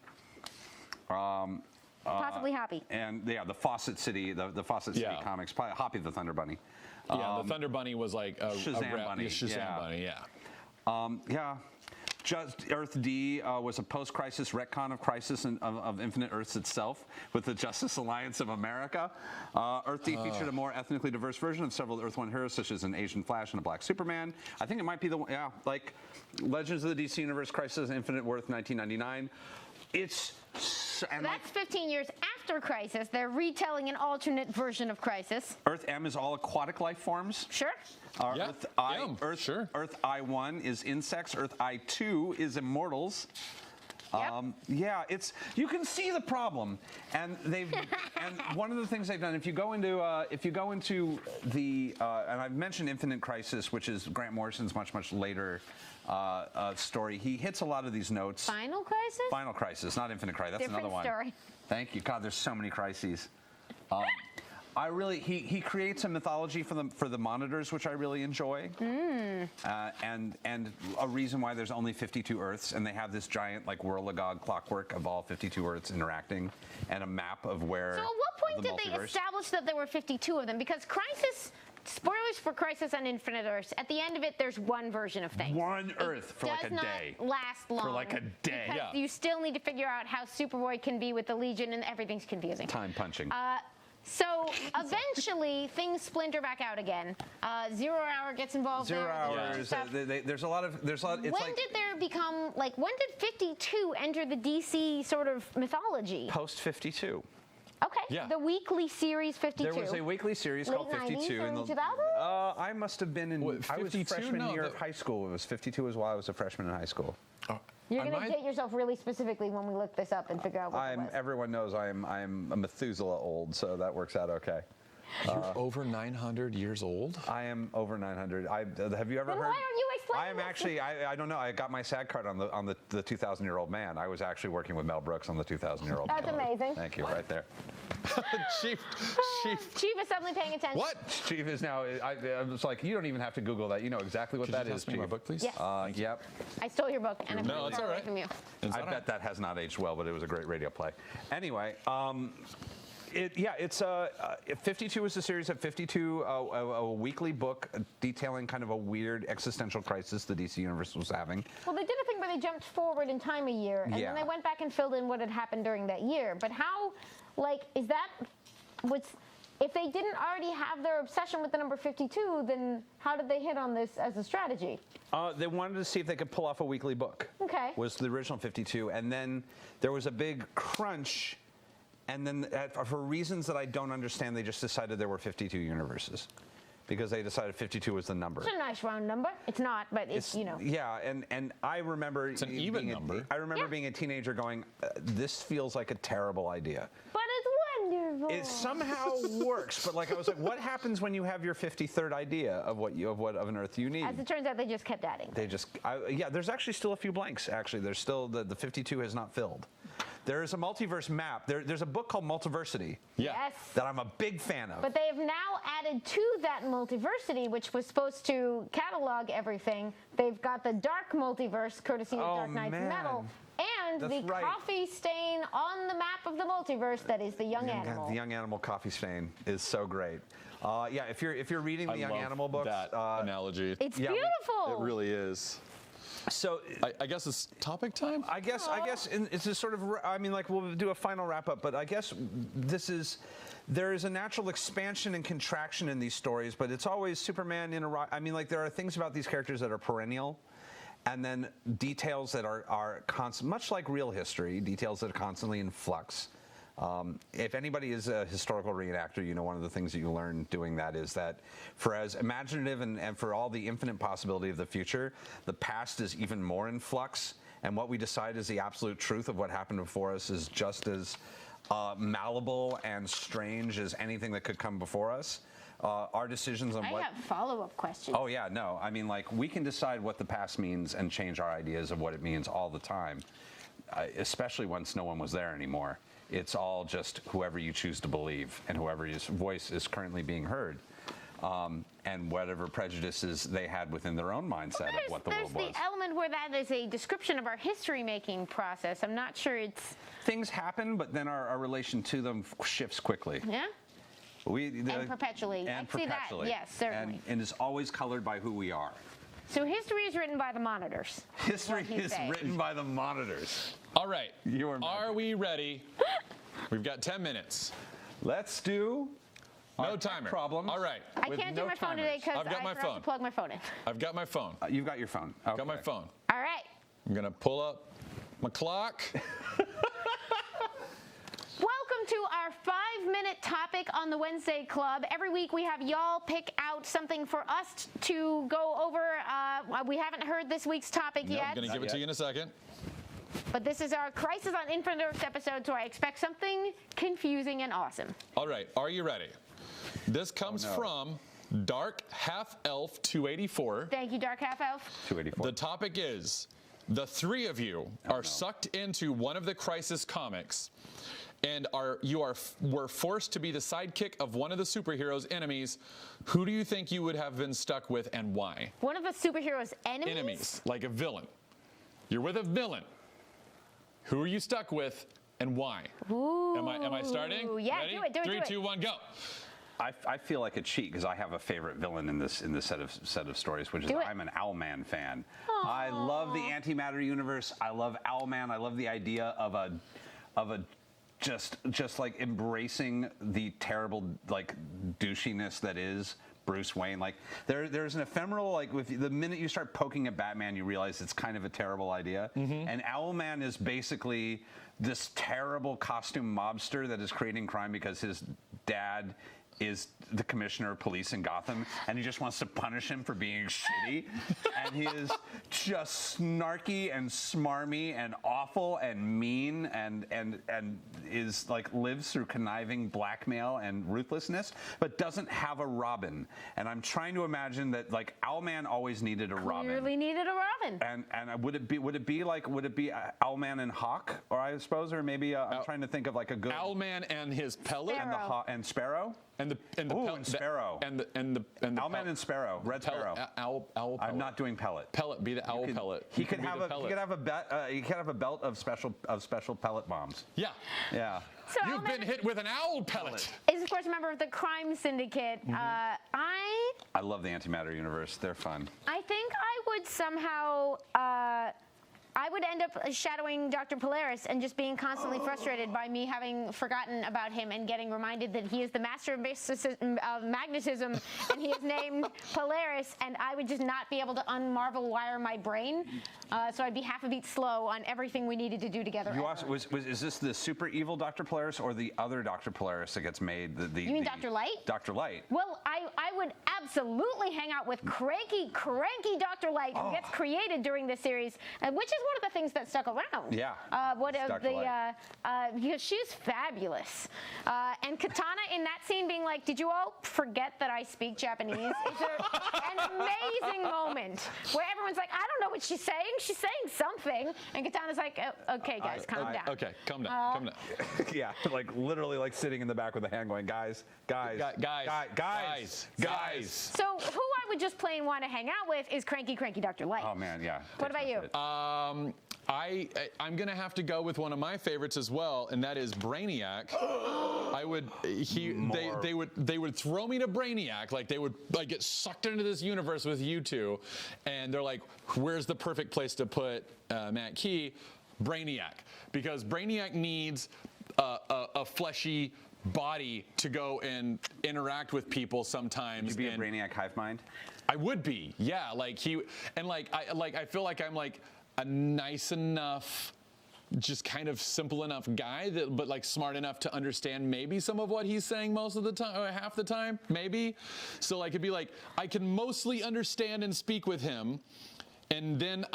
Possibly Happy. And yeah, the Fawcett City, the Fawcett City comics, probably Hoppy the Thunder Bunny. Yeah, the Thunder Bunny was like a Shazam Bunny. Shazam Bunny, yeah. Just Earth D was a post-crisis retcon of Crisis and of Infinite Earths itself with the Justice Alliance of America. Earth D featured a more ethnically diverse version of several Earth 1 heroes, such as an Asian Flash and a Black Superman. I think it might be the one, like Legends of the DC Universe, Crisis, Infinite Earth, 1999. That's 15 years after Crisis. They're retelling an alternate version of Crisis. Earth M is all aquatic life forms. Sure. Earth I1 is insects. Earth I2 is immortals. Yep. You can see the problem, and and one of the things they've done, if you go into the and I've mentioned Infinite Crisis, which is Grant Morrison's much later story. He hits a lot of these notes. Final Crisis? Final Crisis, not Infinite Crisis. That's Different another one. Story. Thank you. God, there's so many crises. He creates a mythology for the monitors, which I really enjoy, and a reason why there's only 52 Earths, and they have this giant like Whirligog clockwork of all 52 Earths interacting, and a map of where. So at what point did they establish that there were 52 of them? Because Crisis. Spoilers for Crisis on Infinite Earths. At the end of it, there's one version of things. One Earth for like a day. Does not last long. For like a day. Because you still need to figure out how Superboy can be with the Legion, and everything's confusing. Time punching. So eventually, things splinter back out again. 0 Hour gets involved. Zero Hours. There's a lot of. It's when like, did there become like? When did 52 enter the DC sort of mythology? Post 52. Okay. Yeah. The weekly series 52. There was a weekly series called 52. Late 90s, early 2000s? I must have been in. I was freshman year of high school. It was 52 is while I was a freshman in high school. You're going to date yourself really specifically when we look this up and figure out what it was. Everyone knows I'm a Methuselah old, so that works out okay. You're over 900 years old? I am over 900. Have you ever heard? Why don't you explain? I am actually. I don't know. I got my SAG card on the 2,000-year-old man. I was actually working with Mel Brooks on the 2,000-year-old. That's amazing. Thank you. Right there. Chief is suddenly paying attention. What? Chief is now. I was like, you don't even have to Google that. You know exactly what that is. Chief. My book, please. Yes. Yep. I stole your book, and I'm No, it's all right from you. I bet that has not aged well, but it was a great radio play. Anyway. It's 52 is a series of 52, a weekly book detailing kind of a weird existential crisis the DC Universe was having. Well, they did a thing where they jumped forward in time a year, and then they went back and filled in what had happened during that year. But how, if they didn't already have their obsession with the number 52, then how did they hit on this as a strategy? They wanted to see if they could pull off a weekly book. Okay. Was the original 52, and then there was a big crunch. And then, for reasons that I don't understand, they just decided there were 52 universes, because they decided 52 was the number. It's a nice round number. It's not, but it's you know. Yeah, and I remember it's an even number. I remember being a teenager going, "This feels like a terrible idea." But it's Wonder terrible. It somehow works, but like I was like, what happens when you have your 53rd idea of what an Earth you need? As it turns out, they just kept adding. Yeah, there's actually still a few blanks. Actually, there's still the 52 has not filled. There is a multiverse map. There's a book called Multiversity. Yeah. Yes. That I'm a big fan of. But they have now added to that multiversity, which was supposed to catalog everything. They've got the dark multiverse, courtesy of Dark Knight's man. Metal, and That's the right. coffee stain on the map of the multiverse that is the young animal. The young animal coffee stain is so great. Yeah, if you're reading the young love animal books, that analogy. It's Yeah, beautiful. It really is. so I guess it's topic time. I guess it's a sort of, I mean, like we'll do a final wrap up, but I guess there is a natural expansion and contraction in these stories, but it's always Superman in a, I mean, like there are things about these characters that are perennial, and then details that are constant, much like real history, details that are constantly in flux. If anybody is a historical reenactor, you know one of the things that you learn doing that is that for as imaginative and for all the infinite possibility of the future, the past is even more in flux, and what we decide is the absolute truth of what happened before us is just as malleable and strange as anything that could come before us. Our decisions on I what... have follow-up questions. Oh yeah, no, I mean like we can decide what the past means and change our ideas of what it means all the time, especially once no one was there anymore. It's all just whoever you choose to believe and whoever's voice is currently being heard, and whatever prejudices they had within their own mindset of what the world was. There's the element where that is a description of our history-making process. I'm not sure it's... Things happen, but then our relation to them shifts quickly. Yeah? And perpetually. I'd see that, yes, certainly. And is always colored by who we are. So history is written by the monitors. History what he's is saying. written by the monitors. All right. You are Are we ready? We've got 10 minutes. Let's do No our tech timer. problems. All right. I with can't no do my phone timers. today because I've got I my forgot phone. to plug my phone in. I've got my phone. You've got your phone. Okay. Got my phone. All right. I'm gonna pull up my clock. Welcome to our 5-minute topic on the Wednesday Club. Every week we have y'all pick out something for us to go over. We haven't heard this week's topic Nope, yet, I'm gonna give it to you in a second. but this is our Crisis on Infinite Earths episode, so I expect something confusing and awesome. All right. Are you ready? This comes no. from Dark Half Elf 284. Thank you, Dark Half Elf. 284. The topic is the three of you are sucked into one of the Crisis comics, and were forced to be the sidekick of one of the superheroes' enemies. Who do you think you would have been stuck with, and why? One of the superheroes' enemies? Enemies, like a villain. You're with a villain. Who are you stuck with, and why? Ooh. Am I starting? Yeah, Ready? do it. 3, 2, 1, go. I feel like a cheat because I have a favorite villain in this set of stories, which is Do it. I'm an Owlman fan. I love the antimatter universe. I love Owlman. I love the idea of a just like embracing the terrible like douchiness that is Bruce Wayne. Like there's an ephemeral, like with the minute you start poking at Batman, you realize it's kind of a terrible idea. And Owlman is basically this terrible costume mobster that is creating crime because his dad is the commissioner of police in Gotham, and he just wants to punish him for being shitty. And he is just snarky and smarmy and awful and mean and is like lives through conniving blackmail and ruthlessness, but doesn't have a Robin. And I'm trying to imagine that like Owlman always needed a Robin. Clearly needed a Robin. And would it be Owlman and Hawk, or I suppose, or maybe I'm trying to think of like a good Owlman and his pellet. Sparrow. and Sparrow. And the and Sparrow. and the Owlman and Sparrow, Red pellet, Sparrow. owl pellet. I'm not doing pellet. Pellet, be the owl pellet. He You could can be have the a pellet. he could have a belt of special pellet bombs. Yeah. Yeah. So You've Owlman been hit with an owl pellet. is, of course, a member of the crime syndicate. I love the antimatter universe. They're fun. I think I would somehow, I would end up shadowing Dr. Polaris and just being constantly frustrated by me having forgotten about him and getting reminded that he is the master of magnetism and he is named Polaris, and I would just not be able to unmarvel wire my brain. So I'd be half a beat slow on everything we needed to do together. You also, is this the super evil Dr. Polaris or the other Dr. Polaris that gets made? You mean Dr. Light? Dr. Light. Well, I would absolutely hang out with cranky Dr. Light, who gets created during this series, which is is one of the things that stuck around. Yeah. Because she's fabulous. And Katana in that scene being like, "Did you all forget that I speak Japanese?" It's an amazing moment where everyone's like, "I don't know what she's saying. She's saying something," and Katana's like, "Oh, "Okay, guys, calm down." Okay, calm down. Calm down. Yeah, like literally like sitting in the back with a hand going, guys. So who I would just plain want to hang out with is Cranky Dr. Light. Oh man, yeah. What about you? I'm gonna have to go with one of my favorites as well, and that is Brainiac. They would throw me to Brainiac, like they would like get sucked into this universe with you two, and they're like, where's the perfect place to put Matt Key? Brainiac, because Brainiac needs a fleshy body to go and interact with people sometimes. Would you be a Brainiac hive mind? I would be, yeah. Like I feel like I'm like a nice enough, just kind of simple enough guy but like smart enough to understand maybe some of what he's saying most of the time, or half the time, maybe. So like it'd be like I can mostly understand and speak with him, and then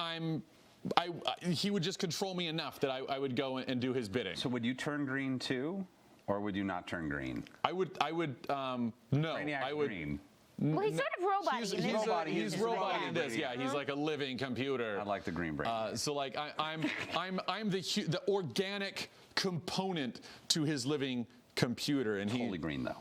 he would just control me enough that I would go and do his bidding. So would you turn green too, or would you not turn green? I would no. Brainiac I would. green. Well, he's sort of robot-y. He's robot in this. Yeah, he's like a living computer. I like the green brain. So like I'm the organic component to his living computer, and Totally green though.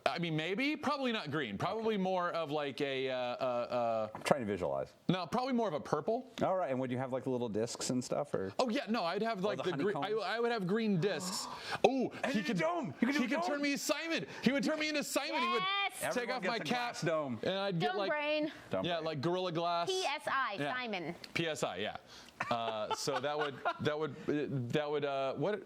I mean, maybe, probably not green. Probably more of like I'm trying to visualize. no, probably more of a purple. All right, and would you have like the little discs and stuff, or? Oh yeah, no, I'd have like the the green. honeycombs? I would have green discs. Oh, he could dome. You could do He a could dome. turn me Simon. He would turn me into Simon. He would Yes. take Everyone off my gets a cap, glass dome. and I'd get Dome like brain. yeah, like Gorilla Glass. PSI, Yeah. Simon. PSI, yeah. So that would what?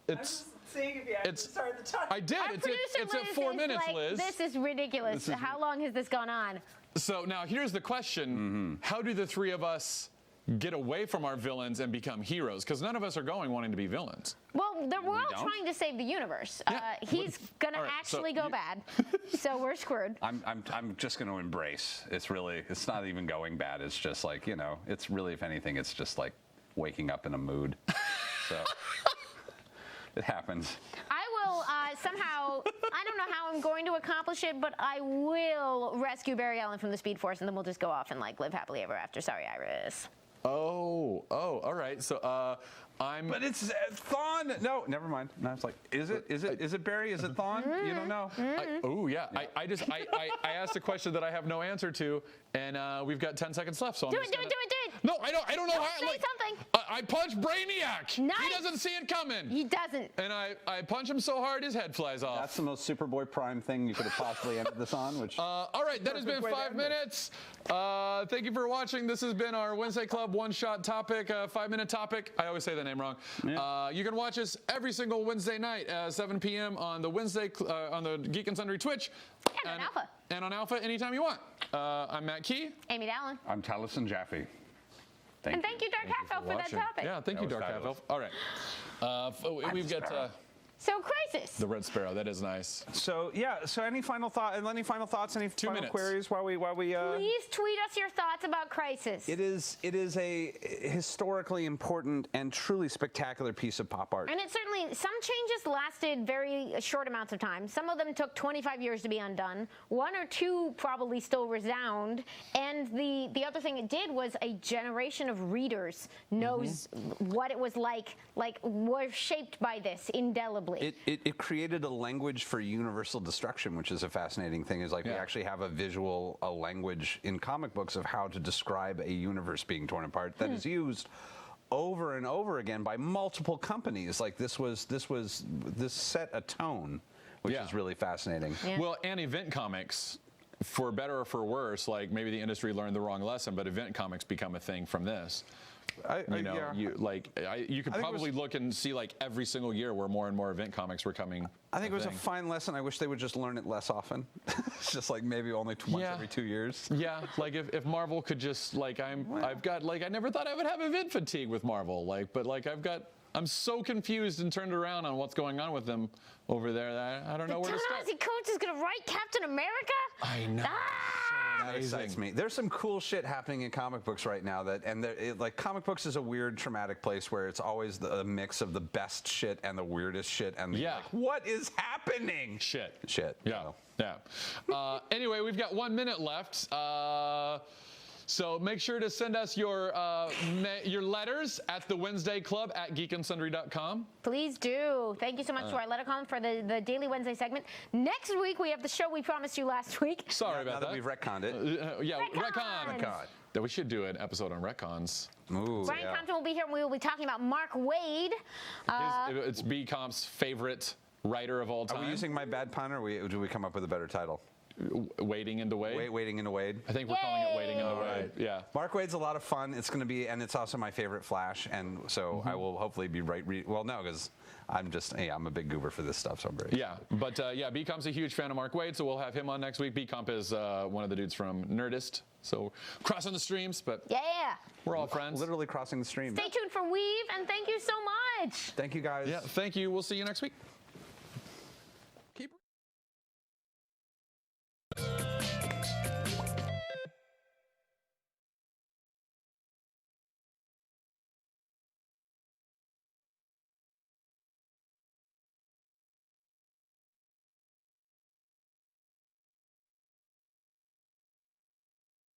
It's. Seeing if you actually started the time. I did. Our It's producer at Liz 4 is minutes, like, Liz. This is ridiculous. How long has this gone on? So now here's the question: How do the three of us get away from our villains and become heroes? Because none of us are going wanting to be villains. Well, we're all don't? trying to save the universe. Yeah. He's gonna All right, so actually go you- bad, so we're screwed. I'm just going to embrace. It's not even going bad. It's just like, it's really, if anything, it's just like waking up in a mood. So it happens. I will somehow, I don't know how I'm going to accomplish it, but I will rescue Barry Allen from the Speed Force, and then we'll just go off and like live happily ever after. Sorry, Iris. Oh, all right. So I'm. But it's Thawne. No, never mind. No, it's like, is it Barry? Is it Thawne? You don't know. Oh yeah. I asked a question that I have no answer to, and we've got 10 seconds left. So Do it. No, I don't know how. Say something. I punched Brainiac. Nice. He doesn't see it coming. He doesn't. And I punch him so hard his head flies off. That's the most Superboy Prime thing you could have possibly ended this on. Which All right, that has been Perfect way to 5 end it. minutes. Thank you for watching. This has been our Wednesday Club one-shot topic, 5-minute topic. I always say the name wrong. Yeah. You can watch us every single Wednesday night, 7 p.m. on the on the Geek and Sundry Twitch. And on Alpha. And on Alpha anytime you want. I'm Matt Key. Amy Dallen. I'm Taliesin Jaffe. And thank you, Dark Half Elf, for that watching. topic. Yeah, thank you, That was Dark Half fabulous. Elf. All right. We've got So, Crisis. the Red Sparrow. That is nice. So yeah. So any final thoughts? Any final minutes. queries while we? Please tweet us your thoughts about Crisis. It is a historically important and truly spectacular piece of pop art. And it certainly, some changes lasted very short amounts of time. Some of them took 25 years to be undone. one or two probably still resound. And the other thing it did was a generation of readers knows what it was like were shaped by this indelibly. It created a language for universal destruction, which is a fascinating thing. Is like we Yeah. actually have a language in comic books of how to describe a universe being torn apart that is used over and over again by multiple companies. Like this set a tone, which Yeah. is really fascinating. Yeah. Well, and event comics, for better or for worse, like maybe the industry learned the wrong lesson, but event comics become a thing from this. You could it probably was- look and see like every single year where more and more event comics were coming. I think it was a thing. fine lesson. I wish they would just learn it less often. It's just like maybe only once Yeah. every 2 years. Yeah, like if Marvel could just like I've got like I never thought I would have event fatigue with Marvel, I'm so confused and turned around on what's going on with them over there that I don't know where to start. Ta-Nehisi Coates is going to write Captain America? I know. Ah! that excites me. There's some cool shit happening in comic books right now like comic books is a weird traumatic place where it's always a mix of the best shit and the weirdest shit and like, what is happening? Shit. Yeah. Yeah. Anyway, we've got 1 minute left. So make sure to send us your letters at the Wednesday Club at geekandsundry.com. Please do. Thank you so much to our letter column for the Daily Wednesday segment. Next week, we have the show we promised you last week. Sorry about that. We've retconned it. Retcon. Yeah, we should do an episode on retcons. Ooh, Brian Compton will be here, and we will be talking about Mark Waid. It's B Comp's favorite writer of all time. Are we using my bad pun, or do we come up with a better title? Wading into Wade? Wading into Wade. I think we're calling it Wading into Wade. Yeah. Mark Waid's a lot of fun. It's going to be, and it's also my favorite Flash, and so I will hopefully be right. Well, no, because I'm a big goober for this stuff, so I'm very Yeah, but B-Comp's a huge fan of Mark Waid, so we'll have him on next week. B-Comp is one of the dudes from Nerdist, so crossing the streams, but we're all friends. Literally crossing the stream. Stay tuned for Weave, and thank you so much. Thank you, guys. Yeah, thank you. We'll see you next week.